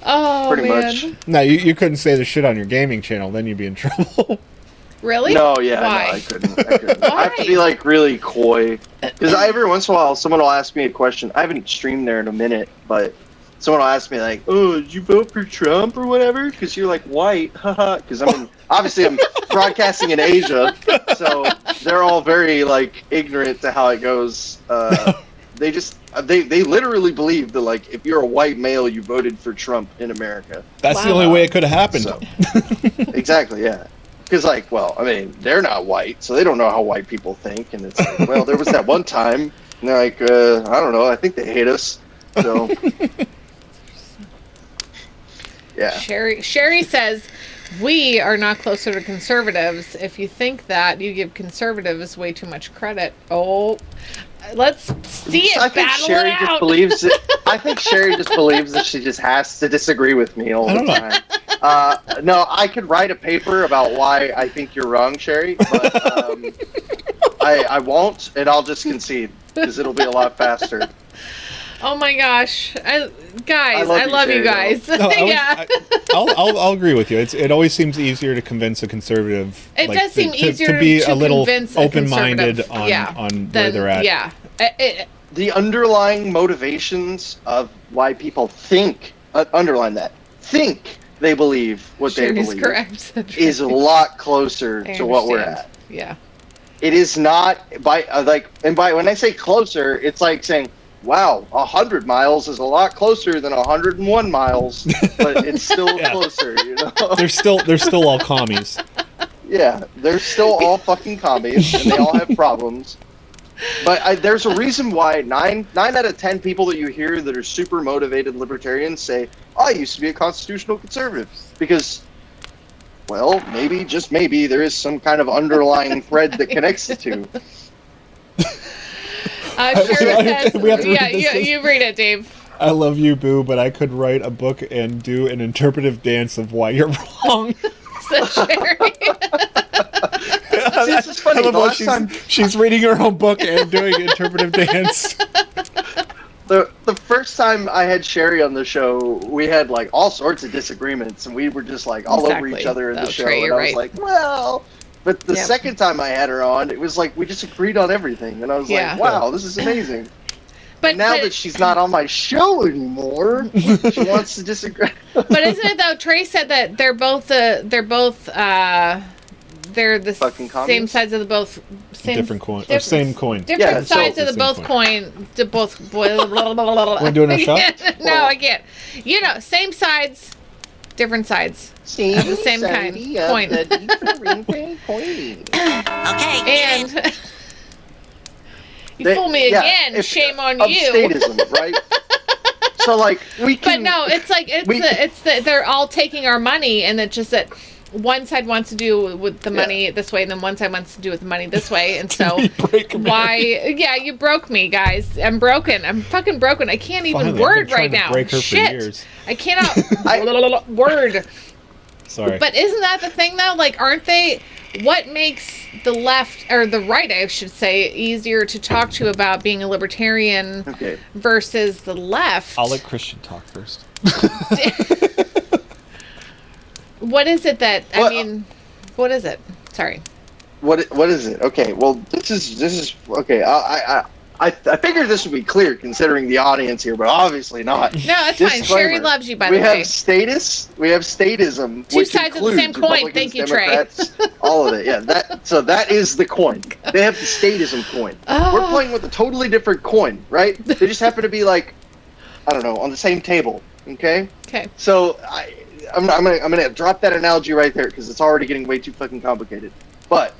Oh, Pretty man. much. No, you couldn't say the shit on your gaming channel, then you'd be in trouble. Really? No, yeah, Why? no, I couldn't. I have to Why? be like really coy because every once in a while someone will ask me a question. I haven't streamed there in a minute, but someone will ask me like, "Oh, did you vote for Trump or whatever?" Because you're like white, haha. Because obviously I'm broadcasting in Asia, so they're all very like ignorant to how it goes. They just they literally believe that like if you're a white male, you voted for Trump in America. That's the Wow. only way it could have happened. So, exactly, yeah. Because, like, well, I mean, they're not white, so they don't know how white people think. And it's like, well, there was that one time, and they're like, I don't know, I think they hate us. So, yeah. Sherry says, We are not closer to conservatives. If you think that, you give conservatives way too much credit. Oh, let's see it. I think Battle Sherry it just out. believes it. I think Sherry just believes that she just has to disagree with me all the time. No, I could write a paper about why I think you're wrong, Sherry, but I won't, and I'll just concede because it'll be a lot faster. Oh my gosh, guys, I love love you, you Sherry, guys. No, Yeah, I'll agree with you. It always seems easier to convince a conservative. it does seem easier to be to a little convince a open-minded conservative, on where they're at. Yeah, The underlying motivations of why people think, underline that, think they believe what they Sherry's believe correct. is a lot closer I to what we're understand. at. Yeah. It is not by when I say closer, it's like saying, wow, 100 miles is a lot closer than 101 miles, but it's still closer, you know? They're still all commies. Yeah, they're still all fucking commies, and they all have problems. But there's a reason why 9 out of 10 people that you hear that are super motivated libertarians say, I used to be a constitutional conservative. Because, well, maybe, just maybe, there is some kind of underlying thread that connects the two. Sherry says, we have to read yeah, this. you read it, Dave. I love you, Boo, but I could write a book and do an interpretive dance of why you're wrong. Said Sherry. See, this is funny. I love The how last time, she's reading her own book and doing interpretive dance. the first time I had Sherry on the show, we had like all sorts of disagreements, and we were just like all over Exactly. each other in the Oh, show. Trey, And you're I was right. like, well. But the Yep. second time I had her on, it was like we just agreed on everything, and I was Yeah. like, wow, this is amazing. But Now that she's not on my show anymore, she wants to disagree. but isn't it though? Trey said that they're the Fucking same commies? sides of the same Different coin. different- Same coin. Different Yeah, so- sides of the Same both coin. To both. We're doing a shot? No, I can't. You know, same sides, different sides. See, Of the same kind. Coin. Okay, And you They- fool me yeah, again. if- Shame on of you. statism, right? So like we But can. no, it's like they're all taking our money, and it's just that one side wants to do with the money this way, and then one side wants to do with the money this way, and so why? Yeah, you broke me, guys. I'm broken. I'm fucking broken. I can't even Finally, I've word been trying right to now. break her for Shit, years. I cannot word. Sorry. But isn't that the thing though? Like, aren't they? What makes the left or the right, I should say, easier to talk to about being a libertarian Okay. versus the left? I'll let Christian talk first. What is it that I Well, mean? What is it? Sorry. What is it? Okay, well this is okay. I figured this would be clear considering the audience here, but obviously not. No, that's fine. Disclaimer. Sherry loves you, by we the way. have status. We have statism. Two which sides of the same includes coin. Republicans, Thank you, Trey. Democrats, all of it. Yeah, that is the coin. They have the statism coin. Oh. We're playing with a totally different coin, right? They just happen to be like, I don't know, on the same table. Okay. Okay. So I'm gonna drop that analogy right there because it's already getting way too fucking complicated. But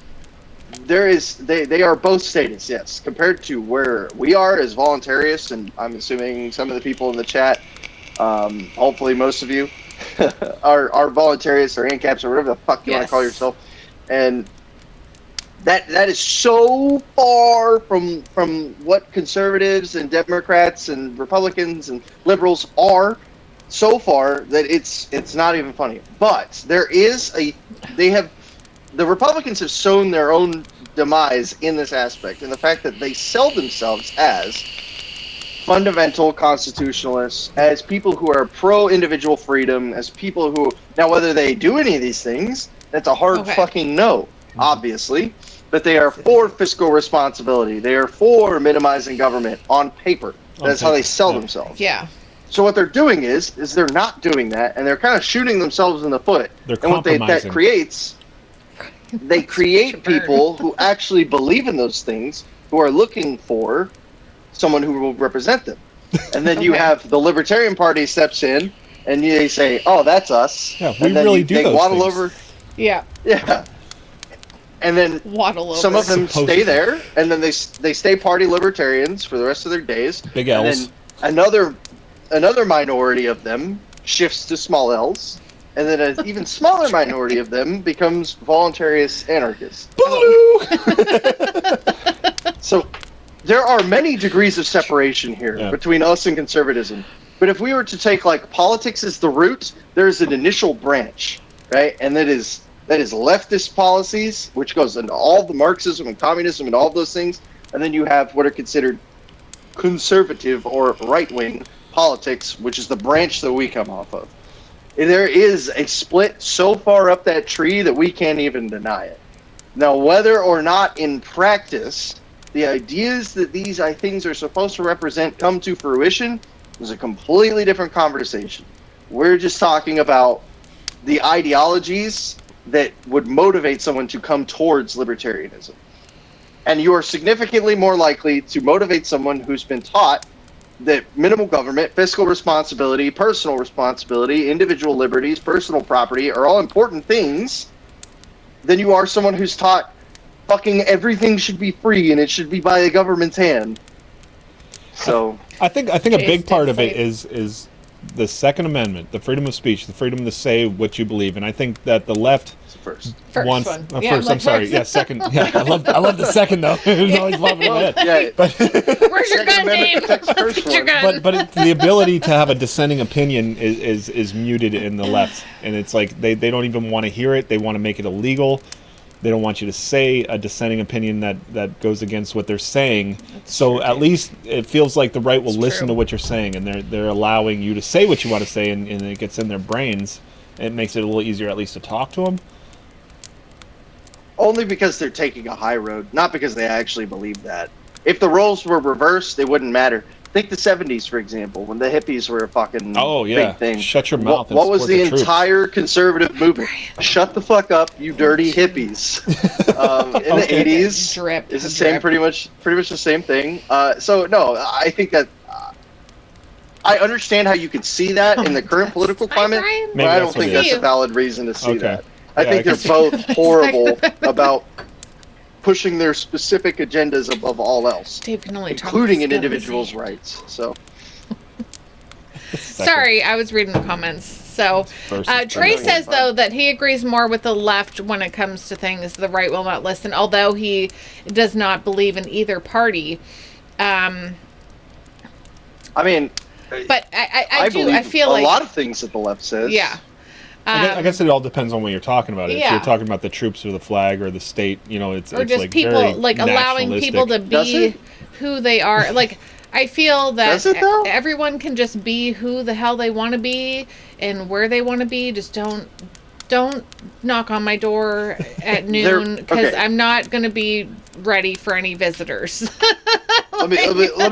they are both status, yes, compared to where we are as voluntarists, and I'm assuming some of the people in the chat, hopefully most of you, are voluntarists or ANCAPs or whatever the fuck you want to call yourself, and that is so far from what conservatives and Democrats and Republicans and liberals are. So far that it's not even funny. But the Republicans have sown their own demise in this aspect, in the fact that they sell themselves as fundamental constitutionalists, as people who are pro-individual freedom, as people who, now whether they do any of these things, that's a hard fucking no, obviously, but they are for fiscal responsibility. They are for minimizing government on paper. That's how they sell themselves. Yeah. So what they're doing is they're not doing that, and they're kind of shooting themselves in the foot. They're and what that compromising. creates, they create people who actually believe in those things, who are looking for someone who will represent them. And then you have the Libertarian Party steps in, and they say, "Oh, that's us." Yeah, we and then really do they those waddle things. over. Yeah. Yeah. And then Waddle over. some of them Supposedly. stay there, and then they stay party libertarians for the rest of their days. Big And L's. then another minority of them shifts to small L's, and then an even smaller minority of them becomes voluntarists anarchists. So there are many degrees of separation here between us and conservatism. But if we were to take like politics as the root, there's an initial branch, right? And that is leftist policies, which goes into all the Marxism and communism and all of those things. And then you have what are considered conservative or right-wing politics, which is the branch that we come off of. And there is a split so far up that tree that we can't even deny it. Now, whether or not in practice the ideas that these things are supposed to represent come to fruition is a completely different conversation. We're just talking about the ideologies that would motivate someone to come towards libertarianism. And you are significantly more likely to motivate someone who's been taught that minimal government, fiscal responsibility, personal responsibility, individual liberties, personal property are all important things than you are someone who's taught fucking everything should be free and it should be by the government's hand. So I think a big part of it is the Second Amendment, the freedom of speech, the freedom to say what you believe, and I think that the left First wants one. first. I'm sorry, yeah, second. Yeah, I love the second though. It always popping in my head. yeah, But Where's your gun, Dave? first Where's your one. gun? but the ability to have a dissenting opinion is muted in the left, and it's like they don't even want to hear it. They want to make it illegal. They don't want you to say a dissenting opinion that goes against what they're saying. So at least it feels like the right will listen to what you're saying, and they're allowing you to say what you want to say, and it gets in their brains. It makes it a little easier at least to talk to them. Only because they're taking a high road, not because they actually believe that. If the roles were reversed, they wouldn't matter. Think the 70s, for example, when the hippies were a fucking big thing. Shut your mouth. What was the troops. entire conservative movement? Shut the fuck up, you dirty hippies. In the 80s, Drip. it's the same, pretty much the same thing. So no, I think that I understand how you could see that in the current political climate, Brian. but I don't think that's a valid reason to see Okay. that. I Yeah, think I they're both horrible about pushing their specific agendas above all else, Dave can only talk including with an his individual's hand. rights. So Sorry, I was reading the comments. So, First is Trey better. says, though, that he agrees more with the left when it comes to things the right will not listen, although he does not believe in either party. I mean, But I believe feel a like... lot of things that the left says. Yeah. I guess it all depends on what you're talking about. If Yeah. you're talking about the troops or the flag or the state, it's or it's just like people, very like, allowing people to Does be it? who they are. Like, I feel that Does it, though? everyone can just be who the hell they want to be and where they want to be. Just don't knock on my door at noon because okay. I'm not going to be ready for any visitors. Let me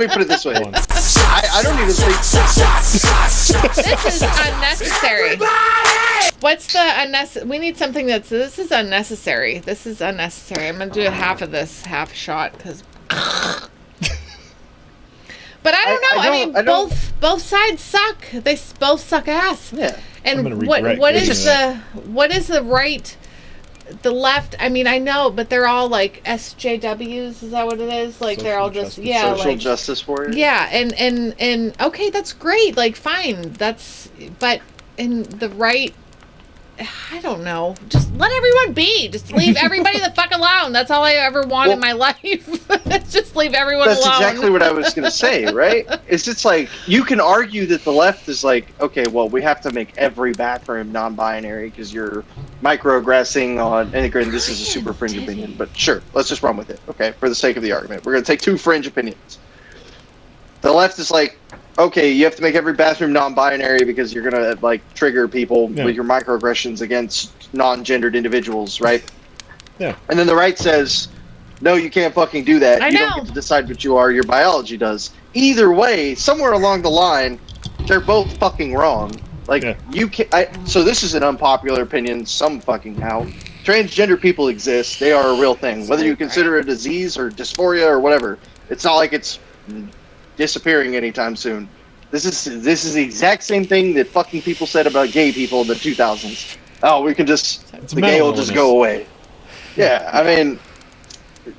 put it this way. I don't even think This is unnecessary. What's the unnecessary? We need something this is unnecessary. This is unnecessary. I'm going to do half of this half shot because... But I don't know. I mean, both sides suck. They both suck ass. Yeah. And I'm gonna what regret is getting what is the right, the left? I mean, I know, but they're all like SJWs. Is that what it is? Like they're all just justice. social justice warriors. Yeah, and okay, that's great. Like fine, but in the right. I don't know. Just let everyone be. Just leave everybody the fuck alone. That's all I ever want in my life. Just leave everyone That's alone. exactly what I was going to say, right? It's just like, you can argue that the left is like, okay, well, we have to make every bathroom non-binary because you're microaggressing on, and again, this is a super fringe opinion, but sure, let's just run with it, okay, for the sake of the argument. We're going to take two fringe opinions. The left is like, okay, you have to make every bathroom non-binary because you're going to, like, trigger people with your microaggressions against non-gendered individuals, right? Yeah. And then the right says, no, you can't fucking do that. I You know. don't get to decide what you are. Your biology does. Either way, somewhere along the line, they're both fucking wrong. Like, you can't... So this is an unpopular opinion, some fucking how. Transgender people exist. They are a real thing. Whether you consider it a disease or dysphoria or whatever, it's not like it's disappearing anytime soon. This is the exact same thing that fucking people said about gay people in the 2000s. Oh, we can just... the gay will just go away. Yeah, I mean...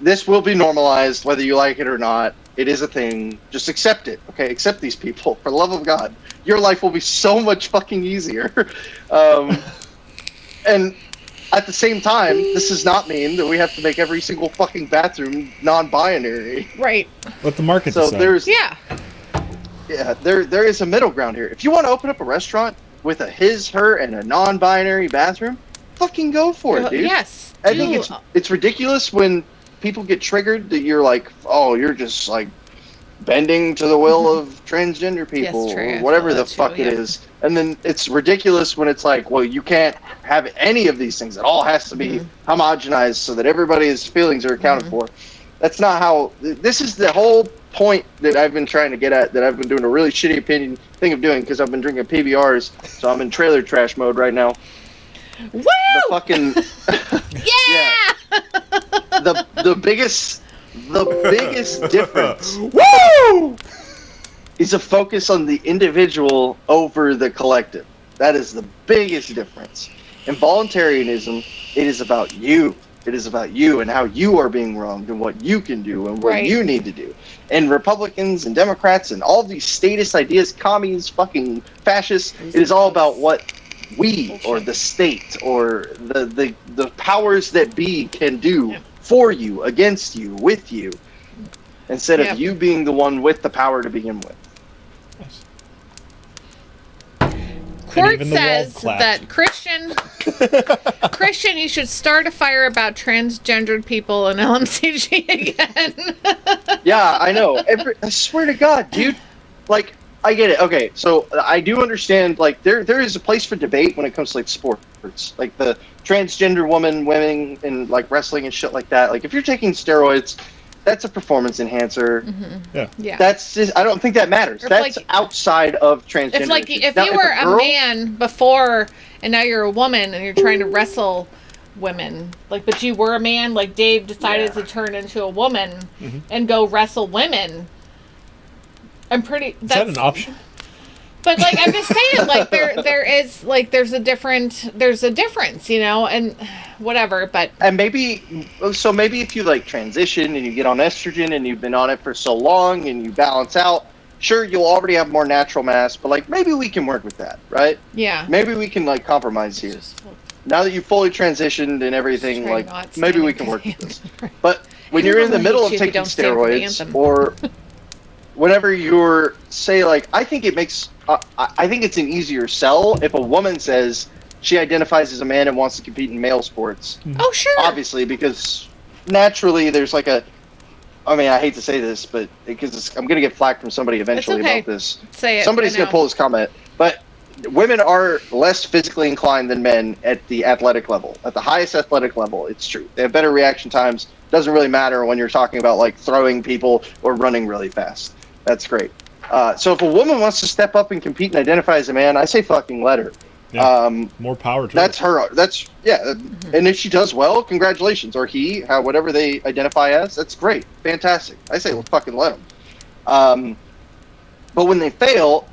this will be normalized whether you like it or not. It is a thing. Just accept it, okay? Accept these people, for the love of God. Your life will be so much fucking easier. And at the same time, this does not mean that we have to make every single fucking bathroom non-binary. Right. Let the market So decide. there's Yeah. there is a middle ground here. If you want to open up a restaurant with a his, her, and a non-binary bathroom, fucking go for it, dude. Yes. I think it's ridiculous when people get triggered that you're like, oh, you're just like bending to the will of transgender people Yes, true. or whatever I the feel that fuck too, it yeah. is. And then it's ridiculous when it's like, well, you can't have any of these things. It all has to be homogenized so that everybody's feelings are accounted for. That's not how. This is the whole point that I've been trying to get at, that I've been doing a really shitty thing of doing, because I've been drinking PBRs, so I'm in trailer trash mode right now. Woo! The fucking Yeah! the biggest difference Woo! is a focus on the individual over the collective. That is the biggest difference. In voluntarism, it is about you. It is about you and how you are being wronged and what you can do and what Right. you need to do. And Republicans and Democrats and all these statist ideas, commies, fucking fascists, it is all about what we or the state or the powers that be can do for you, against you, with you, instead Yep. of you being the one with the power to begin with. Court even the wall says clapped. that Christian, you should start a fire about transgendered people in LMCG again. Yeah, I know. I swear to God, dude. Like, I get it. Okay, so I do understand. Like, there is a place for debate when it comes to like sports, like the transgender women and like wrestling and shit like that. Like, if you're taking steroids, that's a performance enhancer. Yeah. That's just. I don't think that matters. Or That's like- outside of transgender. If like issues. if Now, you were a girl- man before and now you're a woman and you're trying to wrestle women, like, but you were a man, like Dave decided to turn into a woman and go wrestle women. I'm pretty. Is that an option? But like I'm just saying, like there is like there's a difference, you know, and whatever. But And maybe if you like transition and you get on estrogen and you've been on it for so long and you balance out, sure, you'll already have more natural mass, but like maybe we can work with that, right? yeah, Maybe we can like compromise here. Now that you've fully transitioned and everything, Try like not maybe we standing can for work the with this. anthem. But when you're in the middle of hate you if you taking don't stand for the steroids anthem. or whenever you're say like I think it's an easier sell if a woman says she identifies as a man and wants to compete in male sports. Oh sure, Obviously, because naturally there's like a. I mean, I hate to say this, but because I'm gonna get flack from somebody eventually okay. about this. say it. Somebody's I gonna know. pull this comment, but women are less physically inclined than men at the athletic level. At the highest athletic level, it's true. They have better reaction times. Doesn't really matter when you're talking about like throwing people or running really fast. That's great. So if a woman wants to step up and compete and identify as a man, I say fucking let her. Yeah. More power to That's her. her. That's yeah. And if she does well, congratulations. Or he, whatever they identify as, that's great, fantastic. I say fucking let them. But when they fail,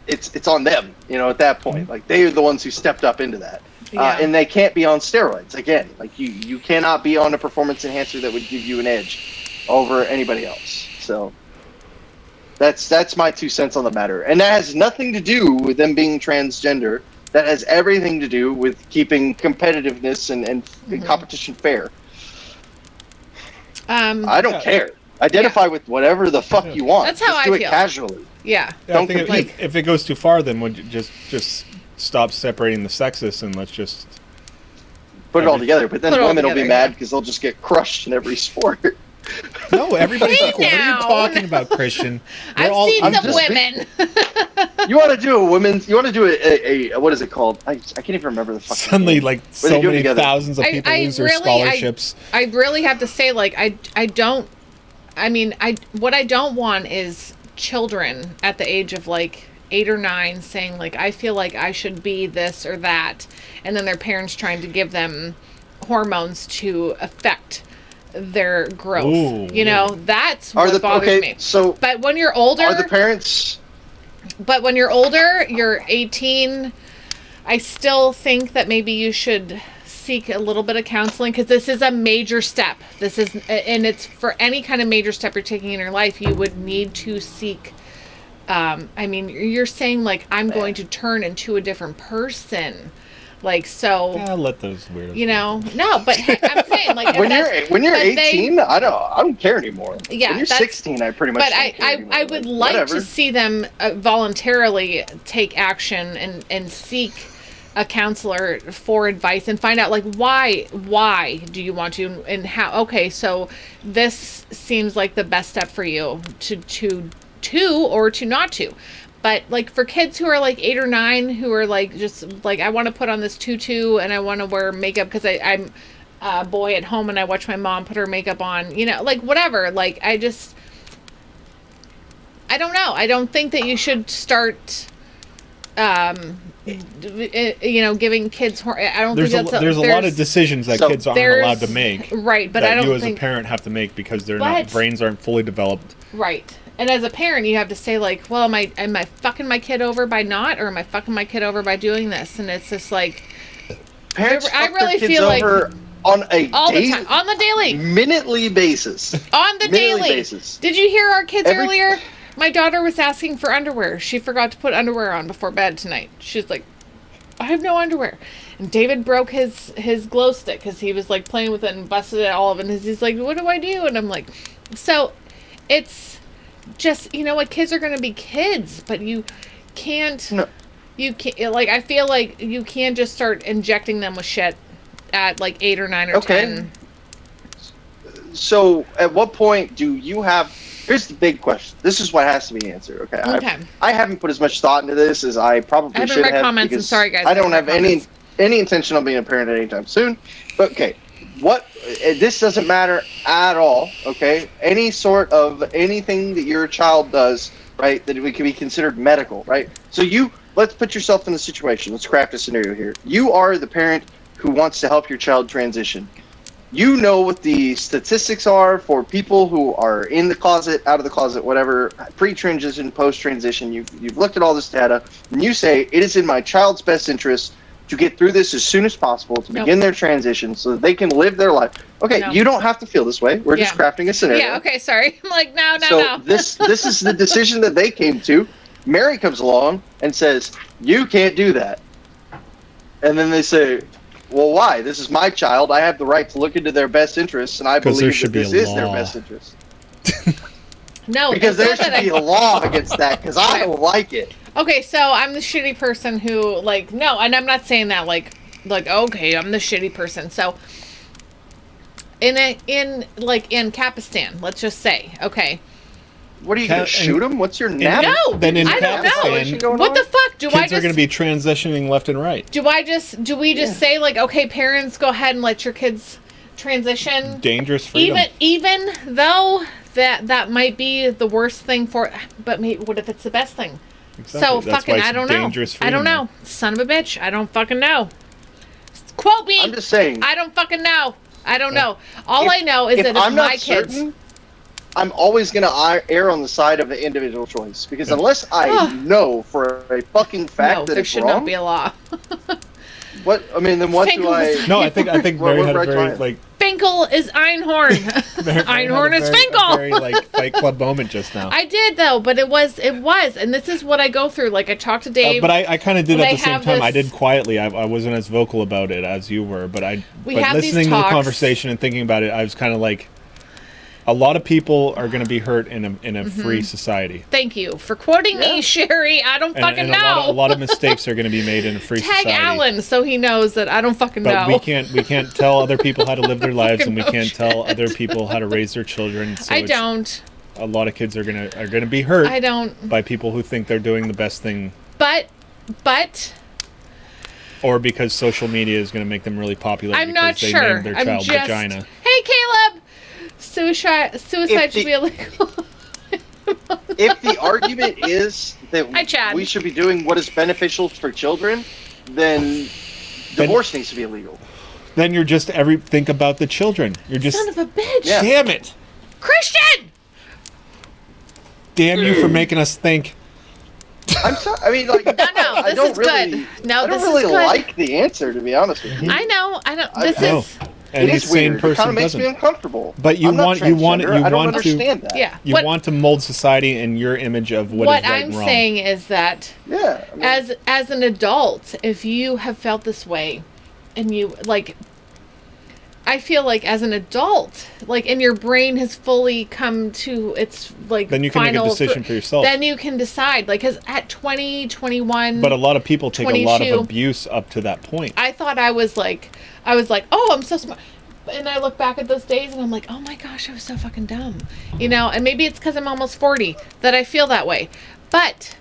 it's on them. You know, at that point, like they are the ones who stepped up into that. Yeah. And they can't be on steroids again. Like you cannot be on a performance enhancer that would give you an edge over anybody else. So. That's my 2 cents on the matter. And that has nothing to do with them being transgender. That has everything to do with keeping competitiveness and competition fair. I don't care. Identify with whatever the fuck you want. That's how Just I do it feel. casually. Yeah. Yeah, I Don't think compete. if it goes too far, then would you just stop separating the sexes and let's just Put it all together. But then Put it all women will be together, mad yeah. because they'll just get crushed in every sport. no, everybody's Hey, equal. What are you now. talking about, Christian? We're I've all seen I'm some just- women. You want to do a women's? You want to do a what is it called? I can't even remember the fucking suddenly name. like Where so they do it many together. thousands of people lose their scholarships. I really have to say, like, I don't. I mean, what I don't want is children at the age of like 8 or 9 saying like, I feel like I should be this or that, and then their parents trying to give them hormones to affect their growth. Ooh. You know, that's what bothers me. So But when you're older, are the parents? but when you're older, you're 18, I still think that maybe you should seek a little bit of counseling, because this is a major step. And it's for any kind of major step you're taking in your life, you would need to seek. I mean, you're saying like, I'm going to turn into a different person. Like, so, Yeah, let those weirdos. you know, no, but I'm saying like, when you're 18, I don't care anymore. Yeah, when you're 16, I pretty much. But don't care anymore. I would like whatever. to see them voluntarily take action and seek a counselor for advice and find out like why do you want to, and how. Okay, so this seems like the best step for you to or to not to. But like for kids who are like 8 or 9 who are like just like, I want to put on this tutu and I want to wear makeup because I'm a boy at home and I watch my mom put her makeup on, you know, like whatever. Like I don't know. I don't think that you should start you know, giving kids I don't think that's there's a lot of decisions that kids aren't allowed to make. Right, but that I don't you as think a parent have to make because their But- brains aren't fully developed. right. And as a parent, you have to say like, well, am I fucking my kid over by not, or am I fucking my kid over by doing this? And it's just like, Parents I fuck their really kids feel like over on a all the time, on the daily, minutely basis. on the Minutely daily. basis. Did you hear our kids Every- earlier? My daughter was asking for underwear. She forgot to put underwear on before bed tonight. She's like, I have no underwear. And David broke his glow stick because he was like playing with it and busted it all of it. And he's like, what do I do? And I'm like, so it's just, you know what, kids are going to be kids, but you can't, like, I feel like you can't just start injecting them with shit at like 8 or 9 or 10. So at what point do you have, here's the big question. This is what has to be answered. Okay. Okay. I haven't put as much thought into this as I probably I haven't should read have. comments, and because sorry, guys, I don't I haven't have read any intention of being a parent anytime soon. But okay. This doesn't matter at all, okay? Any sort of anything that your child does, right, that it can be considered medical, right? So let's put yourself in the situation. Let's craft a scenario here. You are the parent who wants to help your child transition. You know what the statistics are for people who are in the closet, out of the closet, whatever, pre-transition, post-transition. You've looked at all this data, and you say, it is in my child's best interest to get through this as soon as possible, to begin their transition so that they can live their life. Okay, you don't have to feel this way. We're just crafting a scenario. Yeah, okay, sorry. I'm like, no. So this is the decision that they came to. Mary comes along and says, you can't do that. And then they say, well, why? This is my child. I have the right to look into their best interests, and I believe that this is their best interest. No, because there should be a law against that, because I don't like it. Okay, so I'm the shitty person who, like, no, and I'm not saying that, like, okay, I'm the shitty person. So, in Kapistan, let's just say, okay. What are you going to shoot him? What's your nap? No, Then in I don't Kapistan, know. What the fuck? Kids are going to be transitioning left and right. Do we just say, like, okay, parents, go ahead and let your kids transition? Dangerous freedom. Even though that might be the worst thing but what if it's the best thing? Exactly. So That's fucking, why I don't it's know. dangerous I don't know. Son of a bitch. I don't fucking know. Quote me. I'm just saying. I don't fucking know. I don't know. All I know is that if I'm not my kids. certain, I'm always going to err on the side of the individual choice, because unless I know for a fucking fact No, that there it's should wrong, not be a law. what? I mean, then what do I? No, I think Mary had a right very time. like. Finkel is Einhorn. Einhorn is Finkel. Very like Fight Club moment just now. I did though, but it was, and this is what I go through. Like I talked to Dave. But I kind of did but at I the same have time. I this- did quietly. I wasn't as vocal about it as you were, but have listening these to the talks. conversation and thinking about it, I was kind of like, a lot of people are going to be hurt in a Mm-hmm. free society. Thank you for quoting me, Sherry. I don't fucking And know. a lot of mistakes are going to be made in a free Tag society. Alan so he knows that I don't fucking But know. we can't tell other people how to live their lives, and we know can't shit. tell other people how to raise their children. So I don't. A lot of kids are gonna be hurt. I don't. By people who think they're doing the best thing, But or because social media is going to make them really popular. I'm because not they sure. named their I'm child just. vagina. Hey, Caleb. Suicide should be illegal. If the argument is that Hi, Chad. we should be doing what is beneficial for children, then divorce needs to be illegal. Then you're just think about the children. You're just Son of a bitch. Yeah. damn it. Christian. Damn you for making us think. I'm sorry. I mean, like, No, I this don't is really, good. No, I don't this really is good. like the answer, to be honest with you. I know. This No. is. And It a is sane weird. It person kind of makes doesn't. me uncomfortable. But you I'm not want I don't want understand to that. Yeah. you want to mold society in your image of what is right I'm and wrong. saying is that Yeah. I mean, as an adult, if you have felt this way, and you like, I feel like as an adult, like, and your brain has fully come to its like Then you can make a final decision for yourself. Then you can decide, like, because at 20, 21. But a lot of people take a lot 22, of abuse up to that point. I thought I was like, oh, I'm so smart. And I look back at those days and I'm like, oh my gosh, I was so fucking dumb. You know, and maybe it's because I'm almost 40 that I feel that way. But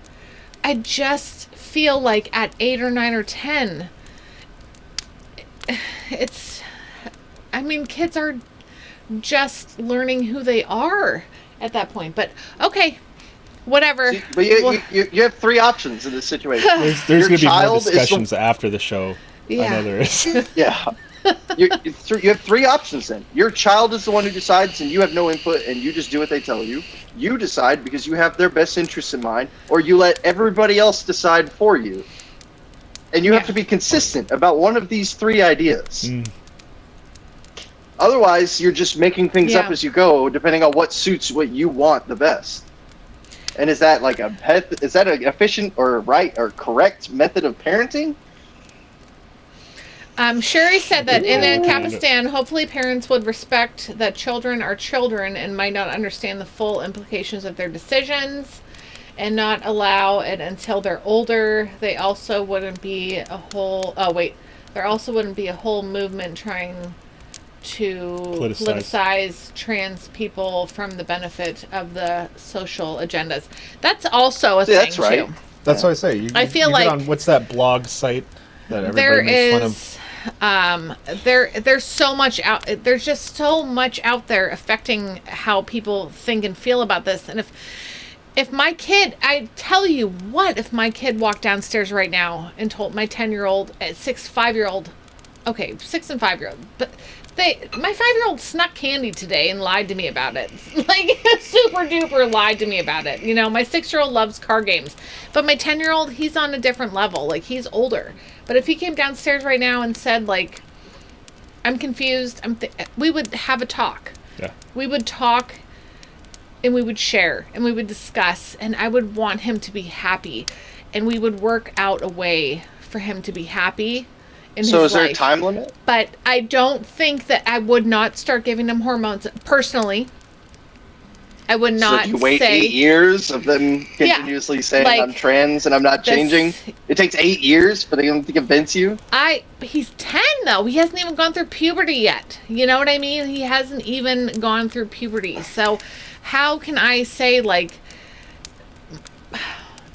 I just feel like at 8 or 9 or 10, kids are just learning who they are at that point. But okay, whatever. but you have three options in this situation. There's Your going to be more child is the- discussions after the show. Yeah. I know there is. Yeah. You have three options then. Your child is the one who decides and you have no input and you just do what they tell you. You decide because you have their best interests in mind, or you let everybody else decide for you. And you have to be consistent about one of these three ideas. Otherwise, you're just making things up as you go, depending on what suits what you want the best. And is that like an efficient or right or correct method of parenting? Sherry said that in Kapistan, hopefully parents would respect that children are children and might not understand the full implications of their decisions and not allow it until they're older. There also wouldn't be a whole movement trying to politicize trans people from the benefit of the social agendas. That's also a thing, that's right. too. That's what I say. I feel you like get on, what's that blog site that everybody makes fun of? There's so much out. There's just so much out there affecting how people think and feel about this. And if my kid, I tell you what, if my kid walked downstairs right now and told my 10-year-old, 6 and 5-year-old, but my 5-year-old snuck candy today and lied to me about it. Like, super duper lied to me about it. You know, my 6-year-old loves card games, but my 10-year-old, he's on a different level. Like, he's older. But if he came downstairs right now and said, like, I'm confused, we would have a talk. Yeah. We would talk and we would share and we would discuss, and I would want him to be happy, and we would work out a way for him to be happy in his life. So is there a time limit? But I don't think that I would not start giving him hormones personally. I would not So you wait say 8 years of them continuously saying like, I'm trans and I'm not changing? It takes 8 years for them to convince you? He's 10 though. He hasn't even gone through puberty yet. You know what I mean? He hasn't even gone through puberty. So how can I say, like,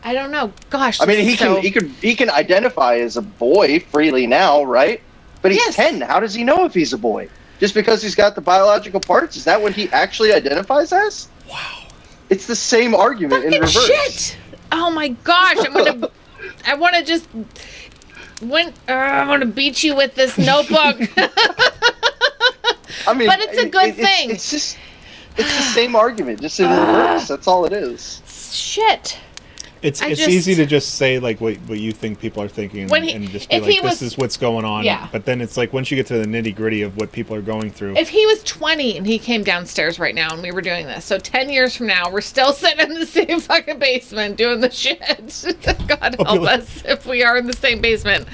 I don't know. Gosh. I mean, he can identify as a boy freely now, right? But he's 10. How does he know if he's a boy? Just because he's got the biological parts? Is that what he actually identifies as? Wow. It's the same argument in reverse. Shit. Oh my gosh. I want to just I want to beat you with this notebook. I mean, but it's a good thing. It's the same argument, just in reverse. That's all it is. Shit. It's easy to just say, like, what you think people are thinking and just be like, this is what's going on. Yeah. But then it's like, once you get to the nitty-gritty of what people are going through. If he was 20 and he came downstairs right now and we were doing this, so 10 years from now, we're still sitting in the same fucking basement doing the shit. God help us if we are in the same basement.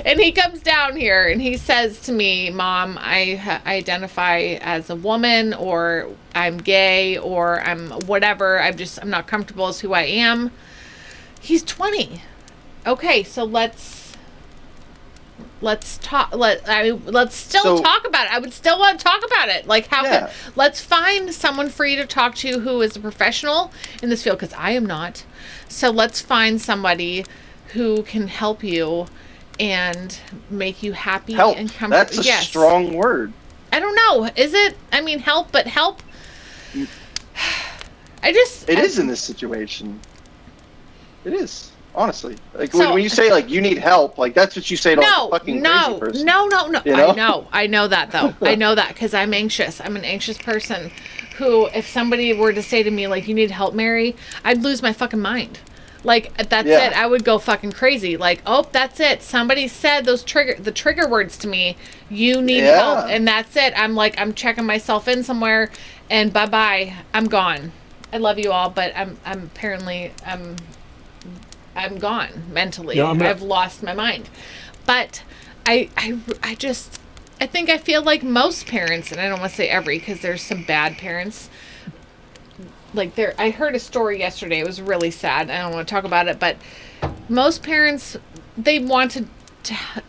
And he comes down here and he says to me, Mom, I identify as a woman, or I'm gay, or I'm whatever. I'm not comfortable as who I am. He's 20. Okay, so let's talk. Let's still talk about it. I would still want to talk about it. Like, let's find someone for you to talk to who is a professional in this field, because I am not. So let's find somebody who can help you and make you happy and comfortable. That's a strong word. I don't know. Is it? I mean, help, but help. It is in this situation. It is, honestly. Like, when you say, like, you need help, like, that's what you say to a fucking crazy person. No. You know? I know that, though. I know that because I'm anxious. I'm an anxious person who, if somebody were to say to me, like, you need help, Mary, I'd lose my fucking mind. Like, that's Yeah. it. I would go fucking crazy. Like, oh, that's it. Somebody said the trigger words to me. You need help, and that's it. I'm like, I'm checking myself in somewhere, and bye-bye. I'm gone. I love you all, but I'm apparently I'm gone mentally. Yeah, I've lost my mind. But I think I feel like most parents, and I don't want to say every, because there's some bad parents. Like, I heard a story yesterday. It was really sad. I don't want to talk about it, but most parents, they want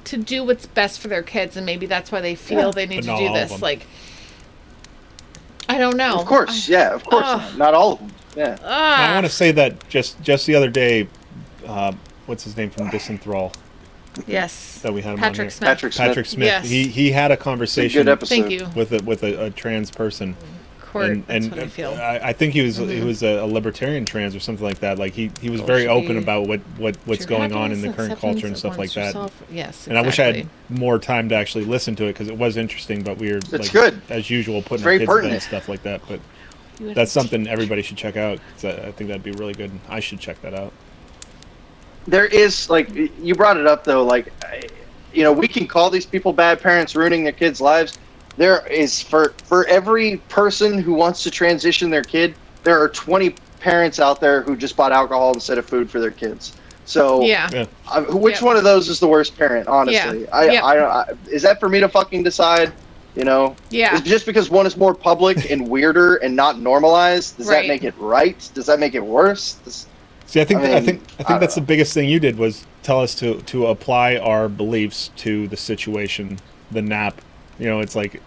to do what's best for their kids, and maybe that's why they feel they need to do this. Like, I don't know. Of course, of course. Not all of them. Yeah. I want to say that just the other day, what's his name from Disenthrall? Yes. That we had him Patrick on here. Smith. Patrick Smith. Yes. He had a conversation. Good episode. Thank you. With a trans person. Court, that's what I feel. I think he was a libertarian trans or something like that. Like he was very open about what's going on in the current culture and stuff like that. Yes, and I wish I had more time to actually listen to it because it was interesting. But we were good as usual putting very our kids pertinent. in and stuff like that. But that's something everybody should check out. 'Cause I think that'd be really good. I should check that out. There is, like, you brought it up though, like, we can call these people bad parents ruining their kids' lives. There is, for every person who wants to transition their kid, there are 20 parents out there who just bought alcohol instead of food for their kids. So, which one of those is the worst parent, honestly? I is that for me to fucking decide? Yeah. Is just because one is more public and weirder and not normalized, does that make it right? Does that make it worse? See, I think that's the biggest thing you did was tell us to apply our beliefs to the situation, the nap. It's like,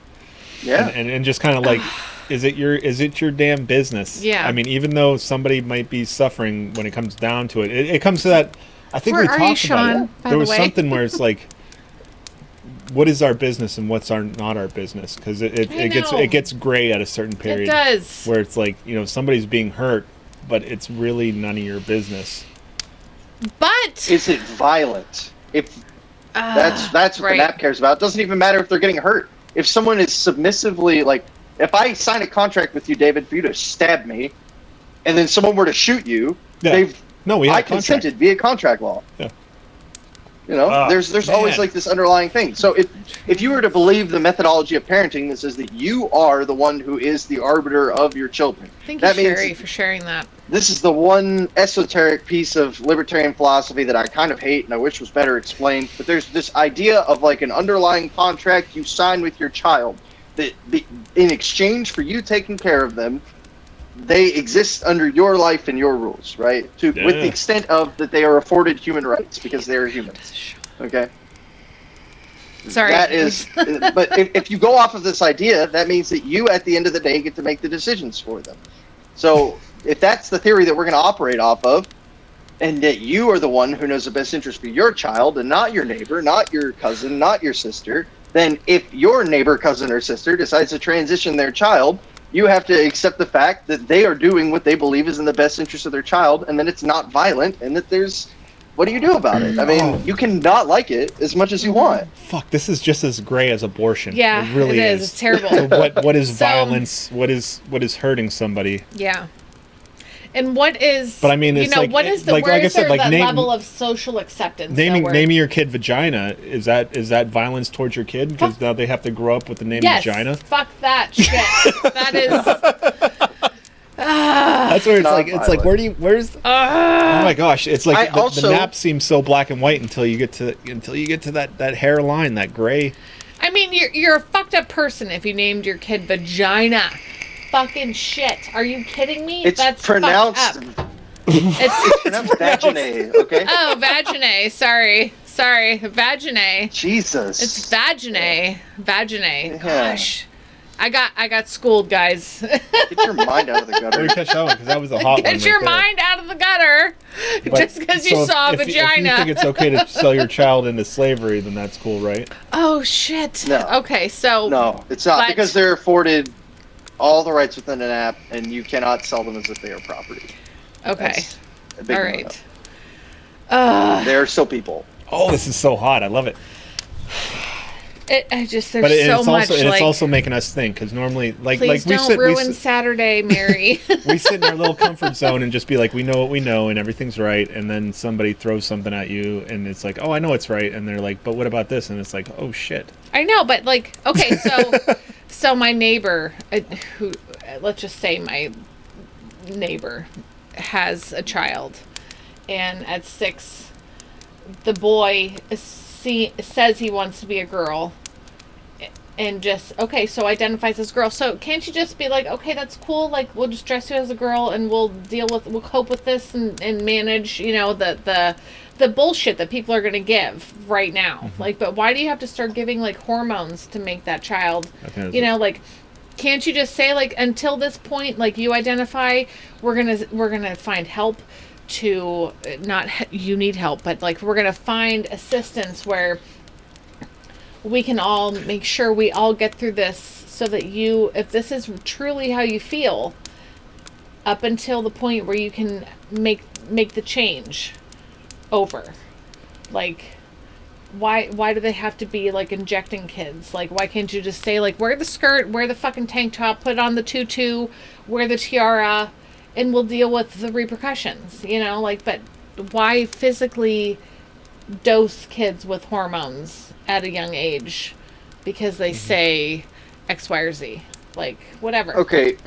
and just kind of like, is it your damn business? Yeah. I mean, even though somebody might be suffering, when it comes down to it, it comes to that. I think we talked about it. There was something where it's like, what is our business and what's not our business? Because it gets gray at a certain period. It does. Where it's like, somebody's being hurt, but it's really none of your business. But is it violent? If that's what the NAP cares about. It doesn't even matter if they're getting hurt. If someone is submissively, like, if I sign a contract with you, David, for you to stab me, and then someone were to shoot you, I consented via contract law. Yeah. There's always like this underlying thing. So if you were to believe the methodology of parenting that says that you are the one who is the arbiter of your children, thank you, Sherry, for sharing that. This is the one esoteric piece of libertarian philosophy that I kind of hate and I wish was better explained. But there's this idea of like an underlying contract you sign with your child that in exchange for you taking care of them, they exist under your life and your rules, right? With the extent of that they are afforded human rights because they are humans. Okay? Sorry. That is, but if you go off of this idea, that means that you at the end of the day get to make the decisions for them. So if that's the theory that we're going to operate off of, and that you are the one who knows the best interest for your child and not your neighbor, not your cousin, not your sister, then if your neighbor, cousin, or sister decides to transition their child, you have to accept the fact that they are doing what they believe is in the best interest of their child, and that it's not violent, and that there's... What do you do about it? I mean, you can not like it as much as you want. Fuck, this is just as gray as abortion. Yeah, it really is. It's terrible. So what is violence? What is hurting somebody? Yeah. And what is? But I mean, it's what is the like I said, like that level of social acceptance? Naming your kid vagina, is that violence towards your kid because now they have to grow up with the name vagina? Fuck that shit. That is. That's where it's like where's oh my gosh, it's like the nap seems so black and white until you get to that hairline, that gray. I mean, you're a fucked up person if you named your kid vagina. Fucking shit. Are you kidding me? That's pronounced. It's pronounced vaginae, okay? Oh, vaginae. Sorry, vaginae. Jesus. It's vaginae. Vaginae. Gosh. I got schooled, guys. Get your mind out of the gutter. Let me catch that one because that was a hot one. Get your mind out of the gutter. Just because you saw a vagina. If you think it's okay to sell your child into slavery, then that's cool, right? Oh shit. No. Okay, so no, it's not because they're afforded all the rights within an app, and you cannot sell them as if they are property. Okay. All right. They're still people. Oh, this is so hot. I love it. There's But so it's much. also Like, it's also making us think, because normally, like please we don't sit ruin Saturday, Mary. we sit in our little comfort zone and just be like, we know what we know and everything's right, and then somebody throws something at you and it's like, oh, I know it's right, and they're like, but what about this? And it's like, oh shit. I know, but like, okay, so my neighbor, who, let's just say my neighbor has a child, and at 6, the boy says he wants to be a girl, and just, okay, so identifies as girl. So can't you just be like, okay, that's cool, like, we'll just dress you as a girl and we'll cope with this and manage, the bullshit that people are going to give right now. Mm-hmm. Like, but why do you have to start giving, like, hormones to make that child, like, can't you just say, like, until this point, like, you identify, we're gonna find help to, not you need help, but, like, we're gonna find assistance where we can all make sure we all get through this, so that if this is truly how you feel, up until the point where you can make the change over. Like, why do they have to be, like, injecting kids? Like, why can't you just say, like, wear the skirt, wear the fucking tank top, put on the tutu, wear the tiara, and we'll deal with the repercussions, like, but why physically dose kids with hormones at a young age because they say X, Y, or Z? Like, whatever. Okay.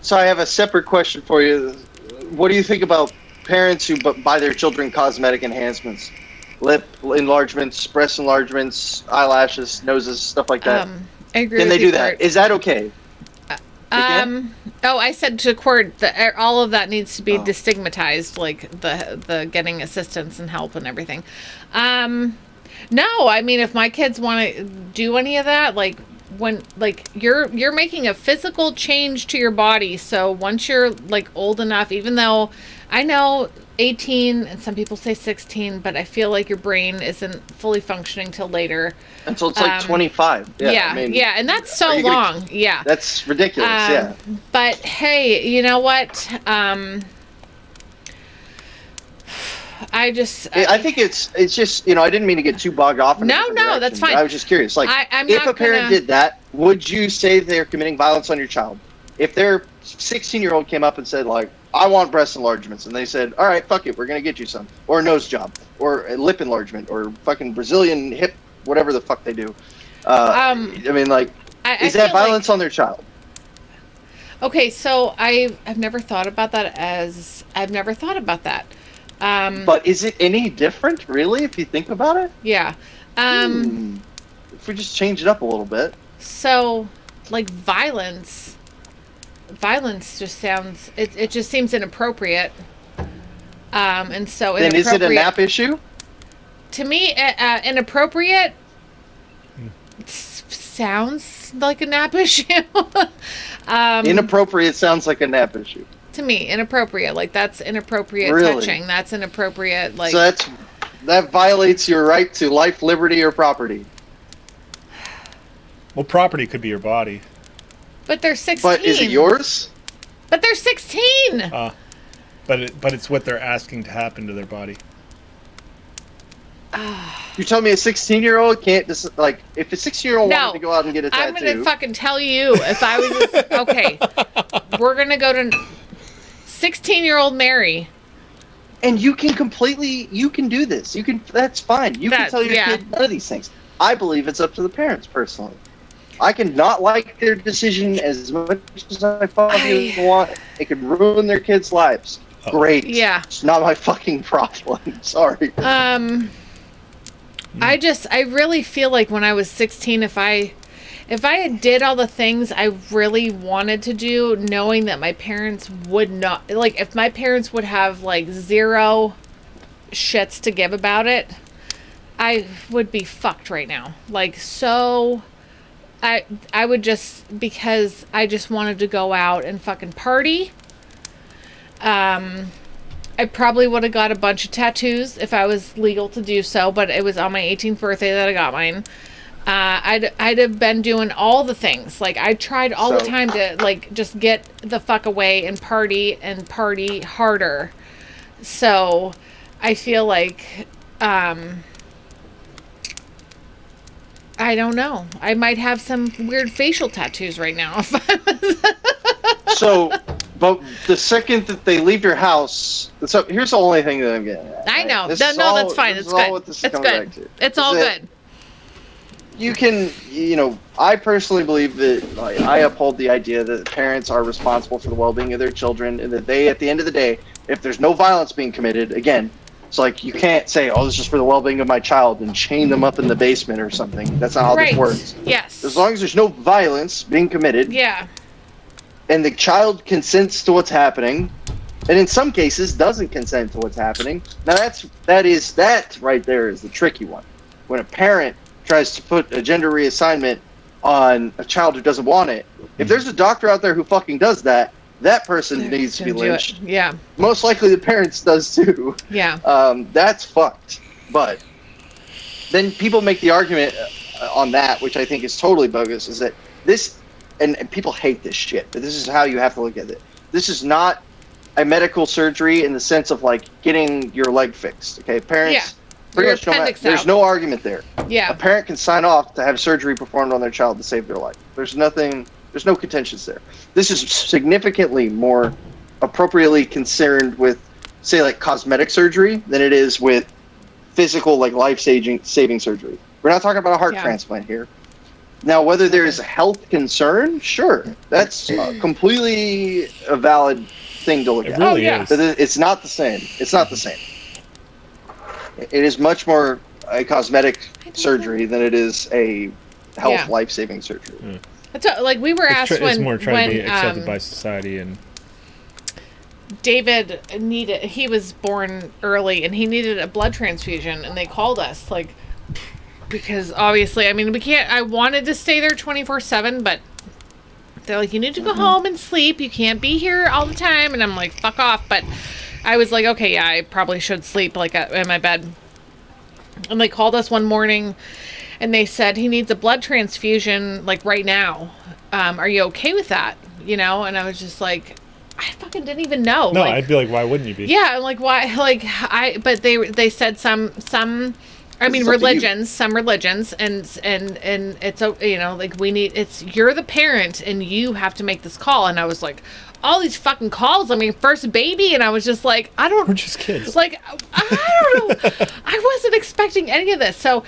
So I have a separate question for you. What do you think about parents who buy their children cosmetic enhancements? Lip enlargements, breast enlargements, eyelashes, noses, stuff like that. I agree. Can with they you, do that? Kurt. Is that okay? I said to Court that all of that needs to be destigmatized, like the getting assistance and help and everything. No, I mean, if my kids want to do any of that, like, when, like, you're making a physical change to your body, so once you're, like, old enough, even though I know 18 and some people say 16, but I feel like your brain isn't fully functioning till later. Until it's like 25. Yeah, I mean, and that's so long. Yeah. That's ridiculous, yeah. But hey, you know what? I think it's just, I didn't mean to get too bogged off. No, that's fine. I was just curious. Like, I'm if not a parent did that, would you say they're committing violence on your child? If their 16-year-old came up and said, like, I want breast enlargements, and they said, all right, fuck it, we're going to get you some. Or a nose job. Or a lip enlargement. Or fucking Brazilian hip, whatever the fuck they do. I mean, like, is that violence on their child? Okay, so I've never thought about that. But is it any different, really, if you think about it? Yeah. If we just change it up a little bit. So, like, violence just sounds, it just seems inappropriate. And so then is it a nap issue? To me, inappropriate sounds like a nap issue. Inappropriate sounds like a nap issue. To me, inappropriate. Like, that's inappropriate touching. That's inappropriate, like... So that violates your right to life, liberty, or property. Well, property could be your body. But they're 16. But is it yours? But they're 16! But it's what they're asking to happen to their body. You're telling me a 16-year-old can't just, like, if a 16-year-old wanted to go out and get a tattoo... I'm gonna fucking tell you, if I was... okay, we're gonna go to 16-year-old Mary. And you can do this. That's fine. You can tell your kid none of these things. I believe it's up to the parents, personally. I can not like their decision as much as I fucking want. It could ruin their kids' lives. Great. Yeah. It's not my fucking problem. Sorry. I really feel like when I was 16, if I had did all the things I really wanted to do, knowing that my parents would not, like, if my parents would have, like, zero shits to give about it, I would be fucked right now. Like, so... I would just, because I just wanted to go out and fucking party. I probably would have got a bunch of tattoos if I was legal to do so, but it was on my 18th birthday that I got mine. I'd have been doing all the things. Like, I tried all the time to, like, just get the fuck away and party harder. So I feel like, I don't know. I might have some weird facial tattoos right now. If I was So, but the second that they leave your house, so here's the only thing that I'm getting at. I know. This No, is no, all- that's fine. this It's is all good. what this is It's coming good. back to. It's Is all that good. You can, I personally believe that I uphold the idea that parents are responsible for the well-being of their children, and that they, at the end of the day, if there's no violence being committed, again, it's like you can't say, "Oh, this is for the well-being of my child," and chain them up in the basement or something. That's not how Right. this works. Yes. As long as there's no violence being committed, Yeah. and the child consents to what's happening, and in some cases doesn't consent to what's happening. Now that right there is the tricky one. When a parent tries to put a gender reassignment on a child who doesn't want it, if there's a doctor out there who fucking does that, that person needs to be Don't do it. lynched. Yeah. Most likely the parents does too. Yeah. That's fucked. But then people make the argument on that, which I think is totally bogus, is that this, and people hate this shit, but this is how you have to look at it. This is not a medical surgery in the sense of like getting your leg fixed. Okay, parents. Yeah. Pretty Your much no matter, appendix there's out. no argument there. A Yeah. parent can sign off to have surgery performed on their child to save their life. There's no contentions there. This is significantly more appropriately concerned with, say, like cosmetic surgery than it is with physical, like life-saving surgery. We're not talking about a heart Yeah. transplant here. Now, whether there is a health concern, sure, that's completely a valid thing to look It at. really yeah. is. But it's not the same. It's not the same. It is much more a cosmetic surgery than it is a health Yeah. life-saving surgery. It's like we were asked It's more when trying to be accepted by society, and David he was born early and he needed a blood transfusion, and they called us like, because obviously, I mean, I wanted to stay there 24/7, but they're like, you need to go home and sleep. You can't be here all the time. And I'm like, fuck off. But I was like, okay, yeah, I probably should sleep like in my bed. And they called us one morning and they said he needs a blood transfusion like right now. Are you okay with that? You know? And I was just like, I fucking didn't even know. no, like, I'd be like, why wouldn't you be? yeah, I'm like, why? Like, but they said some. I mean, It's up to you. some religions, and it's, you know, like you're the parent and you have to make this call. And I was like, all these fucking calls. I mean, first baby, and I was just like, We're just kids. like, I don't know. I wasn't expecting any of this. So,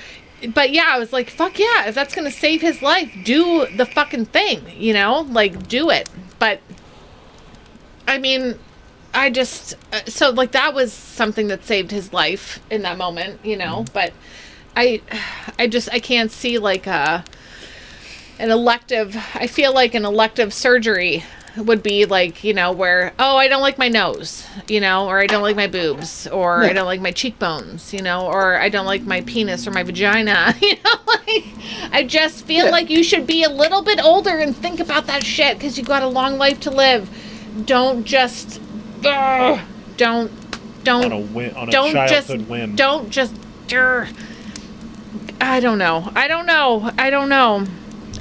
but yeah, I was like, fuck yeah, if that's gonna save his life, do the fucking thing, you know, like do it. But I mean, I just so like that was something that saved his life in that moment, you know. But I can't see like an elective. I feel like an elective surgery would be like, you know, where, oh, I don't like my nose, you know, or I don't like my boobs, or I don't like my cheekbones, you know, or I don't like my penis or my vagina, you know, like, I just feel like you should be a little bit older and think about that shit, because you got a long life to live. Don't just, don't on a childhood whim. don't just, I don't know.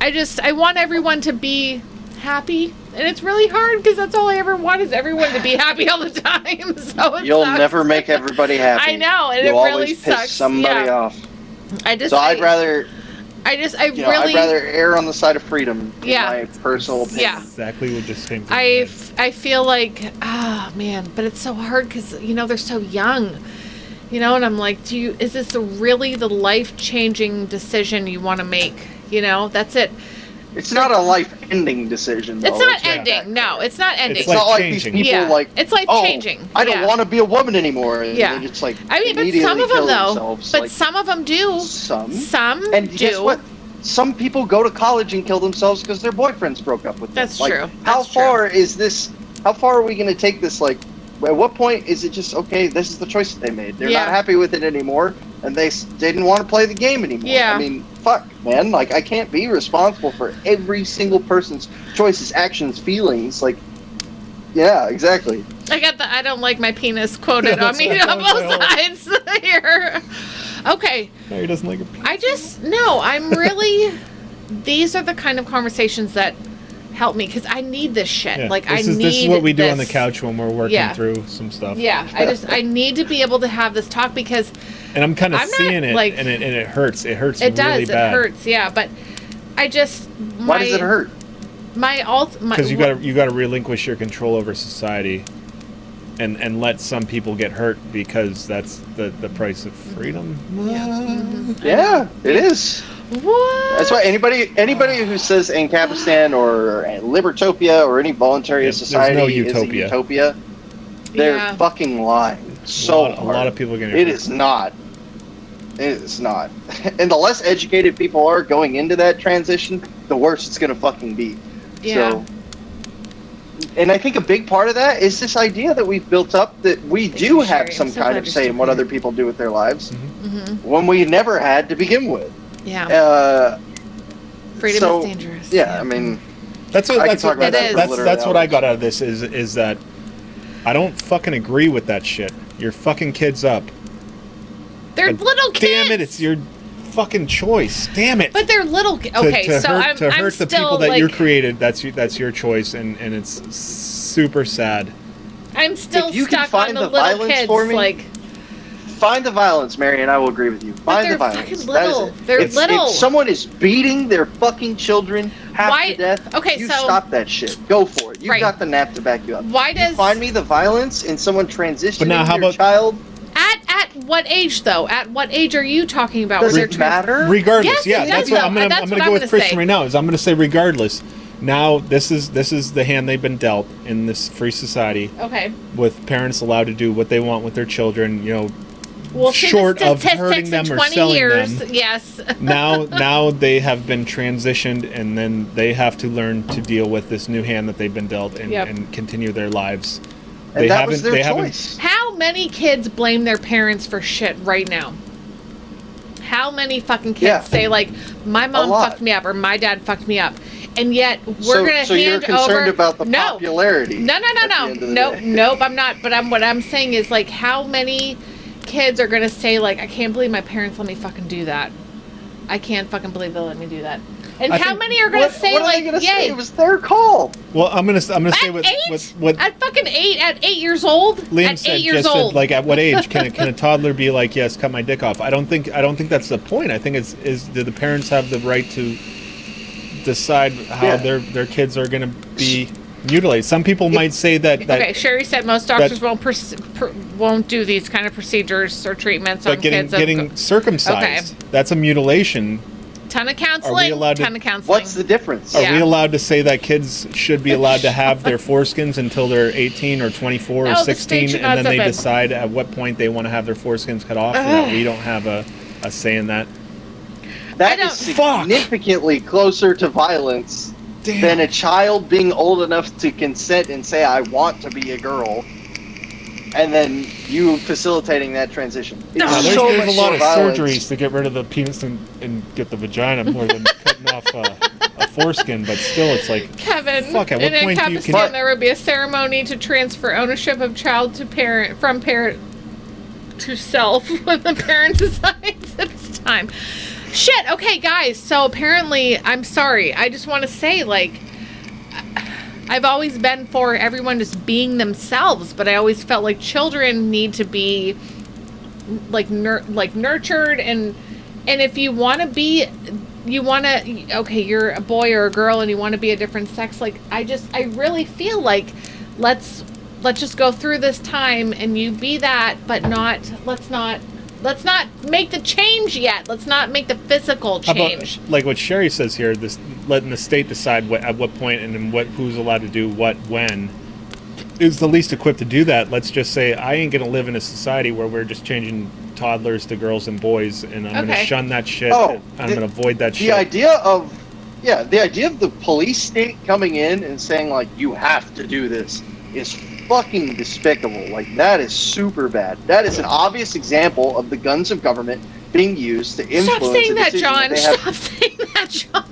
I want everyone to be happy, and it's really hard because that's all I ever want is everyone to be happy all the time. So You'll sucks. never make everybody happy. I know, and You'll it really always piss sucks. somebody Yeah. off. I'd I'd rather err on the side of freedom. Yeah. In my personal opinion. Yeah. Exactly what just came to I my feel like, man, but it's so hard because, you know, they're so young, you know, and I'm like, is this really the life-changing decision you want to make? You know, that's it. It's not a life-ending decision. It's though. not It's ending. No, it's not ending. It's not like these life-changing. people Yeah. like, It's life-changing. I don't Yeah. want to be a woman anymore. And Yeah. they just like I mean, but immediately some of them kill though, themselves. but Like, some of them do. some. do. And guess what? Some people go to college and kill themselves because their boyfriends broke up with them. That's Like, true. How That's true. far is this? How far are we going to take this? Like, at what point is it just okay? This is the choice that they made. They're Yeah. not happy with it anymore, and they didn't want to play the game anymore. Yeah. I mean, fuck, man. Like, I can't be responsible for every single person's choices, actions, feelings. Like, yeah, exactly. I got the I don't like my penis quoted Yeah, on me that's on what I both was sides here. Okay. No, he doesn't like a I'm really, these are the kind of conversations that help me, because I need this shit. Yeah. Like, this I is, need this is what we do on the this. couch when we're working Yeah. through some stuff. Yeah, I need to be able to have this talk, because And I'm kind of I'm not, seeing it, like- and it hurts. It hurts it really does. bad. It hurts. Yeah, but I just Why does it hurt? Because you got to relinquish your control over society, and let some people get hurt, because that's the price of freedom. Yeah, it is. What? That's why anybody who says Ancapistan or Libertopia or any voluntary There's society no is a utopia. utopia, they're Yeah. fucking lying. So a lot of people are getting It hurt. is not. It is not. And the less educated people are going into that transition, the worse it's gonna fucking be. Yeah. So, and I think a big part of that is this idea that we've built up that we do you, have Sherry. some I'm so kind glad of you're say in still what here. other people do with their lives Mm-hmm. when we never had to begin with. Yeah. Freedom so, is dangerous. Yeah, I mean, That's what I that's can what, talk about that for that's, literally that's what I hours. got out of this is that I don't fucking agree with that shit. You're fucking kids up. They're But little kids. Damn it! It's your fucking choice. Damn it! But they're little. Okay, to so hurt, I'm the still, people that like, you created. That's your choice, and it's super sad. I'm still If you can stuck on find the the little violence kids. for me, Like, find the violence, Mary, and I will agree with you. Find they're the violence. fucking That is little. it. They're If- little. If someone is beating their fucking children half Why- to death, okay, you so- stop that shit. Go for it. You've Right. got the nap to back you up. Why You does- find me the violence in someone transitioning But now how your about- child? at what age though? At what age are you talking about? Does where it they're trans- matter? Regardless, Yes, it yeah, does, that's what though. I'm gonna That's I'm what gonna I'm go with gonna Christian say. right now. Is I'm gonna say regardless. Now this is the hand they've been dealt in this free society, Okay. with parents allowed to do what they want with their children. You know, Well, see short the of statistics hurting in them or 20 selling years. them. Yes. now they have been transitioned, and then they have to learn to deal with this new hand that they've been dealt, and, Yep. and continue their lives. And that was their they haven't choice. How many kids blame their parents for shit right now? How many fucking kids Yeah. say like, my mom lot. fucked me up or my dad fucked me up, and yet we're So- gonna so hand you're concerned over. about the no, popularity no, at the end of the nope, day. nope. I'm not. But what I'm saying is like, how many kids are gonna say like, I can't believe my parents let me fucking do that. I can't fucking believe they let me do that. And I how think- many are gonna say what are like, they gonna yay? say? It was their call. Well, I'm gonna say At what 8? what At fucking 8? At 8 years old? Liam at said. 8 years Just old. said, like, at what age can a toddler be like, yes, cut my dick off? I don't think that's the point. I think do the parents have the right to decide how Yeah. their kids are gonna be mutilated? Some people might say that Okay, Sherry said most doctors won't do these kind of procedures or treatments on but getting kids. getting circumcised, that's a mutilation. Ton of counseling. allowed to- Ton of counseling. What's the difference? Are Yeah. we allowed to say that kids should be allowed to have their foreskins until they're 18 or 24 No, or the 16, state should and then not they have it. decide at what point they want to have their foreskins cut off? Or that we don't have a say in that. That I is don't- significantly closer to violence than a child being old enough to consent and say, I want to be a girl, and then you facilitating that transition. It's Yeah, so there's much a lot more of violence. surgeries to get rid of the penis and get the vagina more than cutting off a foreskin, but still, it's like, Kevin, fuck, at what in point do you Ancapistan, there would be a ceremony to transfer ownership of child to parent, from parent to self, when the parent decides it's time. Shit. Okay, guys. So apparently, I'm sorry. I just want to say, like, I've always been for everyone just being themselves, but I always felt like children need to be like nurtured, and if you want to be, okay, you're a boy or a girl and you want to be a different sex, like I really feel like let's just go through this time and you be that, but let's not make the change yet. Let's not make the physical how change. about, like what Sherry says here, this letting the state decide at what point and then who's allowed to do what when is the least equipped to do that. Let's just say I ain't gonna live in a society where we're just changing toddlers to girls and boys, and I'm gonna Okay. shun that shit. Oh, I'm gonna avoid that The shit. idea of the police state coming in and saying, like, you have to do this is fucking despicable. Like, that is super bad. That is an obvious example of the guns of government being used to influence Stop saying a that, decision John. they have. Stop saying that, John.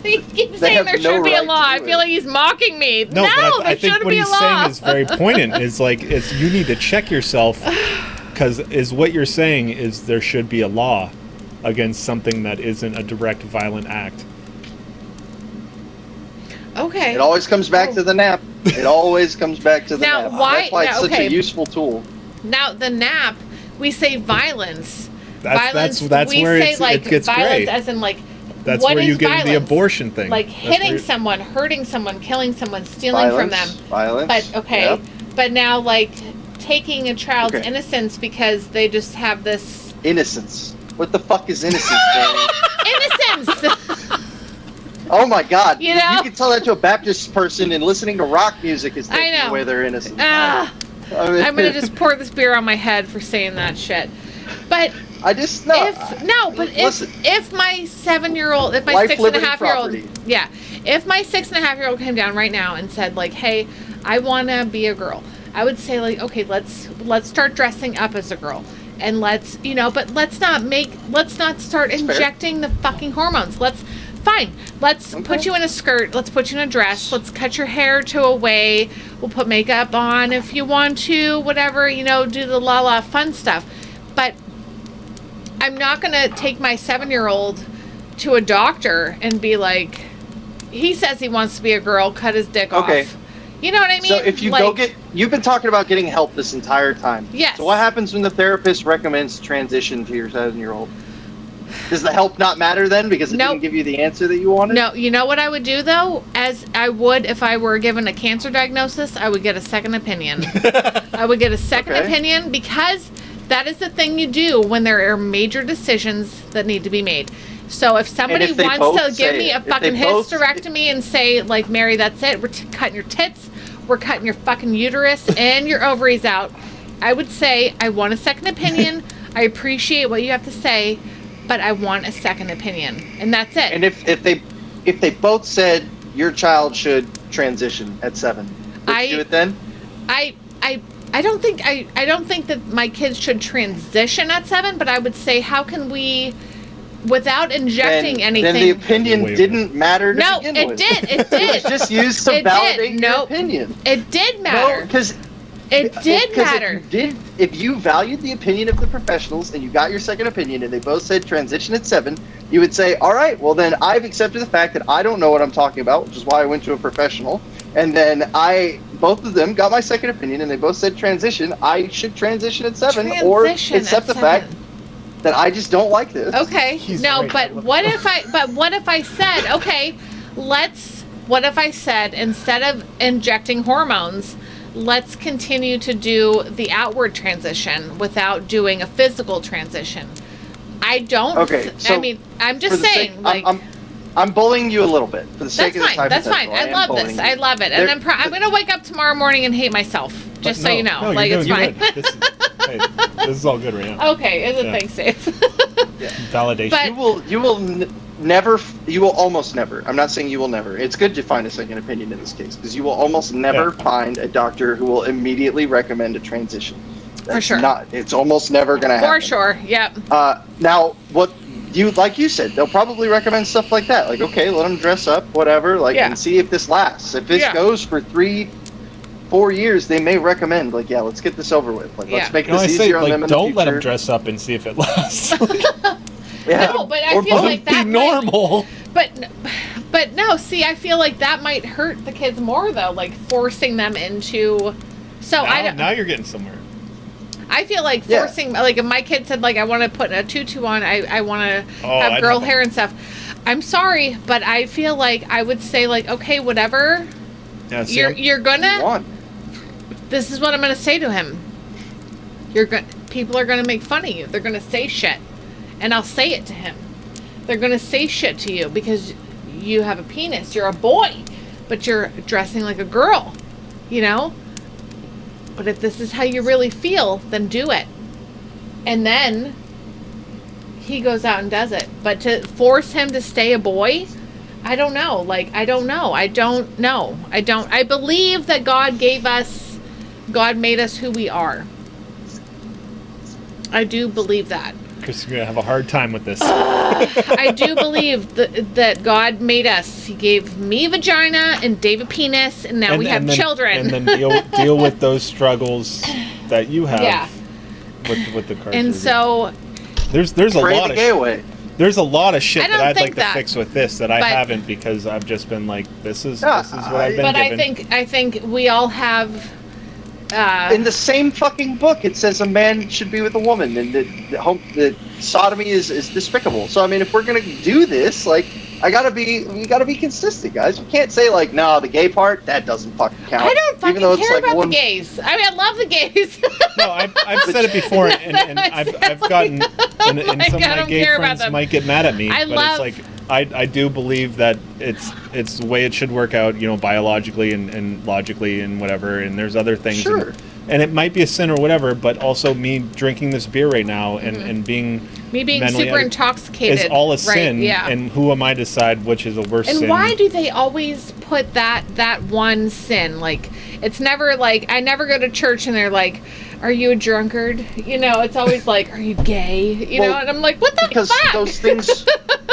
He keeps They saying have there no should be a right law. to I do feel it. like he's mocking me. No, but there I think shouldn't what be a he's law. saying is very poignant. Is like you need to check yourself, because what you're saying is there should be a law against something that isn't a direct violent act. Okay. It always comes back to the nap. It always comes back to the Now, nap. why- That's why it's now, such okay. a useful tool. Now the nap, we say violence. That's we where say it gets violence gray. as in like That's what where you is get into the violence? abortion thing. Like That's hitting where- someone, hurting someone, killing someone, stealing from them. Violence. But okay, Yep. but now like taking a child's Okay. innocence because they just have this Innocence. What the fuck is innocence, Danny? innocence. Oh my god. You know? You can tell that to a Baptist person, and listening to rock music is I taking know. away their innocence. Ah, I mean, I'm gonna just pour this beer on my head for saying that shit. But Listen. if my 7-year-old, if my Life, 6.5-year-old, liberty, yeah, if my 6.5-year-old came down right now and said like, hey, I want to be a girl, I would say like, okay, let's start dressing up as a girl. And let's not start injecting the fucking hormones. Let's put you in a skirt. Let's put you in a dress. Let's cut your hair to a way. We'll put makeup on if you want to, whatever, do the la fun stuff. But I'm not going to take my 7-year-old to a doctor and be like, he says he wants to be a girl, cut his dick off. Okay. You know what I mean? So if you you've been talking about getting help this entire time. Yes. So what happens when the therapist recommends transition to your 7-year-old? Does the help not matter then because it Nope. didn't give you the answer that you wanted? No, you know what I would do though? As I would if I were given a cancer diagnosis, I would get a second opinion. I would get a second Okay. opinion because that is the thing you do when there are major decisions that need to be made. So if somebody if they wants both to give say me a it, if fucking they both- hysterectomy and say like, Mary, that's it, we're cutting your tits, we're cutting your fucking uterus and your ovaries out, I would say I want a second opinion. I appreciate what you have to say, but I want a second opinion, and that's it. And if they both said your child should transition at 7, would you do it then? I don't think that my kids should transition at 7, but I would say how can we, without injecting anything. Then the opinion Wait. didn't matter to No, begin it with. did. It It was did. just used to It did. validate your Nope. opinion. It did No, matter. because It did matter. If you valued the opinion of the professionals and you got your second opinion and they both said transition at 7, you would say, all right, well then I've accepted the fact that I don't know what I'm talking about, which is why I went to a professional. And then both of them got my second opinion and they both said transition. I should transition at 7 or Transition accept at the fact 7. that I just don't like this. Okay. He's No, right. but what if I said, okay, what if I said instead of injecting hormones, let's continue to do the outward transition without doing a physical transition. I don't. Okay, so I mean, I'm For just the saying, sake- like. I'm bullying you a little bit for the sake That's of this fine. That's fine. hypothetical. I am love bullying this. you. I love it. And I'm gonna wake up tomorrow morning and hate myself. Just so you know, No, like you're it's doing fine. good. This is all good right now. Okay, is it? Yeah. Thanks, Dave. Validation. But- You will almost never. I'm not saying you will never. It's good to find a second opinion in this case because you will almost never find a doctor who will immediately recommend a transition. That's sure. It's almost never going to happen. For sure. Yep. Now, what like you said, they'll probably recommend stuff like that. Like, okay, let them dress up, whatever, like, Yeah. and see if this lasts. If this Yeah. goes for 3-4 years, they may recommend, like, yeah, let's get this over with. Like, Yeah. let's make You know, I this say, easier on them like, in the don't let them future. dress up and see if it lasts. Yeah. No, but I Or feel both. like that Be might- normal. But no, see, I feel like that might hurt the kids more though, like forcing them into. So I don't. Now you're getting somewhere. I feel like Yeah. forcing, like if my kid said like I want to put a tutu on, I want to Oh, have I girl know. hair and stuff. I'm sorry, but I feel like I would say like okay, whatever. Yeah, see, You're gonna. One. This is what I'm gonna say to him. People are gonna make fun of you. They're gonna say shit, and I'll say it to him. They're gonna say shit to you because you have a penis. You're a boy, but you're dressing like a girl. You know. But if this is how you really feel, then do it. And then he goes out and does it. But to force him to stay a boy, I don't know. Like, I don't know. I believe that God made us who we are. I do believe that. Chris is going to have a hard time with this. I do believe that God made us. He gave me vagina and Dave a penis, and now we have then, children. And then deal with those struggles that you have Yeah. with the cartoon. And so there's a Pray lot the of gay away. There's a lot of shit I don't that I'd think like that, to fix with this that I but- haven't because I've just been like, this is Yeah, what I've been But given. I think we all have. In the same fucking book, it says a man should be with a woman, and that sodomy is despicable. So I mean, if we're gonna do this, like, we gotta be consistent, guys. We can't say like, no, the gay part that doesn't fucking count. I don't fucking Even though it's care like about one- the gays. I mean, I love the gays. No, I've said it before, and I've gotten, and Like, some of I my don't gay care about friends them. might get mad at me, I but love- it's like, I do believe that it's the way it should work out, you know, biologically and logically and whatever, and there's other things. Sure. And it might be a sin or whatever, but also me drinking this beer right now and being Me being mentally super out- intoxicated is all a right, sin, yeah. and who am I to decide which is a worse And sin? why do they always put that one sin? Like, it's never like, I never go to church and they're like, are you a drunkard? You know, it's always like, are you gay? You know, Well, and I'm like, what the because fuck? those things,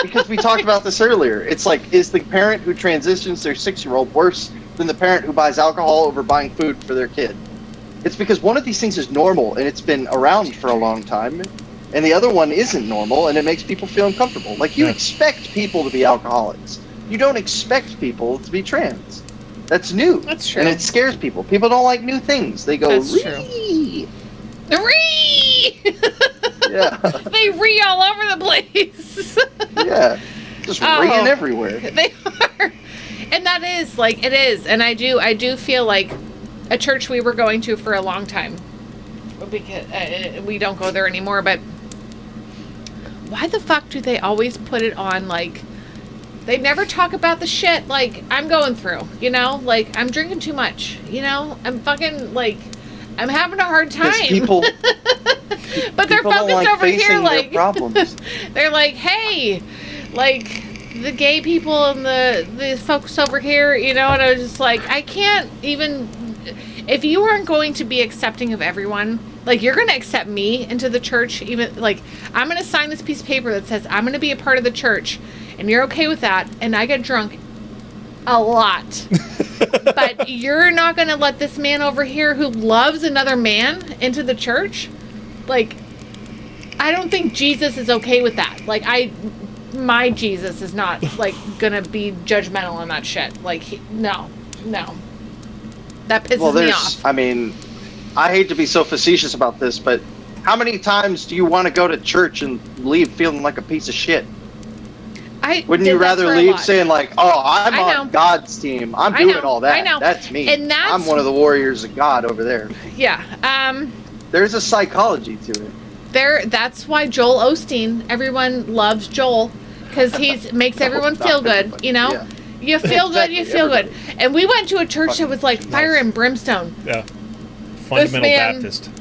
because we talked about this earlier. It's like, is the parent who transitions their 6-year-old worse than the parent who buys alcohol over buying food for their kid? It's because one of these things is normal and it's been around for a long time, and the other one isn't normal and it makes people feel uncomfortable. Like, you expect people to be alcoholics. You don't expect people to be trans. That's new. That's true. And it scares people. People don't like new things. They go, That's true. "Ree!" Ree! Yeah. They ree all over the place. Yeah. Just Oh. reeing everywhere. They are. And that is, like, it is. And I do feel like a church we were going to for a long time, because we don't go there anymore, but why the fuck do they always put it on, like, they never talk about the shit, like, I'm going through, you know? Like, I'm drinking too much, you know? I'm fucking, like, I'm having a hard time. Because people, but they're people don't focused like over facing here, their like, problems. they're like, hey, like, the gay people and the folks over here, you know, and I was just like, I can't even, if you aren't going to be accepting of everyone, like, you're going to accept me into the church, even, like, I'm going to sign this piece of paper that says I'm going to be a part of the church, and you're okay with that, and I get drunk a lot. But you're not going to let this man over here who loves another man into the church? Like, I don't think Jesus is okay with that. Like, my Jesus is not, like, gonna be judgmental on that shit. Like, no. That pisses me off. I mean, I hate to be so facetious about this, but how many times do you want to go to church and leave feeling like a piece of shit? Wouldn't you rather leave saying like, oh, I'm on God's team. I'm doing all that. I know. That's me. And that's, I'm one of the warriors of God over there. Yeah. There's a psychology to it. That's why Joel Osteen, everyone loves Joel, because he makes everyone feel good, you know? Yeah. You feel good, you Exactly, feel good. And we went to a church that was like fire and brimstone. Yeah. Fundamental man- Baptist.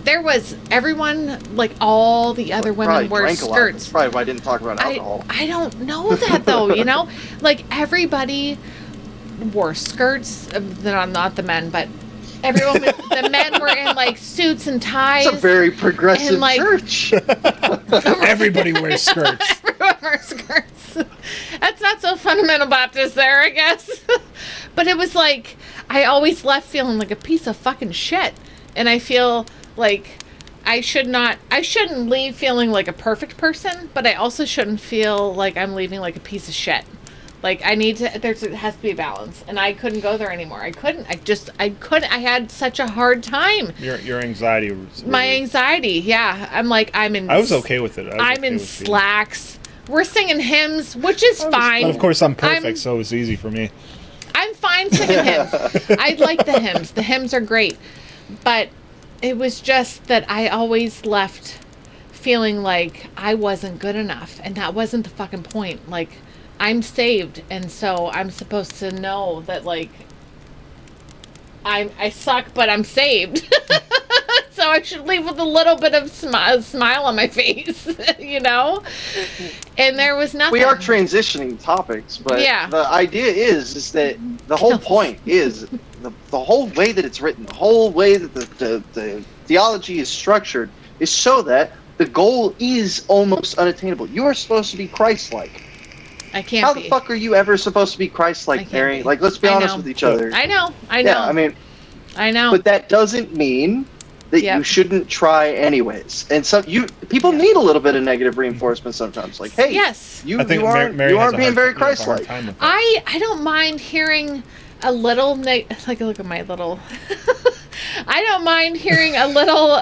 There was everyone, like, all the other women Probably wore drank a lot. skirts. That's probably why I didn't talk about alcohol. I don't know that, though, you know? Like, everybody wore skirts, not the men, but everyone, the men were in, like, suits and ties. It's a very progressive and, like, church. Everybody wears skirts. Everyone wears skirts. That's not so fundamental Baptist there, I guess. But it was like, I always left feeling like a piece of fucking shit. And I feel like I shouldn't leave feeling like a perfect person, but I also shouldn't feel like I'm leaving like a piece of shit. Like, it has to be a balance. And I couldn't go there anymore. I couldn't. I had such a hard time. Your anxiety was My really- anxiety, yeah. I'm like, I was okay with it. I'm in slacks. We're singing hymns, which is fine. But of course, I'm perfect, so it was easy for me. I'm fine singing hymns. I like the hymns. The hymns are great. But it was just that I always left feeling like I wasn't good enough. And that wasn't the fucking point. Like, I'm saved. And so I'm supposed to know that, like, I suck, but I'm saved. So I should leave with a little bit of smile on my face, you know? And there was nothing. We are transitioning topics, but Yeah. the idea is that the whole point is the whole way that it's written, the whole way that the theology is structured is so that the goal is almost unattainable. You are supposed to be Christ-like. I can't How be. the fuck are you ever supposed to be I Christ-like, can't Mary? be. Like, let's be I honest know. with each other. I know. Yeah, I mean, I know. but that doesn't mean that Yep. you shouldn't try anyways. And so people need a little bit of negative reinforcement sometimes. Like, hey, Yes. you I think aren't Mary has a being hard very time- you have a hard Christ-like. time with that. I don't mind hearing a little like look at my little I don't mind hearing a little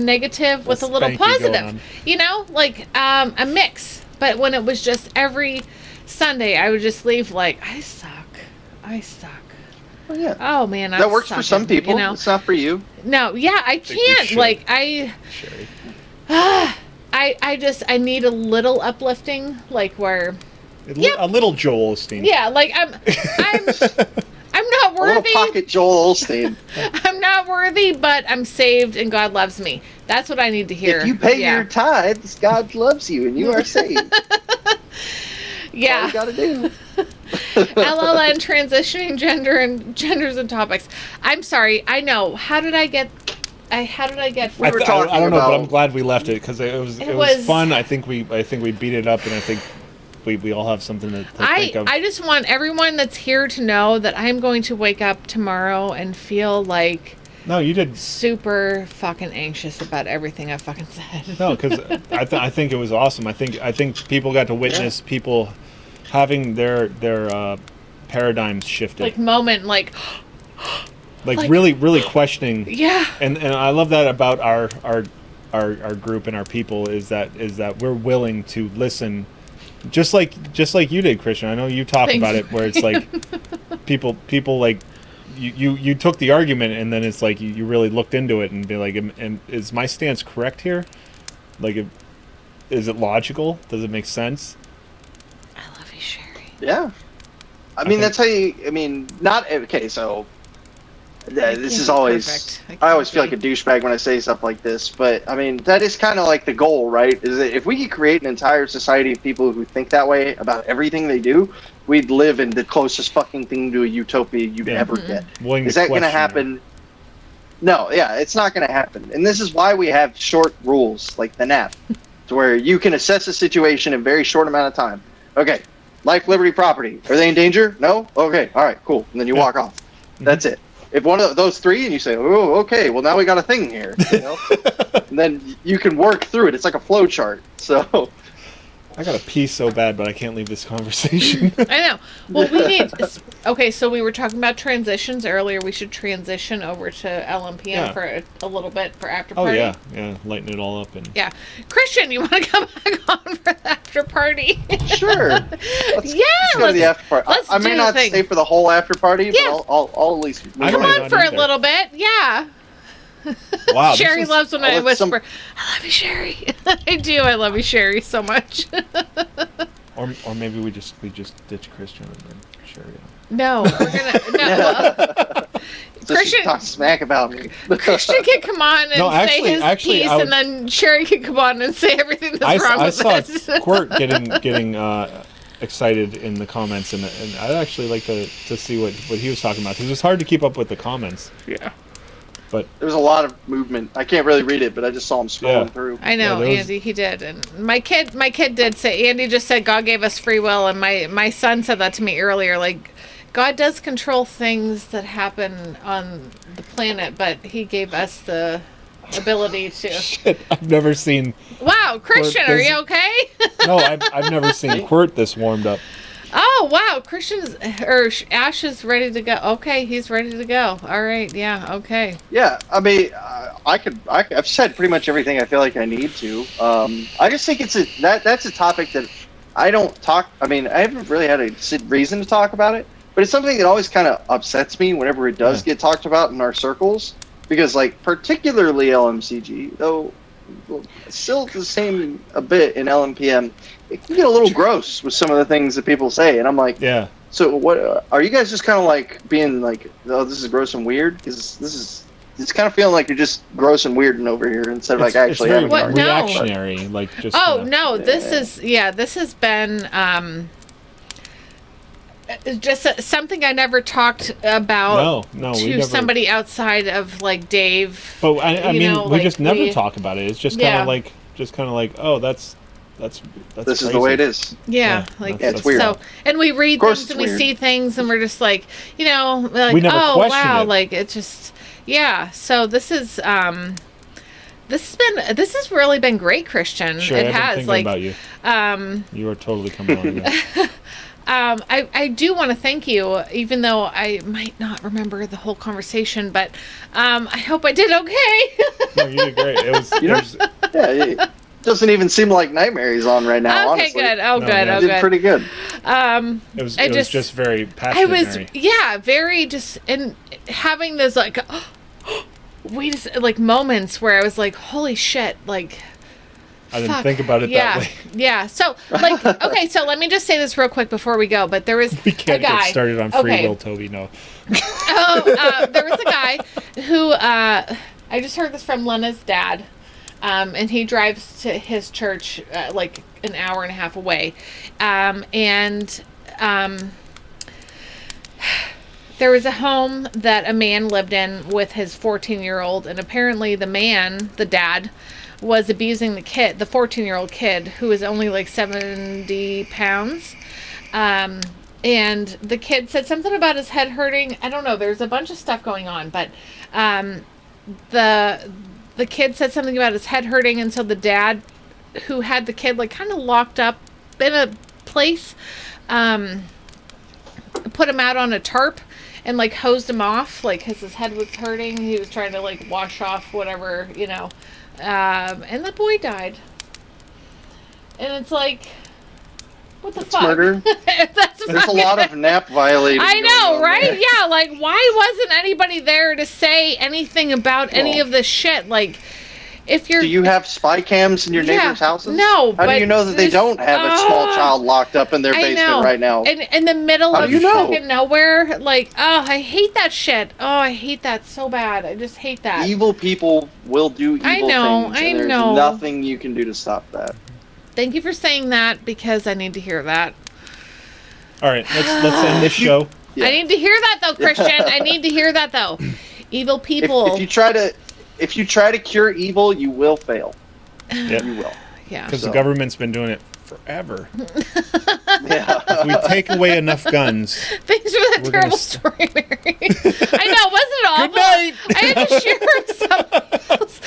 negative with a little spanky going positive. on. You know, like a mix. But when it was just every Sunday, I would just leave like I suck. Well, yeah. Oh man, That works for some people. You know? It's not for you. No, yeah, I we can't. should. Like Sherry. I need a little uplifting, like where A little Joel Osteen. yeah, like I'm not A little worthy. pocket Joel Osteen. I'm not worthy, but I'm saved and God loves me. That's what I need to hear. If you pay yeah. your tithes, God loves you and you are saved. All you yeah. gotta do. LLN transitioning genders and topics. I'm sorry. I know. How did I get? We were I talking don't know, but about- I'm glad we left it because it was fun. I think we beat it up, and I think we all have something to think of. I just want everyone that's here to know that I'm going to wake up tomorrow and feel like No, you did. super fucking anxious about everything I fucking said. No, because I think it was awesome. I think people got to witness people having their paradigms shifted, Like moment, like like- really questioning. yeah. And I love that about our group and our people is that we're willing to listen, just like you did, Christian. I know you talk Thanks. about it where it's like people like you took the argument and then it's like you really looked into it and be like, is my stance correct here? Like, is it logical? Does it make sense? I love you, Sherry. Yeah. I mean, think- that's how you. I mean, not okay. So, I this can't is be always. perfect. I always feel like a douchebag when I say stuff like this, but I mean, that is kind of like the goal, right? Is that if we could create an entire society of people who think that way about everything they do, we'd live in the closest fucking thing to a utopia you'd Yeah. ever Mm-mm. get. Willing Is to that going to question it. happen? No, yeah, it's not going to happen. And this is why we have short rules like the NAP, to where you can assess a situation in a very short amount of time. Okay, life, liberty, property. Are they in danger? No? Okay, all right, cool. And then you walk off. That's it. If one of those three, and you say, oh, okay, well, now we got a thing here. You know? And then you can work through it. It's like a flow chart. So, I gotta pee so bad, but I can't leave this conversation. I know. Well, we need. Okay, so we were talking about transitions earlier. We should transition over to LMPM Yeah. for a little bit for after Oh party. yeah, lighten it all up and Yeah. Christian, you want to come back on for the after party? sure. Yeah, Let's go to the after party. let's I may do not the thing. stay for the whole after party, Yeah. but I'll at least. I Come might on not for a either. little bit. Yeah. wow. this Sherry is- loves when I'll I let whisper, I love you, Sherry. I do. I love you, Sherry, so much. Or maybe we just ditch Christian and then Sherry. No, we're gonna no. So she can talk smack about me. Christian can come on and No, say his actually, piece, I would- and then Sherry can come on and say everything that's wrong I with saw this. Quirt getting excited in the comments, and I'd actually like to see what he was talking about because it's hard to keep up with the comments. Yeah. But There's a lot of movement. I can't really read it, but I just saw him scrolling Yeah. through. I know, Yeah, there was- Andy, he did. And my kid did say, Andy just said God gave us free will, and my son said that to me earlier, like, God does control things that happen on the planet, but he gave us the ability to. I've never seen. Wow, Christian, are does- you okay? No, I've never seen Quirt this warmed up. Oh, wow, Ash is ready to go. Okay, he's ready to go. All right, yeah, okay. Yeah, I mean, I've said pretty much everything I feel like I need to. I just think that's a topic that I don't talk. I mean, I haven't really had a reason to talk about it, but it's something that always kind of upsets me whenever it does get talked about in our circles, because like particularly LMCG, though still the same a bit in LMPM, it can get a little gross with some of the things that people say, and I'm like, Yeah. so what are you guys just kind of like being like, oh, this is gross and weird? Because it's kind of feeling like you're just gross and weird and over here instead of like actually it's very having What? an No. argument. reactionary, like just. Oh kinda- no, this has been just something I never talked about No, to we never. somebody outside of like Dave. But I you mean, know, we like, just never we- talk about it. It's just kind Yeah. of like, oh, that's. This is the way it is. Yeah, Yeah, like that's- it's weird. So, and we read course things it's and we weird. see things, and we're just like, like, We never oh question wow, it. like it just, Yeah. So this has really been great, Christian. Sure, it I've has. been thinking about you. You are totally coming on again. I do want to thank you, even though I might not remember the whole conversation, but I hope I did okay. No, you did great. It was. It doesn't even seem like Nightmare he's on right now. Okay, honestly. good. Oh, No, good. yeah. Oh, You good. did pretty good. It was just very passionate. I was, Mary. yeah, very just, and having those like, like moments where I was like, holy shit, like, I didn't fuck. think about it that way. Yeah. So, like, okay, so let me just say this real quick before we go. But there was We can't a guy. get started on free will, Toby. No. There was a guy who I just heard this from Lena's dad, and he drives to his church like an hour and a half away, and there was a home that a man lived in with his 14-year-old, and apparently the dad, was abusing the 14-year-old kid, who was only like 70 pounds. And the kid said something about his head hurting. I don't know. There's a bunch of stuff going on, but the kid said something about his head hurting, and so the dad, who had the kid like kind of locked up in a place, put him out on a tarp and like hosed him off, like, because his head was hurting. He was trying to like wash off whatever, and the boy died. And it's like, what the fuck? Murder. There's a lot of nap violating. I know, going on right? there. Yeah, like, why wasn't anybody there to say anything about any of this shit? Like, if you're... Do you have spy cams in your neighbors' houses? No, How do you know that they don't have a small child locked up in their basement right now? In the middle How of do you know? fucking nowhere. Like, I hate that shit. Oh, I hate that so bad. I just hate that. Evil people will do evil things. And there's nothing you can do to stop that. Thank you for saying that, because I need to hear that. All right, let's end this show. Yeah. I need to hear that, though, Christian. I need to hear that, though. Evil people. If you try to cure evil, you will fail. Yep. You will. Yeah. Because the government's been doing it forever. Yeah. If we take away enough guns, Thanks for that We're terrible gonna story, Mary. I know, wasn't it awful? Good night. I had to share with somebody else.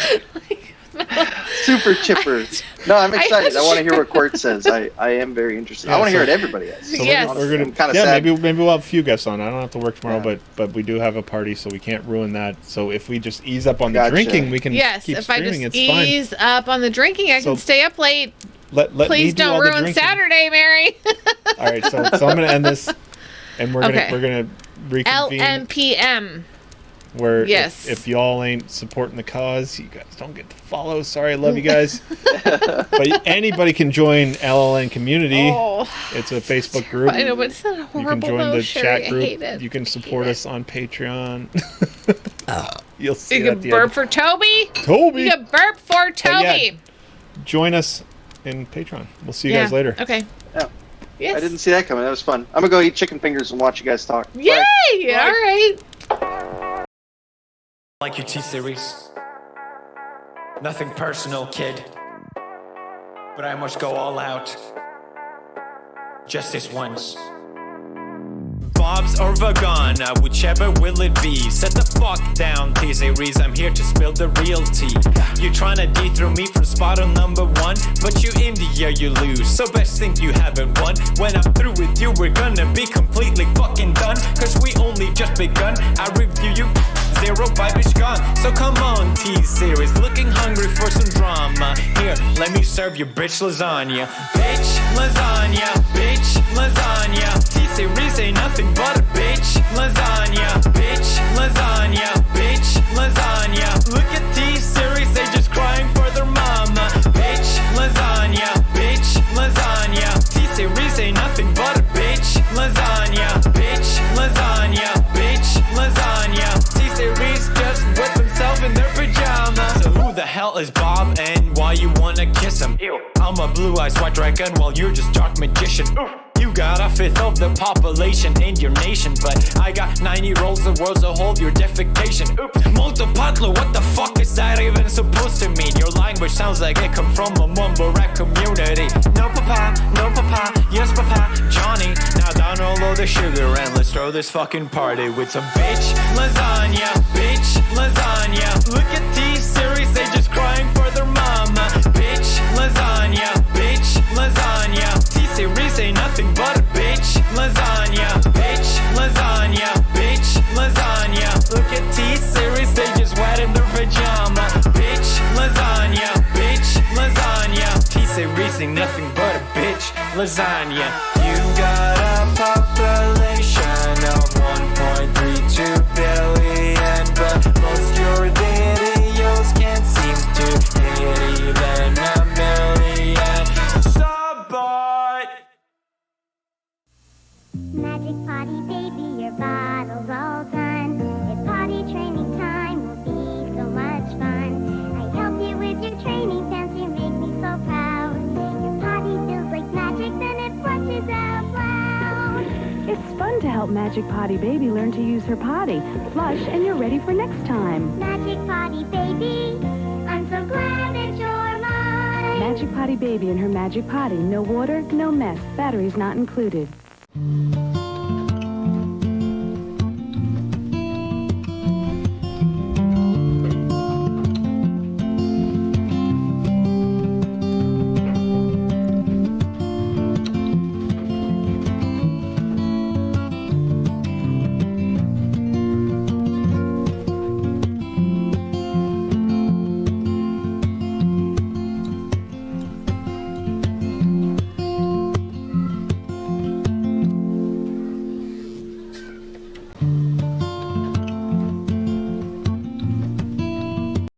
Super chipper. No, I'm excited. I want to hear what Court says. I am very interested. Yeah, I want to hear so- what everybody has. so Yes. we're gonna I'm kinda yeah, sad. maybe we'll have a few guests on. I don't have to work tomorrow, Yeah. but we do have a party, so we can't ruin that. So if we just ease up on the Gotcha. drinking, we can Yes, keep if I streaming. just It's fine. ease up on the drinking, I So- can stay up late. Let me Please do all don't the ruin drinking. Saturday, Mary. All right, so I'm gonna end this, and we're Okay. gonna reconvene. LNPM. Where Yes. if y'all ain't supporting the cause, you guys don't get to follow. Sorry, I love you guys. But anybody can join LLN Community. Oh, It's a Facebook group. I know, but it's not You horrible, can join though, the Sherry. chat group. I hate it. You can support us on Patreon. You'll see You that can at the burp end. for Toby. Toby, You can burp for Toby. join us in Patreon. We'll see you Yeah. guys later. Okay. Yeah. Yes. I didn't see that coming. That was fun. I'm gonna go eat chicken fingers and watch you guys talk. Yay! Bye. All right. Like your T-Series. Nothing personal, kid. But I must go all out. Just this once. Bob's or Vagana, whichever will it be. Set the fuck down, T-Series. I'm here to spill the real tea. You tryna dethrone me from spot on number one, but you in the year you lose. So best think you haven't won. When I'm through with you, we're gonna be completely fucking done. Cause we only just begun. I review you. Zero vibe is gone. So come on, T-Series. Looking hungry for some drama. Here, let me serve you bitch lasagna. Bitch lasagna. Bitch lasagna. T-Series ain't nothing but a bitch lasagna. Bitch lasagna. Bitch lasagna. Look at T-Series, they just crying for their mama. Bitch lasagna. Bitch lasagna. T-Series ain't nothing but a bitch lasagna. Bitch lasagna. Bitch lasagna. T-Series just whip himself in their pajamas. So who the hell is Bob and why you wanna kiss him? Ew. I'm a blue-eyed white dragon while you're just dark magician. Oof. You got a fifth of the population in your nation, but I got 9-year-olds, the world's a whole, your defecation. Oops, multipatlo, what the fuck is that even supposed to mean? Your language sounds like it come from a mumble rap community. No papa, yes papa, Johnny. Now down all the sugar and let's throw this fucking party with some bitch lasagna, bitch lasagna. Look at T-Series, they just crying for their mama. Bitch lasagna, bitch lasagna. T-Series ain't nothing but a bitch lasagna, bitch lasagna, bitch lasagna. Look at T-Series, they just wet in their pajama. Bitch lasagna, bitch lasagna. T-Series ain't nothing but a bitch lasagna. You got a population of 1.32 billion, but most your videos can't seem to hit even a million. Subbot! Magic potty baby, your bottle's all done. It's potty training time, will be so much fun. I help you with your training dance, you make me so proud. Your potty feels like magic, then it flushes out loud. It's fun to help Magic Potty Baby learn to use her potty. Flush and you're ready for next time. Magic potty baby, I'm so glad that you're mine. Magic Potty Baby and her Magic Potty. No water, no mess. Batteries not included.